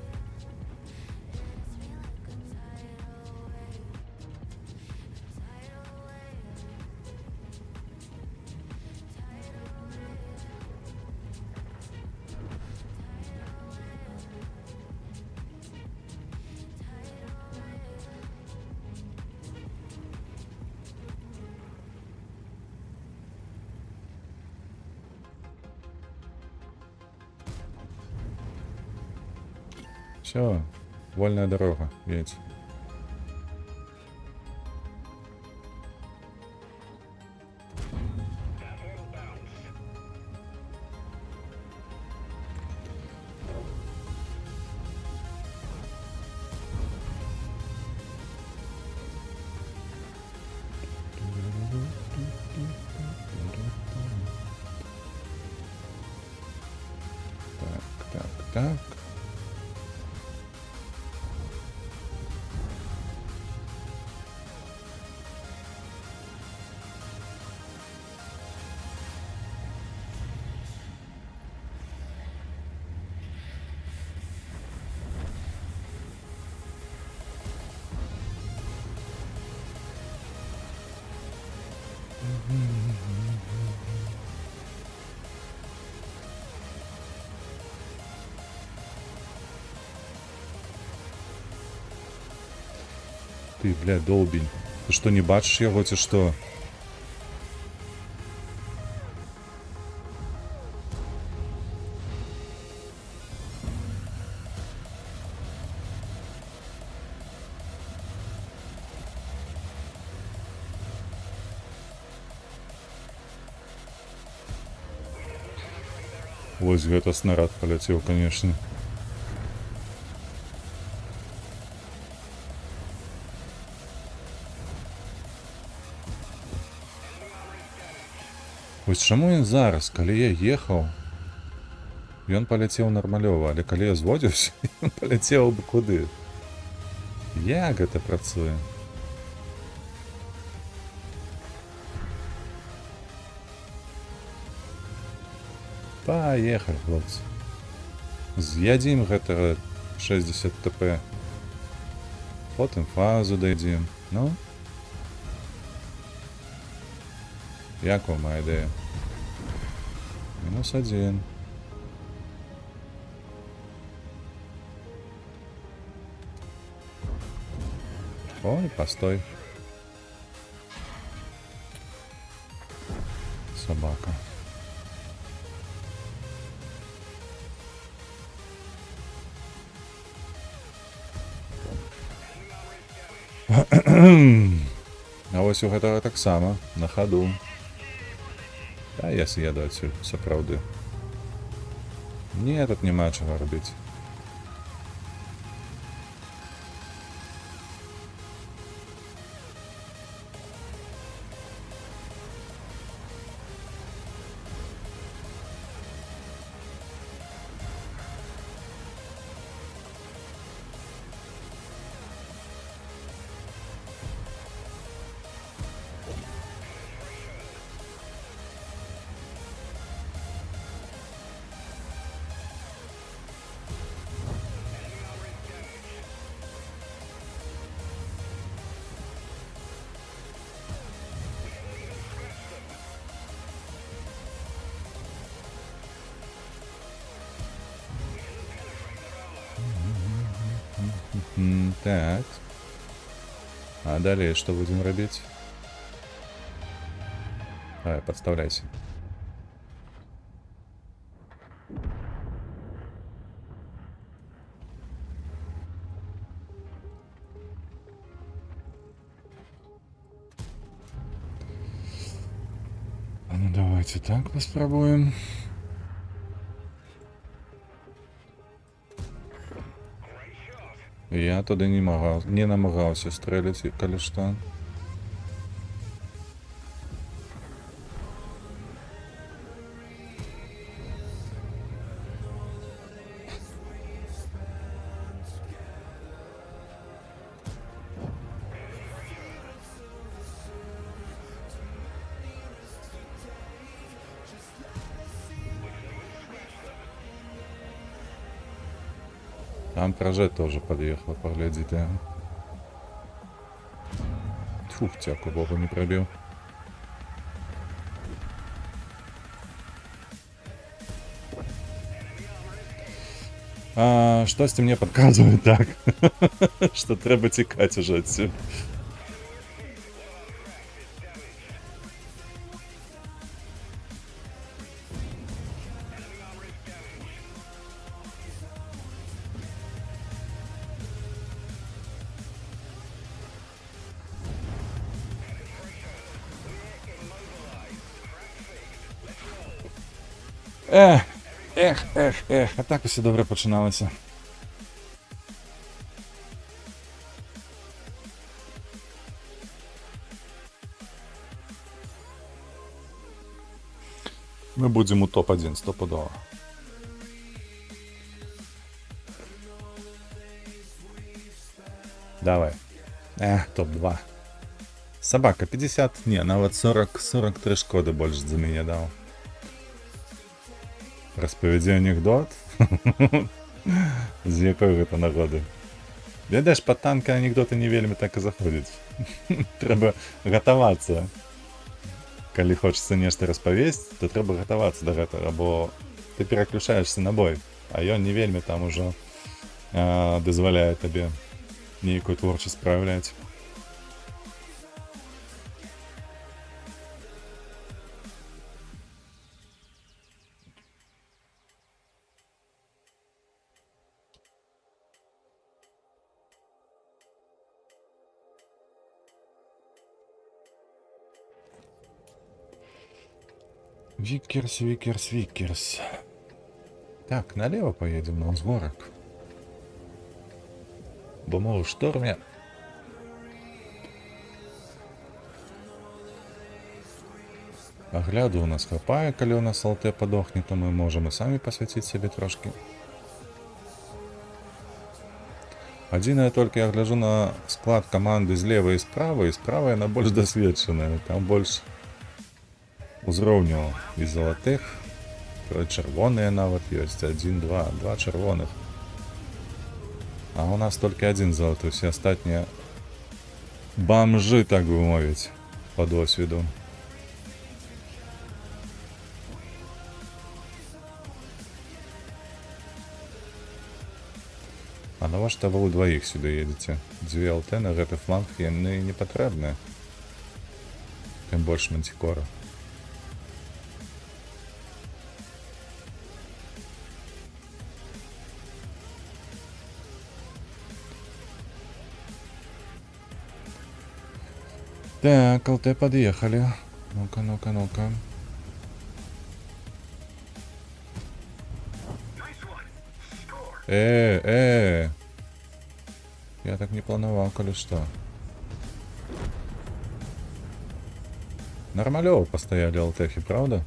Все, вольная дорога, едь. Так. Ты, бля, долбень. Ты что, не бачишь его, ці что? Вось гэта снарад полетел, конечно. Вось чаму ён зараз, калі я ехаў, ён паляцеў нармалёва, але калі я зводзіўся, ён паляцеў бы куды? Як гэта працуе? Паехалі, хлопцы. З'ядзім гэтага 60 ТП. Потым фазу дайдзем. Ну? Як вам моя ідэя? -1. Ой, постой. Собака. А вось у гэтага таксама на хаду. А я съеду отсюда, сапраўды. Не, тут няма чого робити. Так. А далее что будем робить? Давай, подставляйся. А ну давайте так попробуем. Я туди не намагався стріляти, коли що. Там проже тоже подъехал, поглядите. Фух, тяку богу не пробил. Щось мне подказывает так, что треба тікати уже отсюда. А так усе добре починалося. Ми будемо у топ-1 стопудово. Давай. Топ-2. Собака 50, не, нават 43 шкоди больше за меня дал. Розповіді анекдот? З якої це нагоди? Ведеш, пад танка анекдоти не вельми так і заходять. Треба готуватися. Коли хочеться нешта розповісти, то треба готуватися до гэтага, бо ти переключаєшся на бой, а ён не вельми там уже дозволяє тобі нейкую творчість проявляти. Викерс. Так, налево поедем на взгорок. Бо мы у шторме. Огляду у нас хапае, коли у нас ЛТ подохнет, то мы можем и сами посвятить себе трошки. Одиное только я гляжу на склад команды слева и справа она больше досведченная, там больше узроўню і залатых, чырвоныя нават ёсць, 1, 2 чырвоных. А у нас только один золотой, все остатние бомжи, так бы мовить, по досвіду. А навошта вы удвоих сюда едете? 2 ЛТ на гэты фланг яны не патрэбныя. Тым больш мантикора. Так, ЛТ подъехали. Ну-ка. Nice one. Score. Я так не планував, коли що. Нормалево постояли ЛТХи, правда?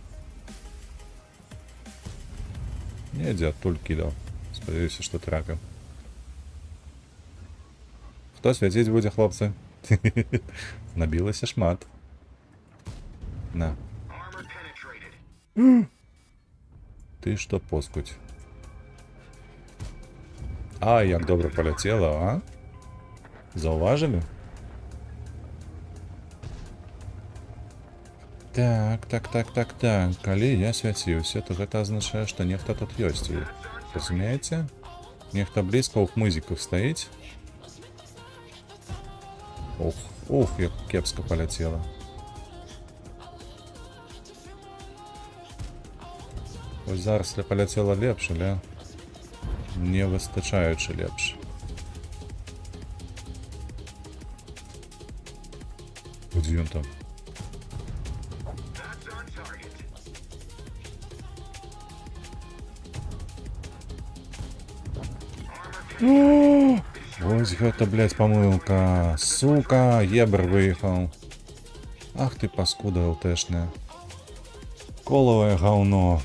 Недзе оттуль кидав. Сподіваюся, що трапив. Хто святить буде, хлопці? Набилося шмат. На. Armor penetrated. Ти що, поскуть? Як добре полетіло, а? Зауважили? Так. Коли я свяціўся, то гэта азначае, што нехта тут ёсць. Разумееце? Нехта блізка ў хмызіках стаіць Ух, як кепска паляцела. Ось зараз я паляцела лепш, але не выстачаючы лепш. Дзе ён там? That's on target. Ось гэта, блядь, памылка. Сука, ебр выехаў. Ах ты паскуда ЛТшная. Коловое говно.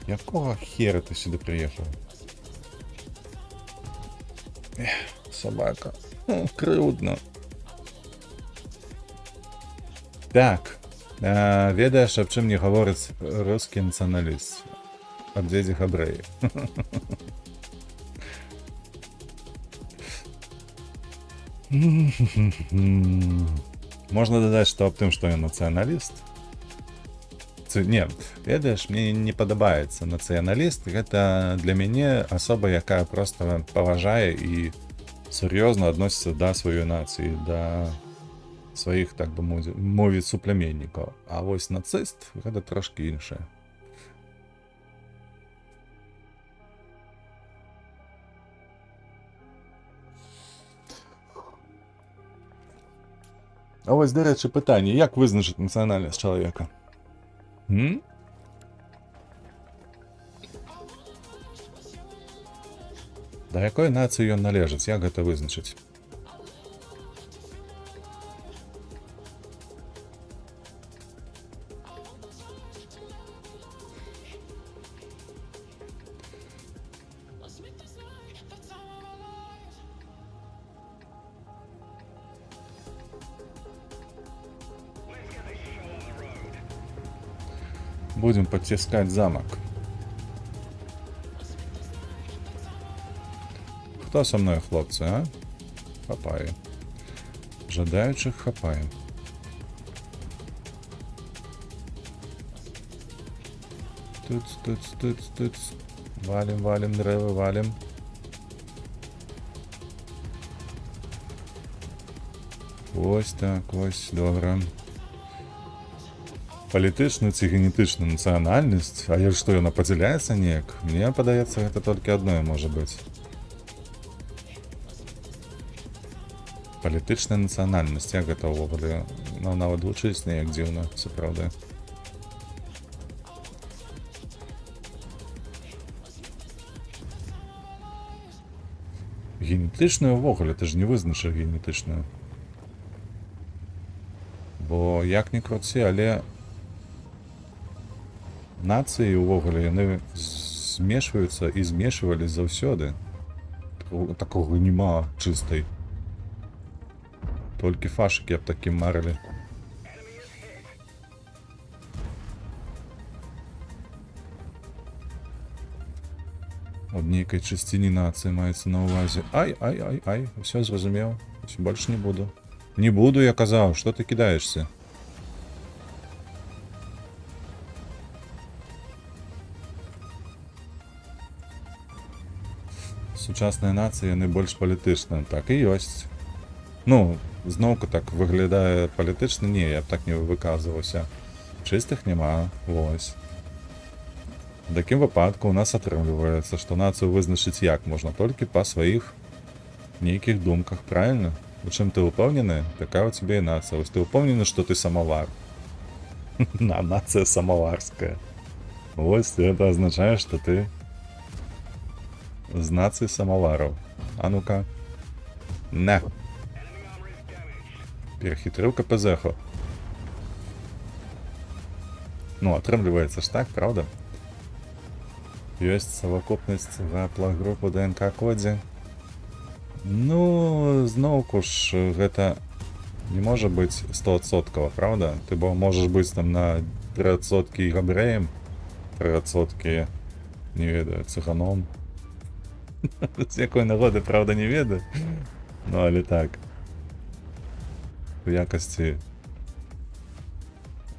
Якого хера ты сюди приїхав? Собака. Крыўдно. Так. Ведаеш, аб чым не гаворыць рускі нацыяналіст? Аб дзедзе габрэі. Можна дадаць, што аб тым, што ён нацыяналіст? Не, ведаеш, мне не падабаецца нацыяналіст. Гэта для мяне асоба, якая проста паважае і сур'ёзна адносіцца да сваёй нацыі, да сваіх, так бы мовіць, суплеменнікаў. А вось нацыст гэта трошкі іншае. А вось, дарэчы, пытанне, як вызначыць нацыянальнасць чалавека? Да якой нацыі ён належыць, як гэта вызначыць? Будем подтискать замок. Хто со мною, хлопці, а? Хапаю. Жадаючих хапаємо. Тут. Валим, дерева, валим. Ось так, ось, добре. Палітычна ці генетычна нацыянальнасць, а як што яна падзяляецца неяк, мне падаецца, гэта толькі адное можа быць. Палітычная нацыянальнасць, як гэта ўвогуле, ну, нават вучыць неяк дзіўна, сапраўды. Генетычную ўвогуле, ты ж не вызначыш генетычную. Бо як ні круці, але нацыі ўвогуле яны змешваюцца і змешвалі заўсёды. Такога няма чыстай. Толькі фашыкі аб такім марылі. Ад нейкай чысціні нацыі маецца на ўвазе. Ай, усё зразумеў. Усё больш не буду. Не буду, я казаў, што ты кідаешся? Сучасныя нацыі, яны больш палітычныя. Так і ёсць. Ну, зноўку так выглядае палітычна. Не, я б так не выказваўся. Чыстых няма. Вось. В такім выпадку у нас атрымліваецца, што нацыю вызначыць як можна толькі па сваіх нейкіх думках, правильно? У чым ты упэўнены, такая ў цябе і нацыя. Вось ты упэўнены, што ты самавар. Нацыя самаварская. Вось это азначае, што ты з нацыі самавараў. А ну-ка. На. Перахітрыў КПЗ-ху. Ну, атрымліваецца ж так, правда? Ёсць совокупнасць гаплагрупы ДНК-кодзе. Ну, зноўку ж, гэта не можа быць 100%, правда? Ты бо можаш быць там на 3% габрэем, 3% не ведаю, цыганом. З якой нагоды, правда, не ведаю. Ну, але так. У якасці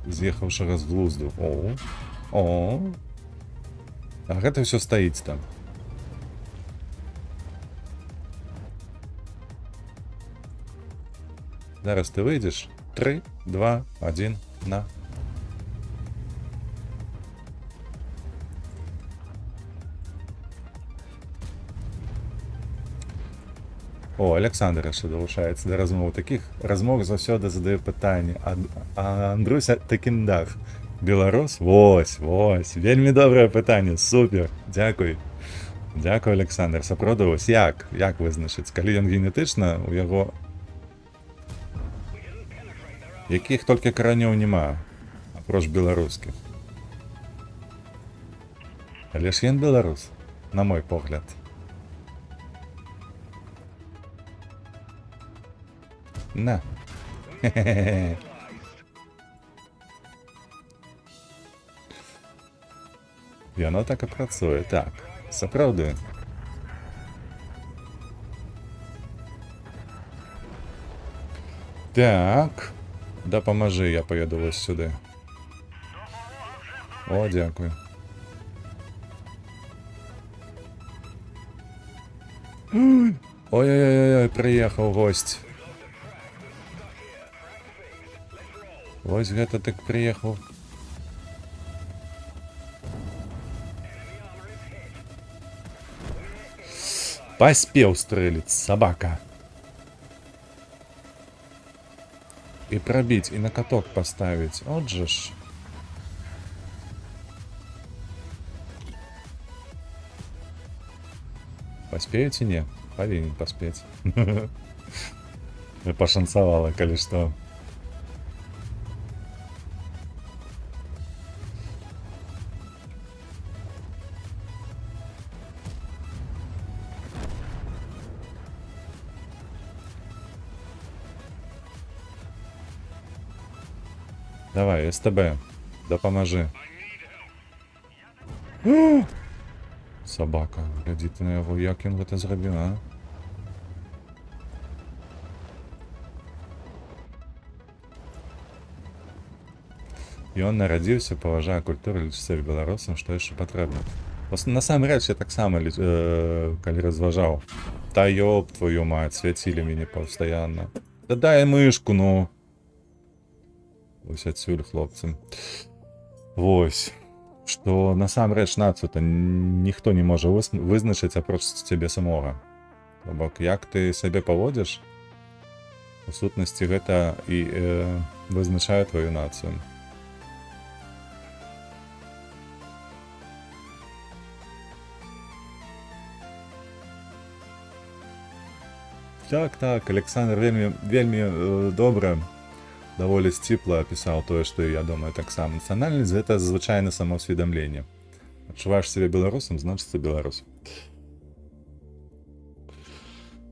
з'ехаўшага з глузду. О. А гэта ўсё стаіць там. Зараз ти вийдеш. 3, 2, 1, на. О, Олександр ще долучається до розмов. Таких розмов завсёди задаю питання. А Андруся Текіндах. Білорус? Ось. Вельми добре питання. Супер. Дякую. Дякую, Олександр. Сапроду, ось як? Як визначить? Коли він генетично, у його... Яких тільки коренів нема, апроч білоруських. Але ж він білорус, на мой погляд. На. Хе-хе-хе. І воно так і працює. Так, справді. Так. Допоможи, я поїду ось сюди. О, дякую. Ой-ой-ой, приїхав гость. Ось гэта так приїхав. Поспел стрелять, собака. И пробить, и на каток поставить. Вот же ж. Поспеете? Не. Повинен поспеть. Пошансовало, коли что. Давай, СТБ, допоможи. Собака, глядіть на його, як він це зробив, а? І він народився, поважає культуру, лічиться білорусам, що ще потрібно. Насамрэч, я так само, коли розважав. Та ёб твою мать, святили мені постоянно. Да дай мишку, ну. Ось отсюль, хлопці. Ось. Що насамрэч націю-то ніхто не може визначити апроч тебе самого. Тобто, як ти себе поводиш, у сутності гэта і визначає твою націю. Так, Олександр вельми добре, доволі сціпло описав то, що я думаю так само. Національність – це звичайне самоусвідомлення. Відчуваєш себе білорусом, значить це білорус.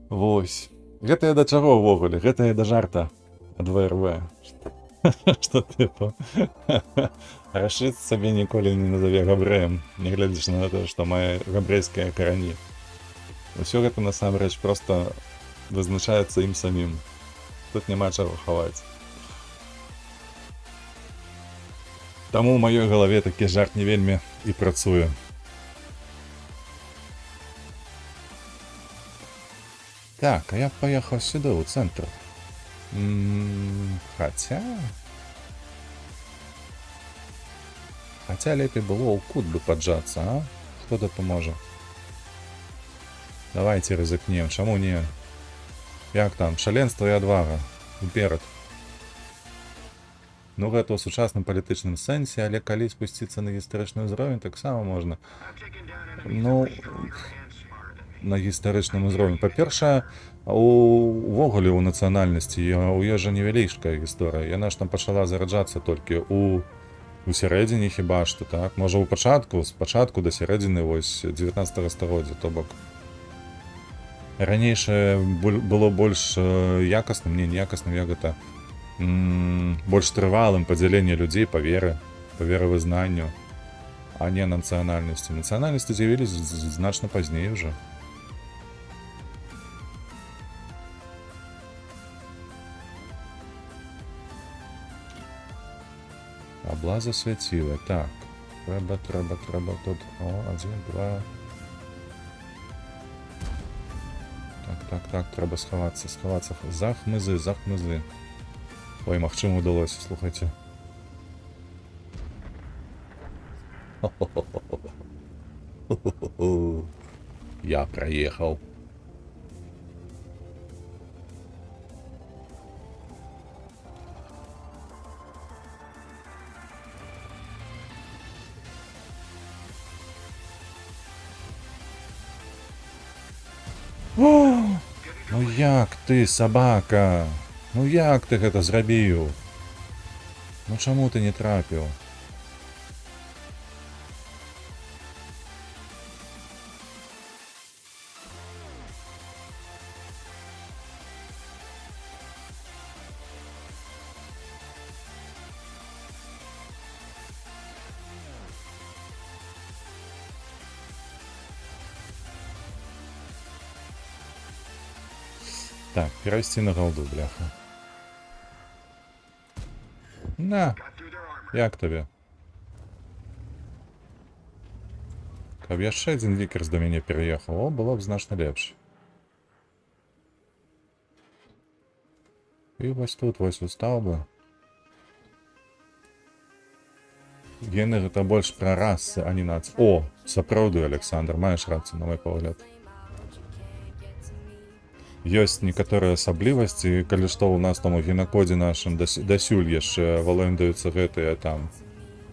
Ось. Гэта я до чого ввогуле? Гэта я до жарта ад ВРВ. Что типа? Рашид себе ніколи не назове габреем, не глядячи на те, що має габрейське корені. Усё гэта насамрэч просто визначається ім самим. Тут нема чого ховати. Тому в моїй голові такий жарт не вельми і працює. Так, а я поїхав сюди, у центр. Хотя лепей було у кут би поджаться, а? Хто допоможе? Давайте ризикнем, чому ні? Як там? Шаленство і одвага. Уперед. Ну, гэта ў сучасным палітычным сэнсе, але калі спусціцца на гістарычны ўзровень, таксама можна. Ну, на гістарычным узроўні. Па-першае, увогуле ў нацыянальнасці у ёй жа невялічкая гісторыя. Яна ж там пачала зараджацца толькі у сярэдзіне хіба што, так? Можа, у пачатку, з пачатку да сярэдзіны вось 19 стагоддзя, то бок. Ранейшае было больш якасным, не якасным, як гэта, больш трывалым падзяленне людзей па веравызнанню, а не нацыянальнасці. Нацыянальнасці з'явіліся значна пазней уже. Аблаза свяціла. Так, трэба тут. О, 1, 2. Так, трэба сховацца. За хмызы. Ой, магчыма удалося, слухайце. Я проехал. О! Ну як ты, сабака? Ну як ты гэта зрабіў? Ну чаму ты не трапіў? Так, перайсці на голду, бляха. На, Got through their armor. як табе? Каб яшчэ адзін вікерс да мяне пераехаў, о, было б значна лепш. І вось тут вось устаў бы. Гены гэта больш пра расы, а не нацыі. О, сапраўды, Александр, маеш рацыю, на мой погляд. Ёсць некаторыя асаблівасці, калі што ў нас там у генакодзе нашым дасюль яшчэ валэндаюцца гэтыя там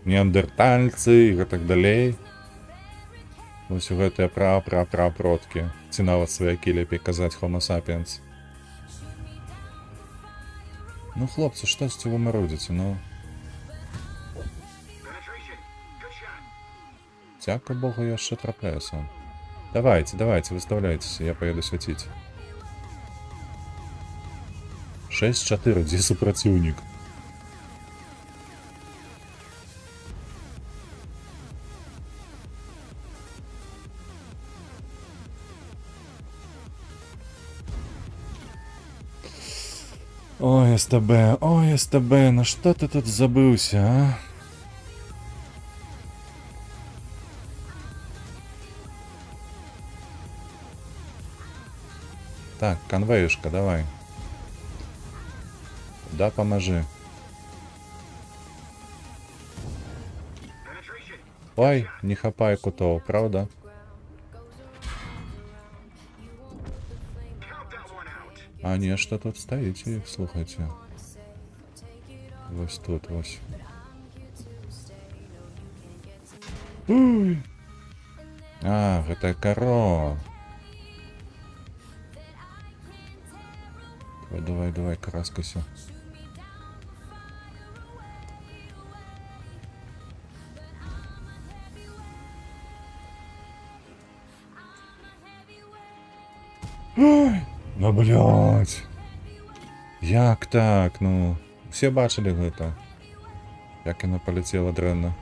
неандертальцы і гэтак далей. Вось гэтыя пра-пра-пра-продкі. Ці нават сваякі, лепей казаць, Homo sapiens. Ну, хлопцы, штосьці вы марудзіце, ну. Penetration. Good shot. Дзяка Богу, яшчэ трапляюся. Давайте, выставляйцеся, я поеду свяціць. 6-4, дзе супраціўнік? Ой, СТБ, на што ты тут забыўся, а? Так, конвейшка, давай. Да, поможи. Penetration. Ой, не хапай кутов, правда? Count that one out. А нешта тут стаіце, слухайце. Вось тут, вось. Уй. А, гэта каро. Давай, караскайся. Ой, ну, блядь. Як так, ну? Все бачылі гэта. Як яна паляцела дрэнна.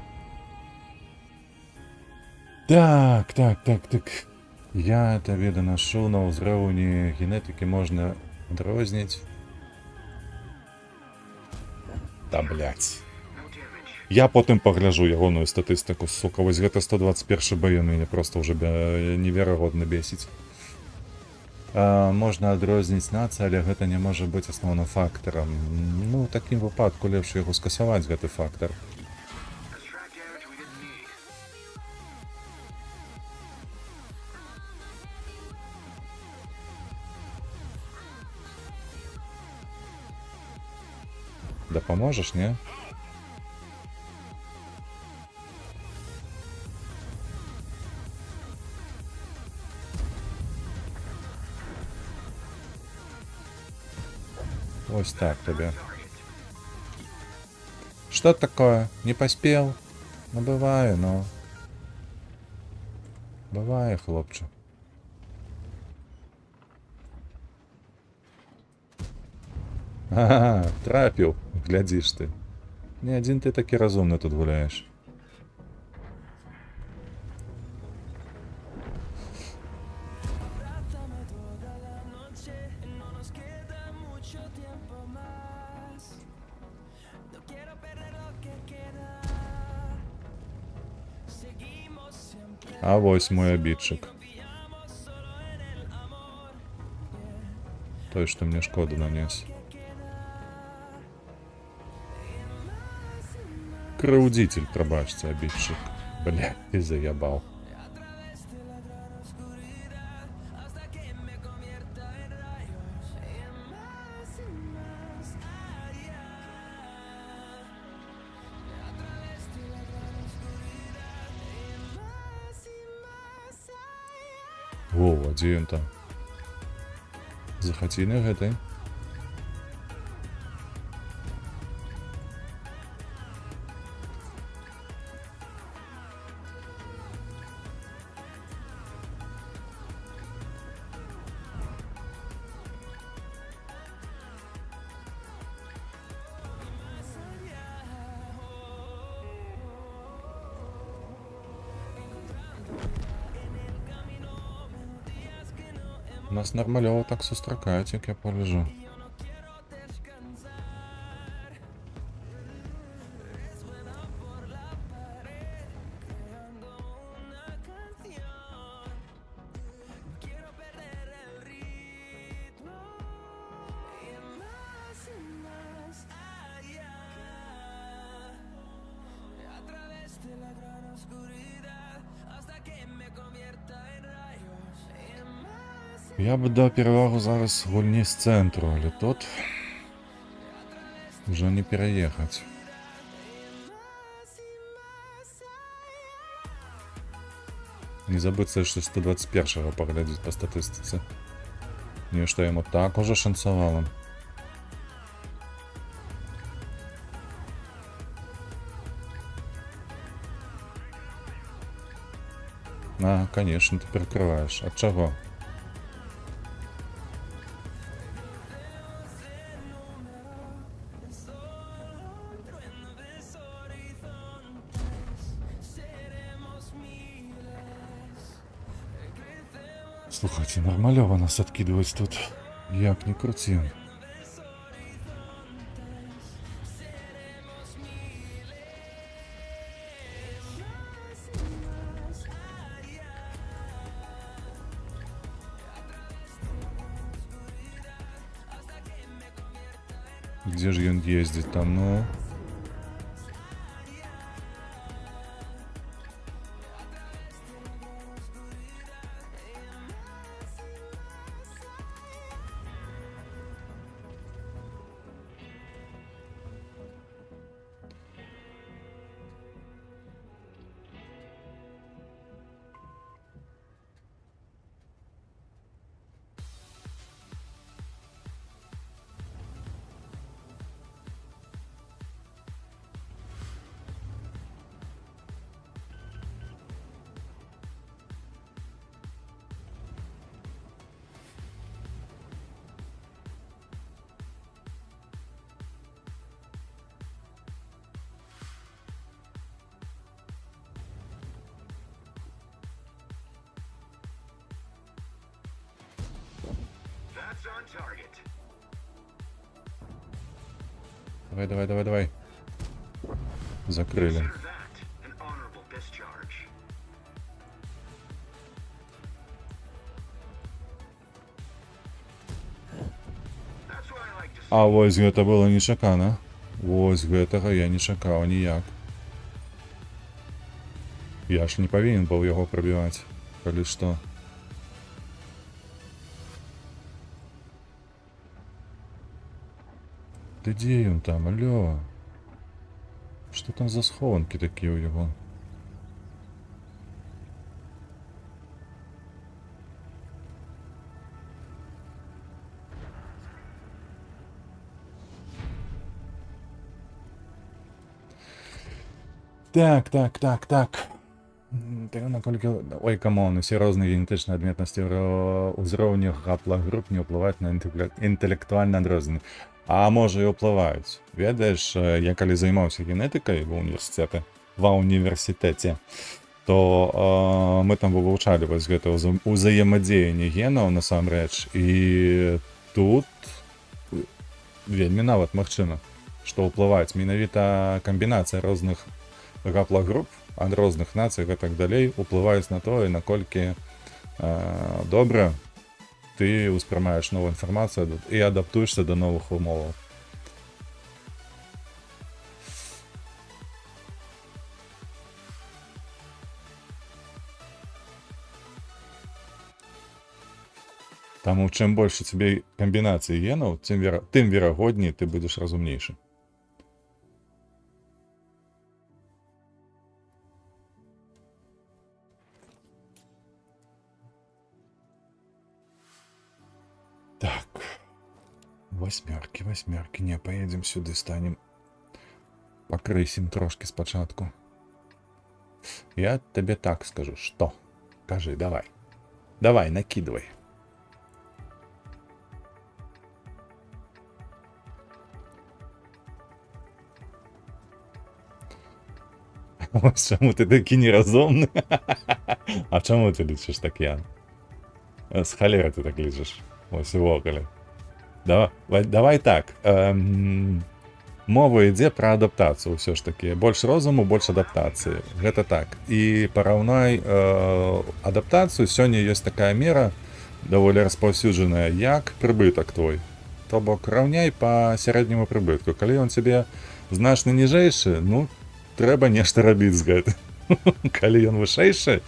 Так. Я табе данашу на ўзроўні генетыкі можна адрозніць. Да, блядь. No damage. Я потым пагляджу ягоную статыстыку, сука. Вось гэта 121 бой, мяне проста ўжо неверагодна бесіць. Можна адрозніць нацыю, але гэта не можа быць асноўным фактарам. Ну, у такім выпадку лепш яго скасаваць, гэты фактар. Let's track damage we didn't need. Дапаможаш, не? Ось так тебе. Что такое? Не поспел? Ну, бывает, но... Бывает, хлопче. Ага, трапіў, глядзіш ты. Не адзін ты такі разумны тут гуляеш. А вось мой абідчык. Той, што мне шкоду нанес. Крыўдзіцель, прабачце, абідчык. Бля, ты заябаў. Во, а дзе ён там? Захаціне гэтай. Нас нармалёва так сустракаюць, як я паляжу. Я б даў перавагу зараз гульні з цэнтру, але тут ўжо не пераехаць. Не забыцца, што 121-го паглядзець па статыстыцы. Нешта яму так ужо шанцавала. Конечно, ты перакрываеш. Ад чаго? Слухайте, нормалёва нас откидывать тут. Як не крути. Где же он ездит там, ну? That's on target. Давай. Закрыли. Consider that an honorable discharge. That's what I like to see. А вось гэта было нечакана. Вось гэтага я не чакаў ніяк. Я ж не павінен быў яго прабіваць, калі што. Ты дзе ён там, алё? Што там за схованкі такія ў яго? Так. Наколькі... Ой, камон, усе розныя генетычныя адметнасці ўзроўню гаплагруп не ўплываюць на інтэлектуальны адрозненне. А можа і ўплываюць. Ведаеш, я калі займаўся генетыкай ва універсітэце, то мы там вывучалі вось гэта ўзаемадзеянне генаў насамрэч, і тут вельмі нават магчыма, што ўплываюць менавіта камбінацыя розных гаплагруп ад розных нацый і так далей уплываюць на тое, наколькі добра ты ўспрымаеш новую інфармацыю і адаптуешся да новых умоваў. Таму чым больш у цябе камбінацый генаў, тым верагодней ты будзеш разумнейшы. Так. Восьмерки, не, поедем сюда, станем. Покрысим трошки спочатку. Я тебе так скажу, что? Кажи, давай. Давай, накидывай. Ось чому ти такий неразумний? А чому ти лічиш так, Ян? З холери ти так лічиш. Ось у околі. Давай так. Мова ідзе пра адаптацыю ўсё ж такі. Больш розуму, больш адаптацыі. Гэта так. І параўнай адаптацыю. Сёння ёсць такая мера, даволі распаўсюджаная, як прыбытак твой. То бок раўняй па сярэдняму прыбытку. Калі ён цябе значна ніжэйшы, ну, трэба нешта рабіць з гэтым. Калі ён вышэйшы,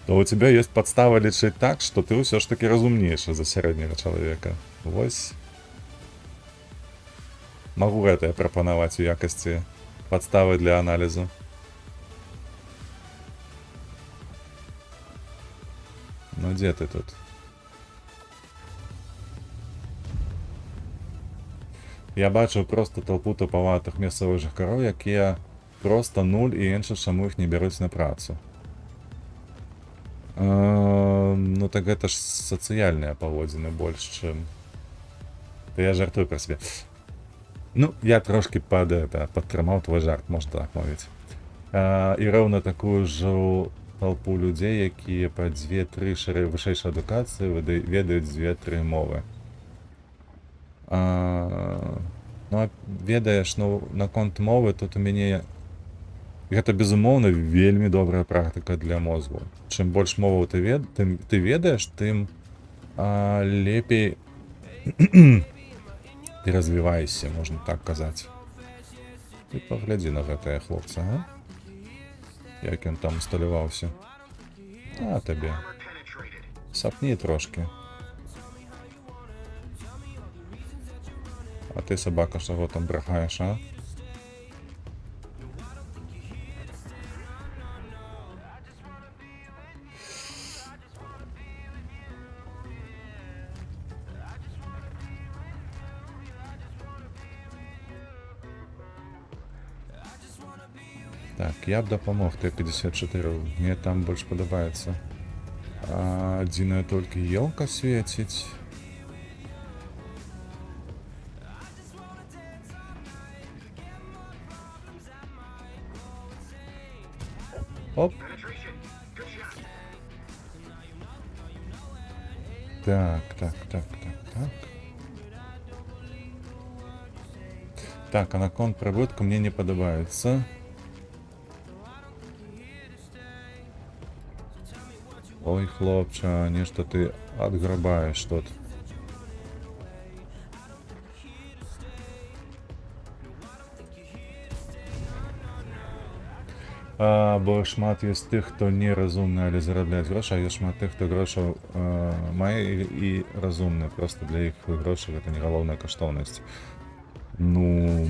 то у тебя ёсць падстава лічыць так, што ты ўсё ж такі разумнейшы за сярэдняга чалавека. Вось. Магу гэтае прапанаваць у якасці падставы для аналізу. Ну дзе ты тут? Я бачыў проста толпу тупаватых мясцовых жыхароў, якія проста нуль і інша, чаму іх не бяруць на працу. Ну так гэта ж сацыяльныя паводзіны больш, чым... То я жартую пра сябе. Ну, я трошки падтрымаў твой жарт, можна так мовіць. І роўна такую ж толпу людзей, якія па 2-3 шэрай вышэйшай адукацыі ведаюць 2-3 мовы. Ну, ведаеш, ну, наконт мовы, тут у мяне... Гэта, безумоўна, вельмі добрая практыка для мозгу. Чым больш моваў ты ведаеш, тым лепей ты развіваешся, можна так казаць. Ты паглядзі на гэтае хлопца, а? Як ён там усталяваўся. А табе. Сапні трошки. А ты, сабака, чаго там брахаеш, а? Так, я б дапамог Т-54, мне там больш падабаецца. Адзіная толькі елка свеціць. Оп. Так. Так, а наконт прыбытку мне не падабаецца. Ой, хлопча, нешта ты адграбаеш тут. Бо шмат ёсць тых, хто неразумны, але зарабляць грошы, а ёсць шмат тых, хто грошаў мае і разумны. Проста для іх грошы гэта не галоўная каштоўнасць. Ну...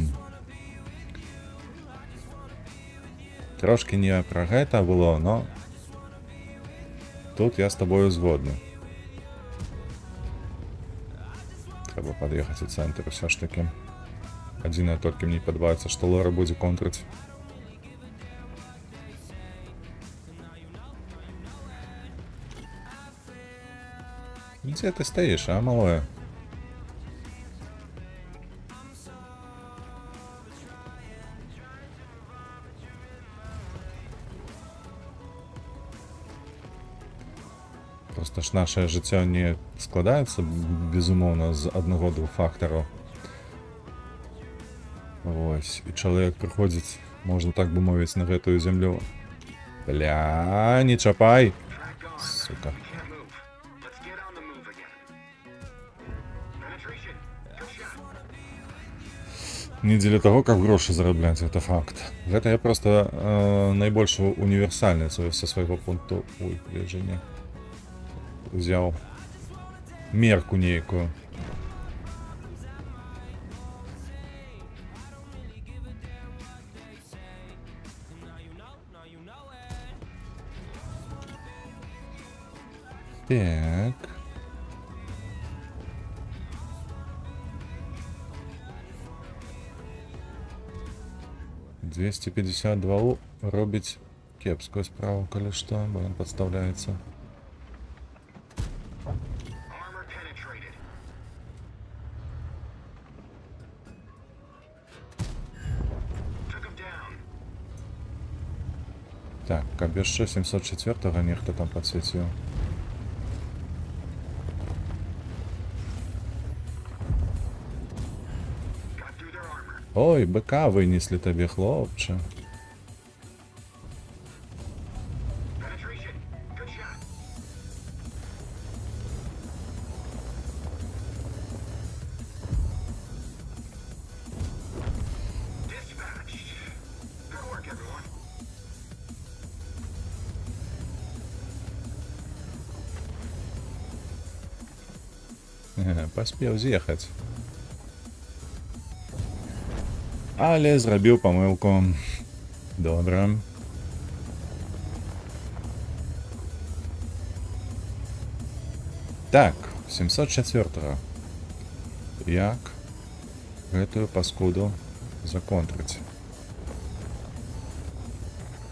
Трошки не пра гэта было, но... Тут я з тобою згодны. Трэба пад'ехаць у цэнтр усё ж такі. Адзінае толькі мне падабаецца, што Лора будзе контрыць. Дзе ты стаіш, а, малое? Просто ж наше жыццё не складаецца, безумоўна, з аднаго-двух фактараў. Вось, і чалавек прыходзіць, можна так бы мовіць, на гэтую зямлю. Бля, не чапай! Сука. Не дзеля таго, каб грошы зарабляць, гэта факт. Гэта я проста найбольш універсальны са свайго пункту узяў. мерку нейкую. Так. $252 робить кепскую справу, коли что, бо он подставляется. Armor penetrated. Took him down. Так, каб ще 704-го ніхто там підсвітив. Got through their armor. Ой, бика винесли тобі, хлопче. Penetration. Good shot. Dispatched. Good work, everyone. Паспеў з'ехаць. Але зрабіў памылку. Добра. Так, 704-го. Як гэтую паскуду законтрыць?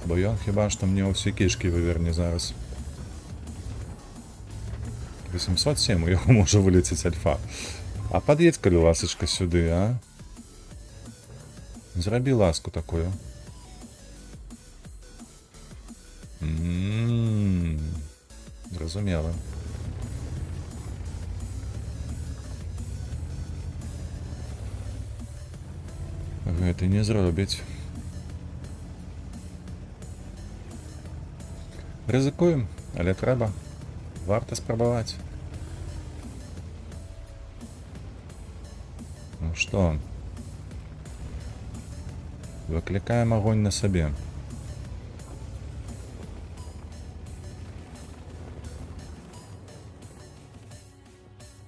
Бо ён хіба што мне ўсе кішкі выверне зараз. 807, у яго можа вылецець альфа. А пад'едь, калі ласачка, сюды, а? Зрабі ласку такую. Зразумела. Гэта не зробіць. Рызыкуем, але трэба. Варта спрабаваць. Ну што? Выклікаем агонь на сабе.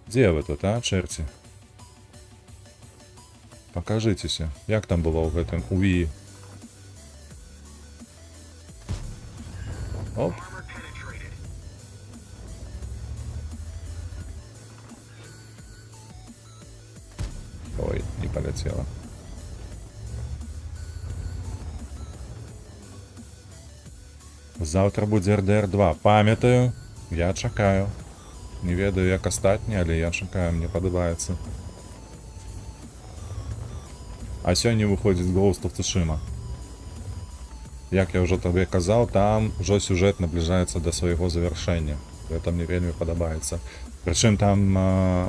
Дзе вы тут, а, чэрці? Пакажыцеся, як там было ў гэтым УВІ. Оп. Armor penetrated. Ой, не полетело. Завтра будзе РДР-2. Памятаю, я чакаю. Не ведаю, як астатнія, але я чакаю, мне падабаецца. А сёння выходзіць Ghost of Tsushima. Як я ўжо табе казаў, там ужо сюжэт набліжаецца да свайго завяршэння. Гэта мне вельмі падабаецца. Прычым там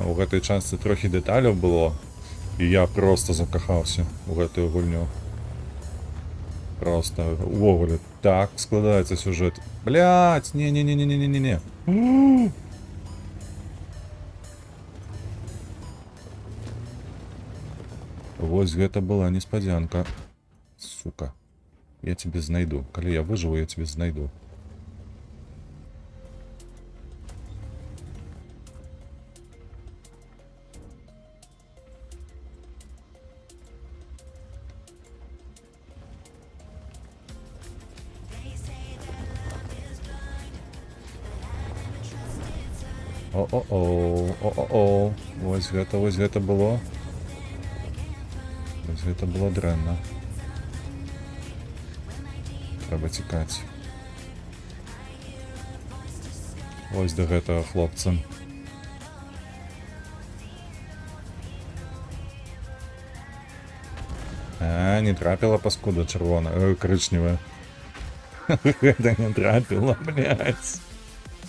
у гэтай частцы трохі дэталяў было, і я проста закахаўся у гэтую гульню. Просто увогуле так складаецца сюжэт. Блядь, не-не-не-не-не-не-не. Вось гэта была неспадзянка. Сука. Я тебе знайду. Калі я выжыву, я тебе знайду. О-о-о, о-о-о. Вось гэта было. Вось гэта было дрэнна. Трэба цікаць. Вось да гэтага хлопца. А, не трапіла паскуда чырвоная, карычневая. Гэта не трапіла, блядь.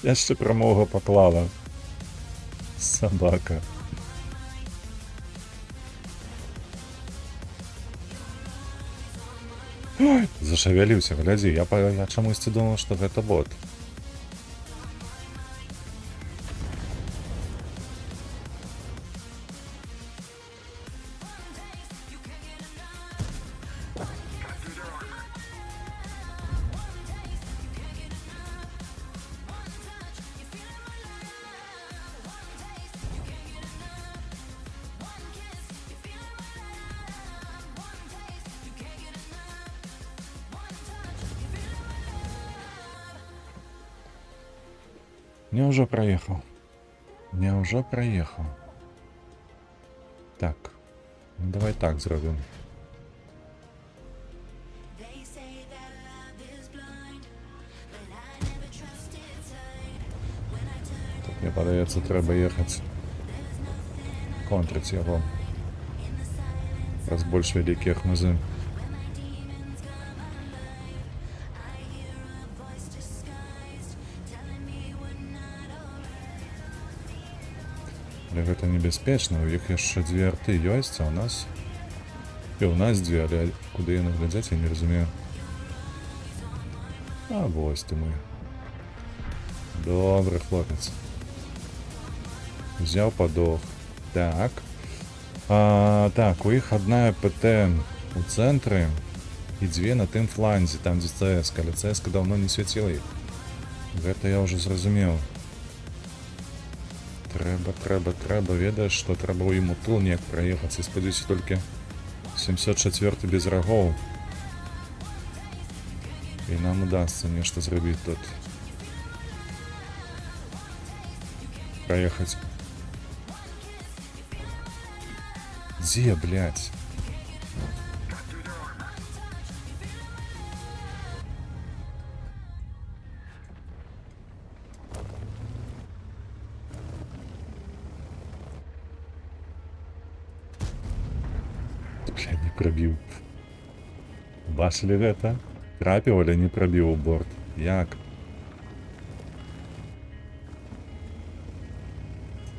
Яшчэ прамога паклала. Собака. Зашавяліўся, глядзі, я чамусьці думаў, што гэта бот. Няўжо праехаў? Няўжо праехаў? Так. Ну, давай так зробім. Тут, мне падаецца, трэба ехаць. Контрыць яго. Раз больш вялікія хмызы. Але гэта небяспечна, у іх яшчэ дзве арты ёсць, а ў нас... І ў нас дзве, але куды яны глядзяць, я не разумею. А вось ты мы. Добры хлопец. Взяў падох. Так. Так, у іх адна ПТ у цэнтры і дзве на тым фланзе, там дзе ЦСК, але ЦСК даўно не свяціла іх. Гэта я ўжо зразумеў. Трэба, ведаеш, што трэба ў ім у тыл неяк праехаць. І спадзяюся, толькі 704 без рагоў. І нам удасца нешта зрабіць тут. Праехаць. Дзе, блядь? Блядь, не прабіў. Бачылі гэта? Трапіў, але не прабіў у борт. Як?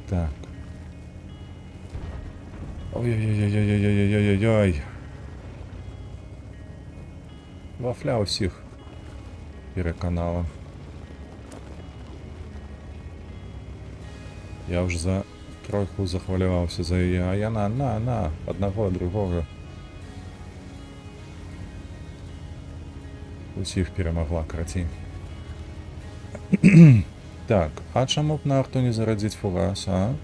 Так. Ой-ой-ой-ой-ой-ой-ой-ой-ой-ой. Вафля ўсіх пераканала. Я ўж за тройку захваляваўся за яе, а яна на аднаго, другога. Усіх перамагла, карацей. Так, а чаму б на арту не зарадзіць фугас, а?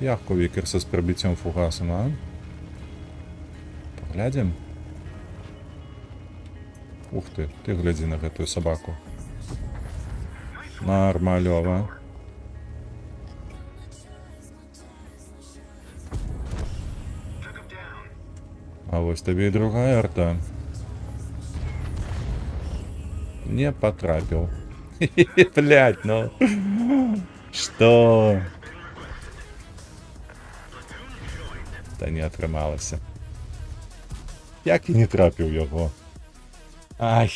Як Кувікерса з прабіццём фугасам, а? Паглядзім? Ух ты, ты глядзі на гэтую сабаку. Нармалёва. А вось табе і другая арта. Не потрапіў. Блядь, ну. Што? Та не атрымалася. Як і не трапіў яго. Ай.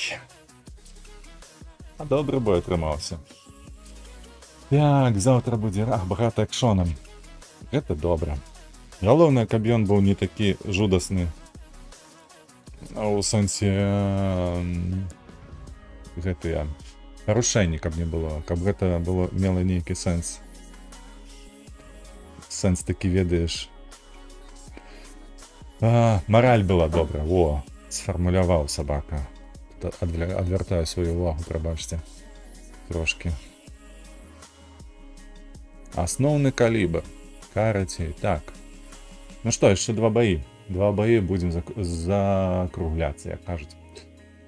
А добры бой атрымаўся. Так, заўтра будзе багата экшонам. Гэта добра. Галоўнае, каб ён быў не такі жудасны. У сэнсе... гэтыя... парушэнні, каб не было. Каб гэта было, мела нейкі сэнс. Сэнс такі, ведаеш. Мараль была добра. О, сфармуляваў сабака. Адвяртаю сваю увагу, прабачце. Трошкі. Асноўны калібр. Карацей, так. Ну што, яшчэ два баі. Два баі будзем закругляцца, як кажуць.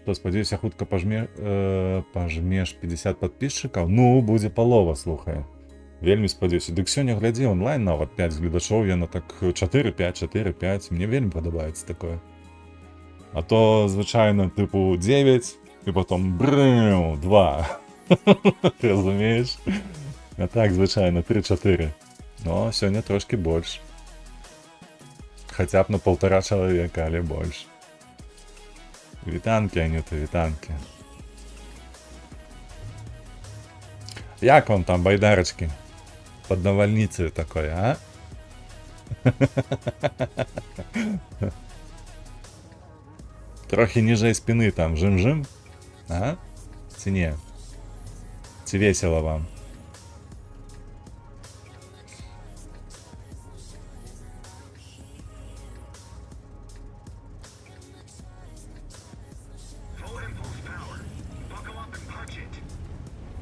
То спадзяюся, хутка пажмеш 50 падпісчыкаў. Ну, будзе палова, слухай. Вельмі спадзяюся. Дык сёння глядзі онлайн нават 5 гледачоў, яно так 4-5, 4-5. Мне вельмі падабаецца такое. А то, звычайна, тыпу 9, і потом брыў, 2. Ты разумееш? А так, звычайна, 3-4. Но сёння трошкі больш. Хаця б на 1,5 чалавека, але больш. Вітанкі, Анюта, вітанкі. Як вам там, байдарачкі? Пад навальніцаю такое, а? Трохі ніжэй спіны там, жым-жым? А? Ці не? Ці весела вам?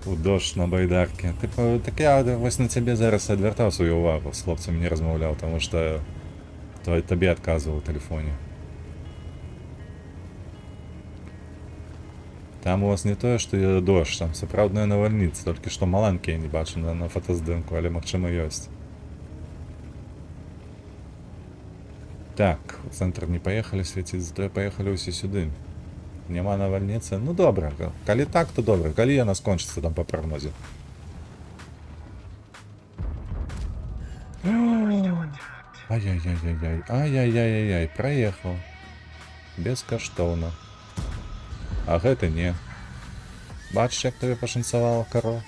У дождь на байдарке. Так я вось на цябе зараз адвяртаў сваю увагу, з хлопцамі не размаўляў, таму што табе адказваў у тэлефоне. Там у вас не тое, што і дождж, там сапраўдная навальніца, толькі што маланкі я не бачу на фотаздымку, але магчыма ёсць. Так, у цэнтр не паехалі свяціць, затое паехалі ўсе сюды. Няма навальніцы? Ну добра, калі так, то добра. Калі яна скончыцца там па прагнозе? Ай-яй-яй-яй-яй, ай-яй-яй-яй, праехаў. Бескаштоўна. А гэта не. Бачыш, як табе пашанцавала, каро?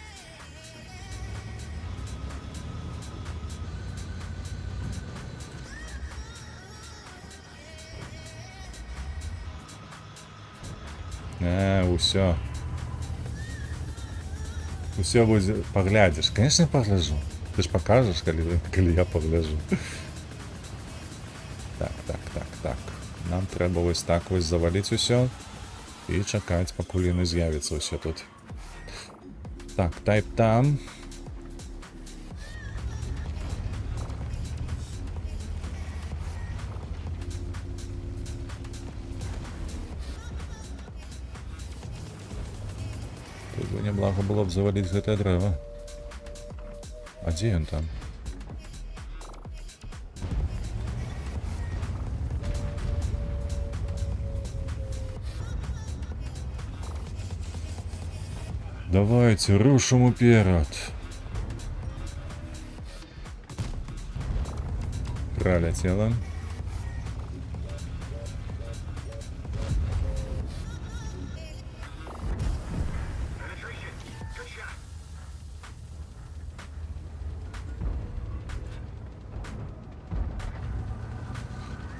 Усё. Усё будзе... Паглядзіш. Конечно, пагляджу. Ты ж пакажаш, калі я пагляджу. Так. Нам трэба вось так вось заваліць усё і чакаць, пакуль яны з'явіцца ўсё тут. Так, тайп там. Тут бы няблага было б заваліць гэтае дрэва. А дзе ён там? Давайте, рушим уперед. Пролетело.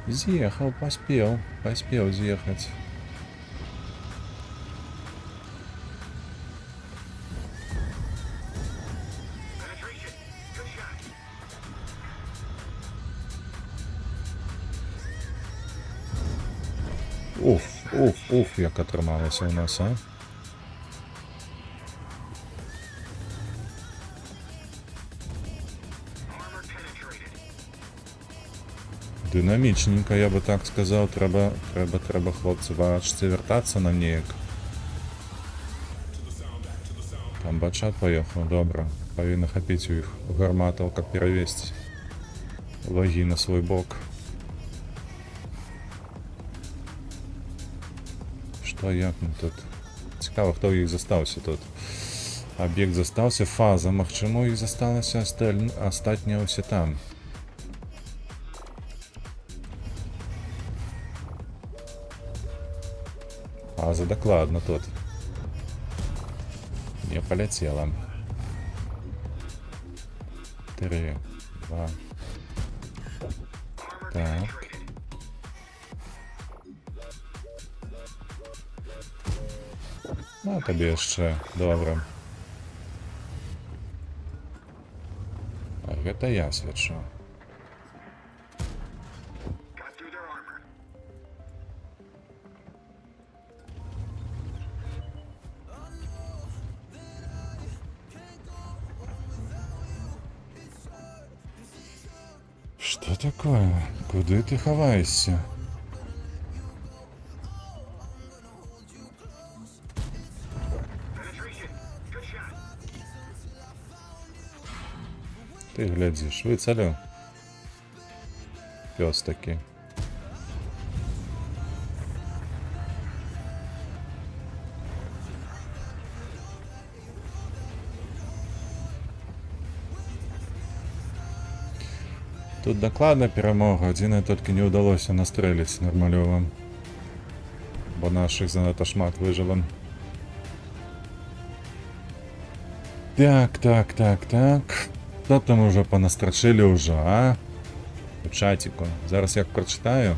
З'ехал, поспел з'ехать. Уф, як атрымалася ў нас, а? Дынамічненька, я бы так сказаў, трэба, хлопцы, бачыце, вяртацца нам неяк. Там бачат паехаў, добра. Павінна хапіць у іх гарматаў, каб перавесці вагі на свой бок. Што, як мы тут? Цікава, хто ў іх застаўся тут. Аб'ект застаўся, фаза, магчыма, у іх засталася астатнія ўсе там. Фаза дакладна тут. Не паляцела. 3, 2. Так. Ну, табе яшчэ, добра. А гэта я свячу. Что такое? Куды ты хаваешься? Ты глядзіш, выцалю. Пёс такі. Тут дакладна перамога, адзінае толькі не ўдалося настрэліць нармалёва. Бо нашых занадта шмат выжыла. Так. Что там уже понастрачили уже, а? У чатику. Зараз як прочитаю.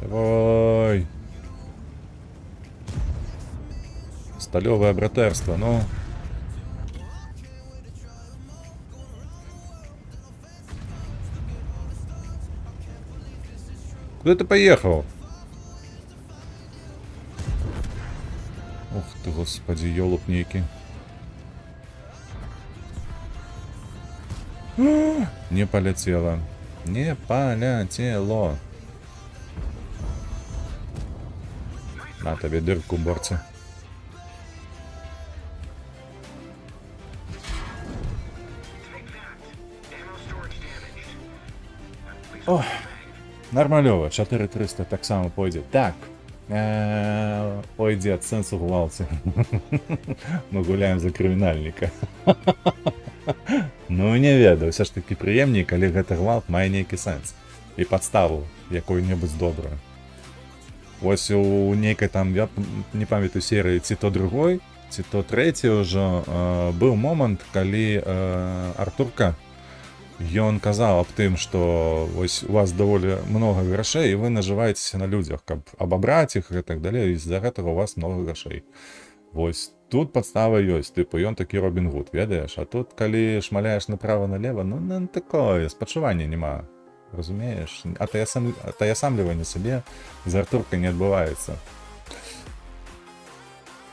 Давай. Сталевое братерство, ну. Куда ты поехал? Ух ты, господи, ёлуп некий. Не полетело. Не полетело. На тобі дирку, борці. О, нормальово, 4300 так само пойде. Так. Пойде от сенсу гвалці. Ми гуляємо за кримінальника. Ну, не ведаю, все ж таки приємніше, коли гэта гвалт мае нейкі сенс. І падставу якую-небудзь добрую. Ось у нейкай там, я не памятаю серыі, ці то другой, ці то трэці ўжо, быў момант, калі Артурка, ён казаў аб тым, што вось у вас даволі многа грашэй, і вы нажываецеся на людзях, каб абабраць іх і так далей, і з-за гэтага у вас многа грашэй. Вось тут падстава ёсць, тыпу, ён такі Робін Гуд, ведаеш? А тут, калі шмаляеш направа-налева, ну, такое, спачування няма. Разумееш? Атаясамліванне сабе з Артуркай не адбываецца.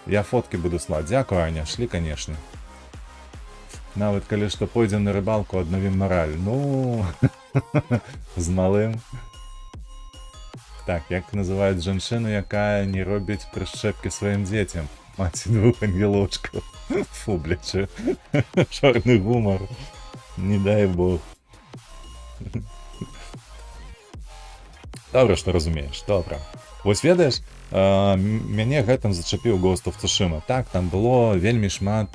Я фоткі буду слаць. Дзякую, Аня, шлі, канешне. Нават калі што пойдзем на рыбалку, аднавім мараль. Ну, з малым. Так, як называюць жанчыну, якая не робіць прышчэпкі сваім дзецям? Маці двух ангелочкаў. Фу, блядчы. Чорны гумар. Не дай Бог. Добра, што разумееш, добра. Вось ведаеш, мяне гэтым зачапіў Ghost of Tsushima. Так, там было вельмі шмат...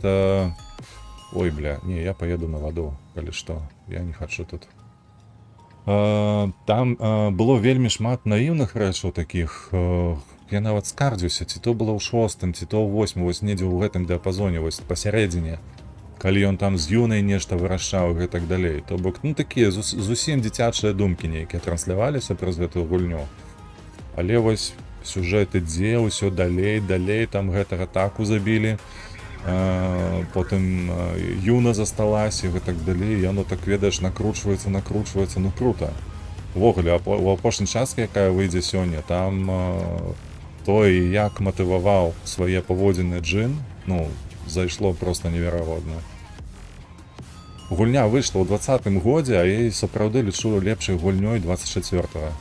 Ой, бля, не, я поеду на ваду, калі што. Я не хачу тут. Там было вельмі шмат наіўных рэчаў такіх. Я нават скардзюся, ці то было ў 6, ці то ў 8, вось недзе ў гэтым дыяпазоне, вось пасярэдзіне. Калі ён там з юнай нешта вырашаў і так далей. То бок, ну такія зусім дзіцячыя думкі нейкія трансляваліся праз гэтую гульню. Але вось сюжэт ідзе, ўсё далей, там гэтага таку забілі. Потым юна засталася і так далей. Яно так, ведаеш, накручваецца, ну круто. Увогуле, у апошні час, якая выйдзе сёння, там той, як матываваў свае паводзіны Джин, ну, зайшло просто неверагодна. Гульня выйшла ў 20-м годзе, а я сапраўды лічу лепшай гульнёй 24-го.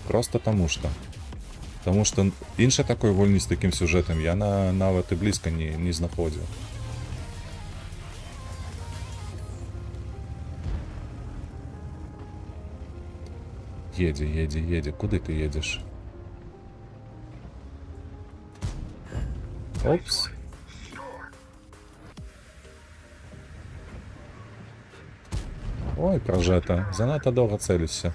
Просто таму што іншай такой гульні з такім сюжэтам я нават і блізка не знаходзіў. Едзе. Куды ты едзеш? Опс. Ой, пражэта, занадта доўга цэлішся.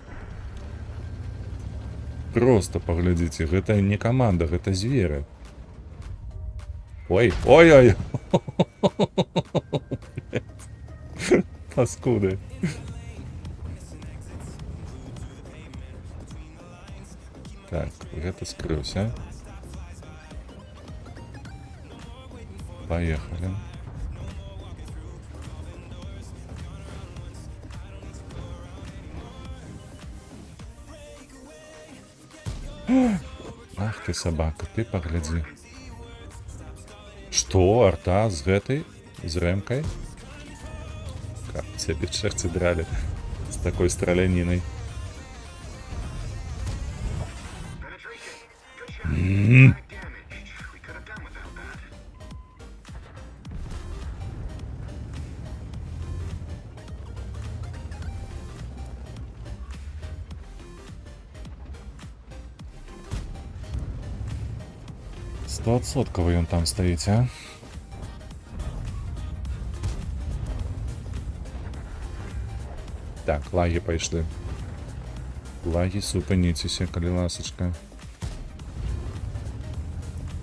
Просто паглядзіце, гэта не каманда, гэта зверы. Ой. Паскуды. Так, гэта скрыўся. Поехали. Ах ты, собака, ты паглядзі. Што, арта з гэтай? З рэмкай? Каб цябе чэрці дралі з такой стралянінай. Стовадсоткава ён там стаіць, а? Так, лаги пайшлі. Лаги, супыніцеся, калі ласачка.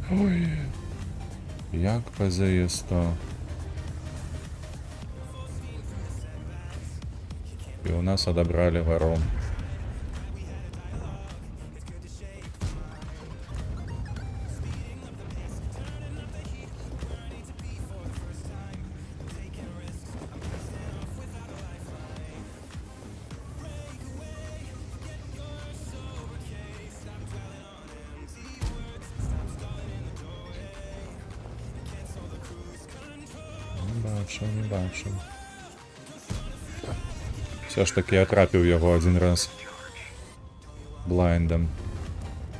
Ой, як ПЗС-100. І у нас адабралі варон. Не бачу. Все ж таки я трапіў яго один раз. блайндам.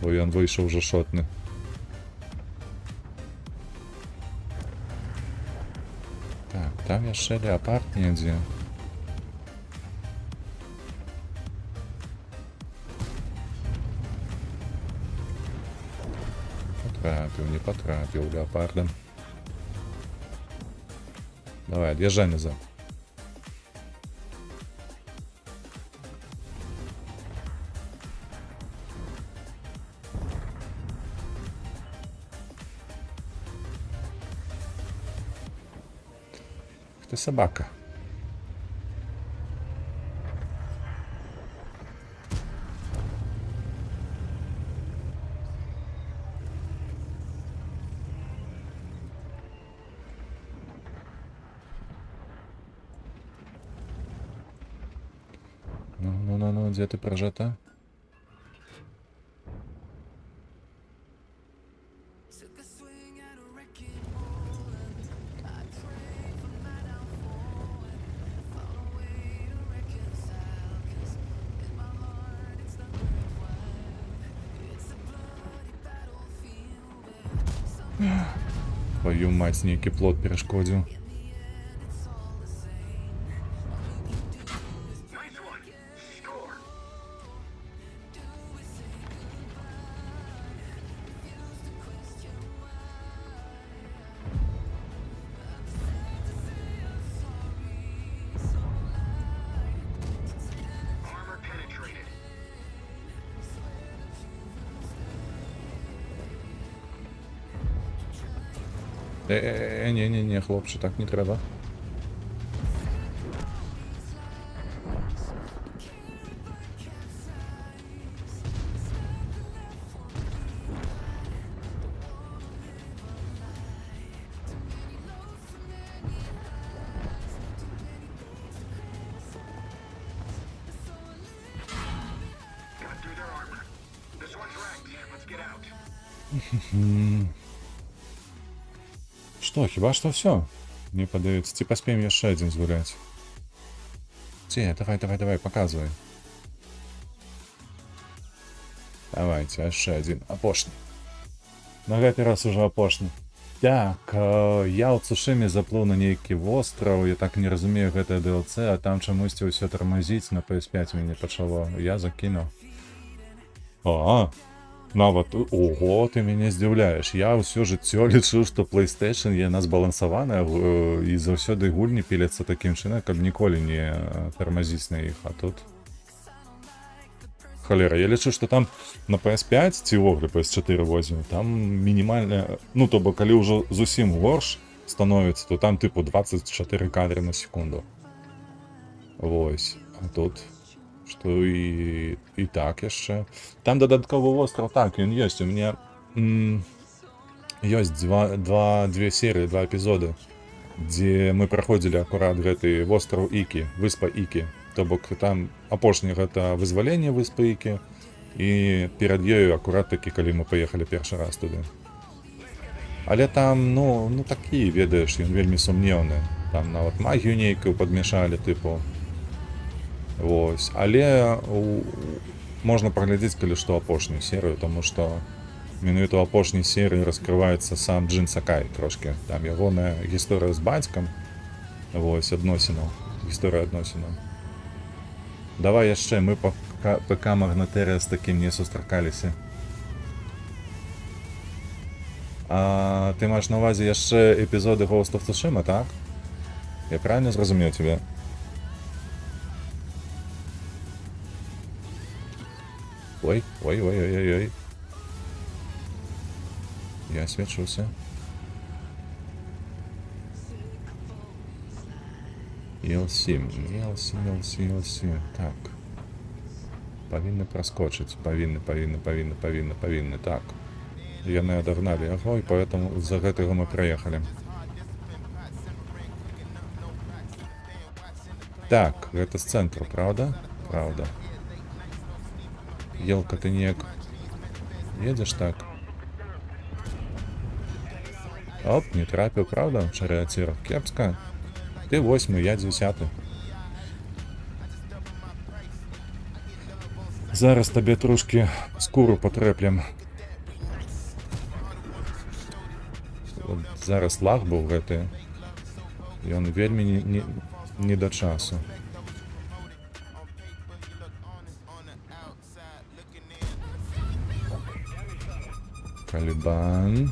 Бо ён выйшаў ўжо шотны. Так, там яшчэ леапард недзе. Не потрапил леопарда. Давай, отъезжай назад. Ты собака. Ну, где ты прожата? Твою мать, некий плод перешкодил. Не, хлопче, так не треба. Got through their armor. This one's wrecked. Let's get out. Што, хіба што все? Мне падаецца, ці паспеем яшчэ адзін згуляць. Ці, давай, паказвай. Давайте, яшчэ адзін, апошні. На гэты раз ужо апошні. Так, я ў Цушыме заплыў на нейкі востраў, я так не разумею гэтае DLC, а там чамусьці ўсё тармазіць на PS5 мяне пачало. Я закінуў. Нават, ого, ты мяне здзіўляеш. Я ўсё жыццё лічу, што PlayStation яна збалансаваная і заўсёды гульні піляцца такім чынам, каб ніколі не тармазіць на іх, а тут... Холера, я лічу, што там на PS5 ці ўвогуле PS4 возьмем, там мінімальная... Ну, то бок, калі ўжо зусім горш становіцца, то там тыпу 24 кадры на секунду. Вось, а тут... Што і так яшчэ. Там дадатковы востраў, так, ён ёсць. У мяне ёсць две серыі, два эпізоды, дзе мы праходзілі акурат гэты востраў Ікі, выспа Ікі. То бок там апошні гэта вызваленне выспы Ікі, і перад ёю акурат такі, калі мы паехалі першы раз туды. Але там, ну такі, ведаеш, ён вельмі сумнеўны. Там нават магію нейкую падмяшалі, тыпу. Вось, але можна паглядзець, калі што апошнюю серыю, таму што менавіта ў апошняй серыі раскрываецца сам Джин Сакай трошкі. Там ягоная гісторыя з бацькам, вось, адносінаў, гісторыя адносінаў. Давай яшчэ, мы па ПК Магнатэрыя з такім не сустракаліся. А ты маеш на ўвазе яшчэ эпізоды Ghost of Tsushima, так? Я правильно зразумеў цябе? Ой. Я свечуся. ELC. Так. Павінны праскочыць. Павінны. Так. Яны адагналі яго, і поэтому з-за гэтага мы праехалі. Так, гэта з цэнтру, правда? Правда. Елка, ты неяк едзеш так? Оп, не трапіў, правда? Чарыяцір. Кепска. Ты 8, я 10. Зараз табе трошки скуру потрэплем. От зараз лаг быў гэты. Ён вельмі не да часу. Калібан.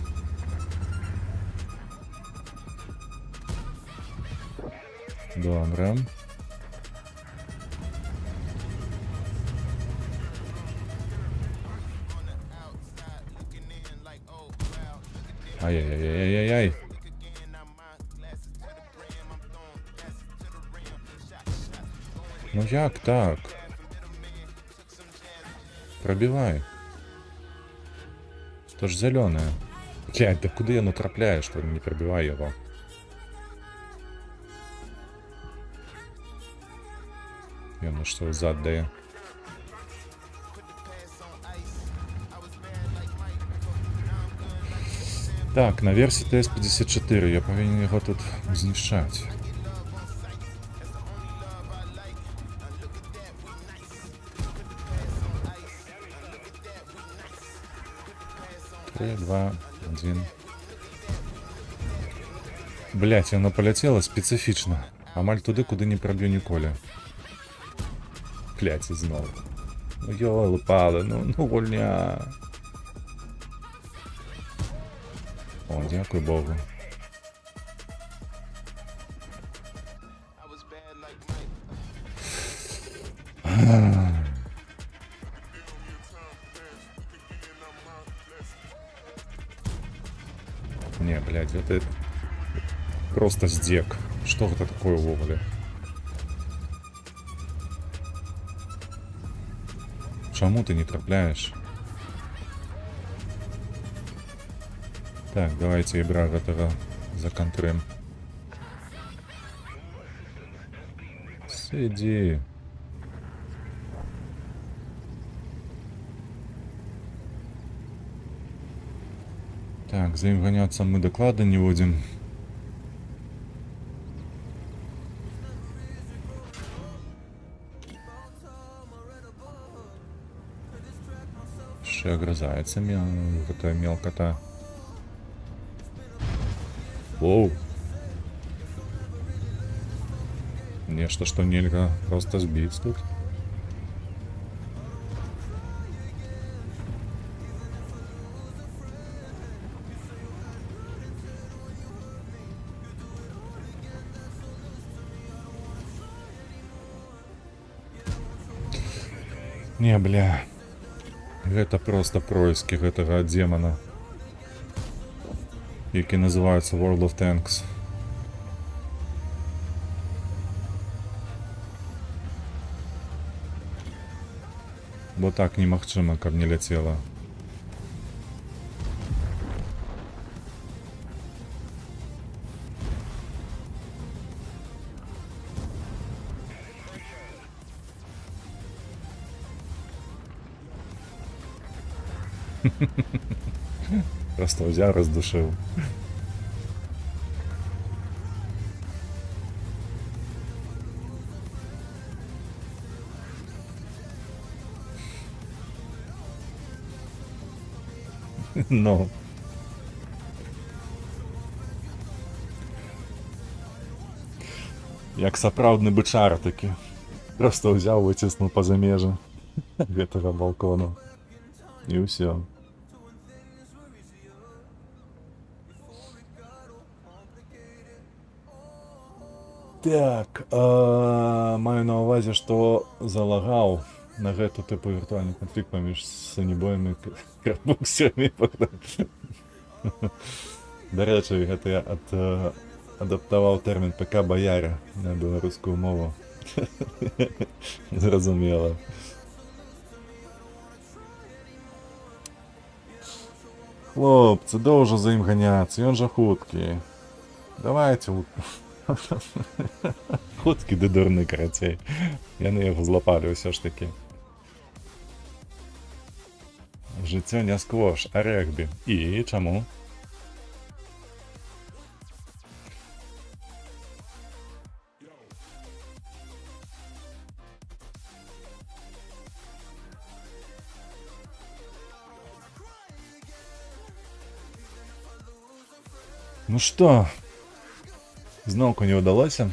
Добре. Ай-яй-яй-яй-яй-яй. Ну як так? Пробивай. Это ж зеленое. Блядь, да куда оно трапляет, что не пробивай его? Я ну что, зад дає. Так, на версії TS-54 я повинен його тут знищати. Три, два, один. Блять, оно полетело специфично. Амаль туди, куди не проб'ю ніколи. Блять, знову. Ну йоли-пали, ну вольня. О, дякую Богу. Не, блядь, это просто здек. Что это такое уволе? Чему ты не трапляешь? Так, давайте игра готова за контрем. Сиди. Так, за им гоняться мы доклады не будем. Ще огрызается эта мелкота. Воу. Нечто, что нельзя просто сбить тут. Не, бля. Это просто происки гэтага демона, які называется World of Tanks. Бо так немагчыма, каб не ляцела. Просто взял, раздушил. Ну. Як сапраўдны бычар такі. Просто взял, выціснуў па-за межы гэтага балкону. І ўсё. Так, маю на увазе, што залагаў на гэту тыпу віртуальны канфлікт паміж санібоем і крабуксямі. Дарэчы, гэта я адаптаваў тэрмін ПК баяра на беларускую мову. Зразумела. Хлопцы, доўжа за ім ганяцца, ён жа хуткі. Давайте хуткі ды дурны, карацей. Яны яго злапалі ўсё ж такі. Жыццё не сквош, а рэгбі. І чаму? Ну што, зноўку не ўдалося.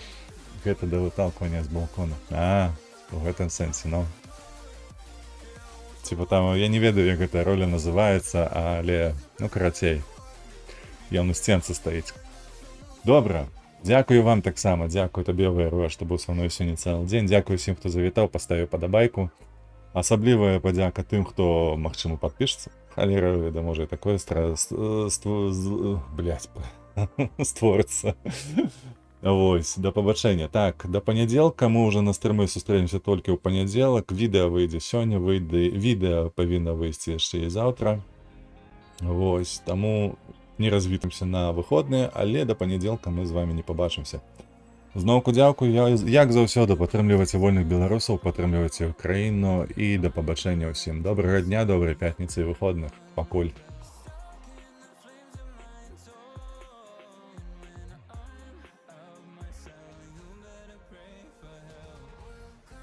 Гэта да выталквання з балкона. У гэтым сэнсе, ну. Типа там, я не ведаю, як гэтая роля называецца, але, ну, карацей. Ён у сценцы стаіць. Добра. Дзякую вам таксама. Дзякую табе, ВРВ, што быў са мной сёння цэлы дзень. Дзякую всім, хто завітаў, паставіў падабайку. Асаблівая падзяка тым, хто, магчыма, падпішацца. Халера, веда, можа і такое створыцца. Вось, да пабачэння. Так, да панядзелка, мы ўжо на стрымы сустрэнемся толькі ў панядзелак. Відэа выйдзе сёння, відэа павінна выйсці яшчэ і заўтра. Вось, таму не развітымся на выходныя, але да панядзелка мы з вамі не пабачымся. Зноўку дзякую, як заўсёды, падтрымлівайце вольных беларусаў, падтрымлівайце краіну і да пабачэння ўсім. Добрага дня, добрай пятніцы і выходных. Пакуль.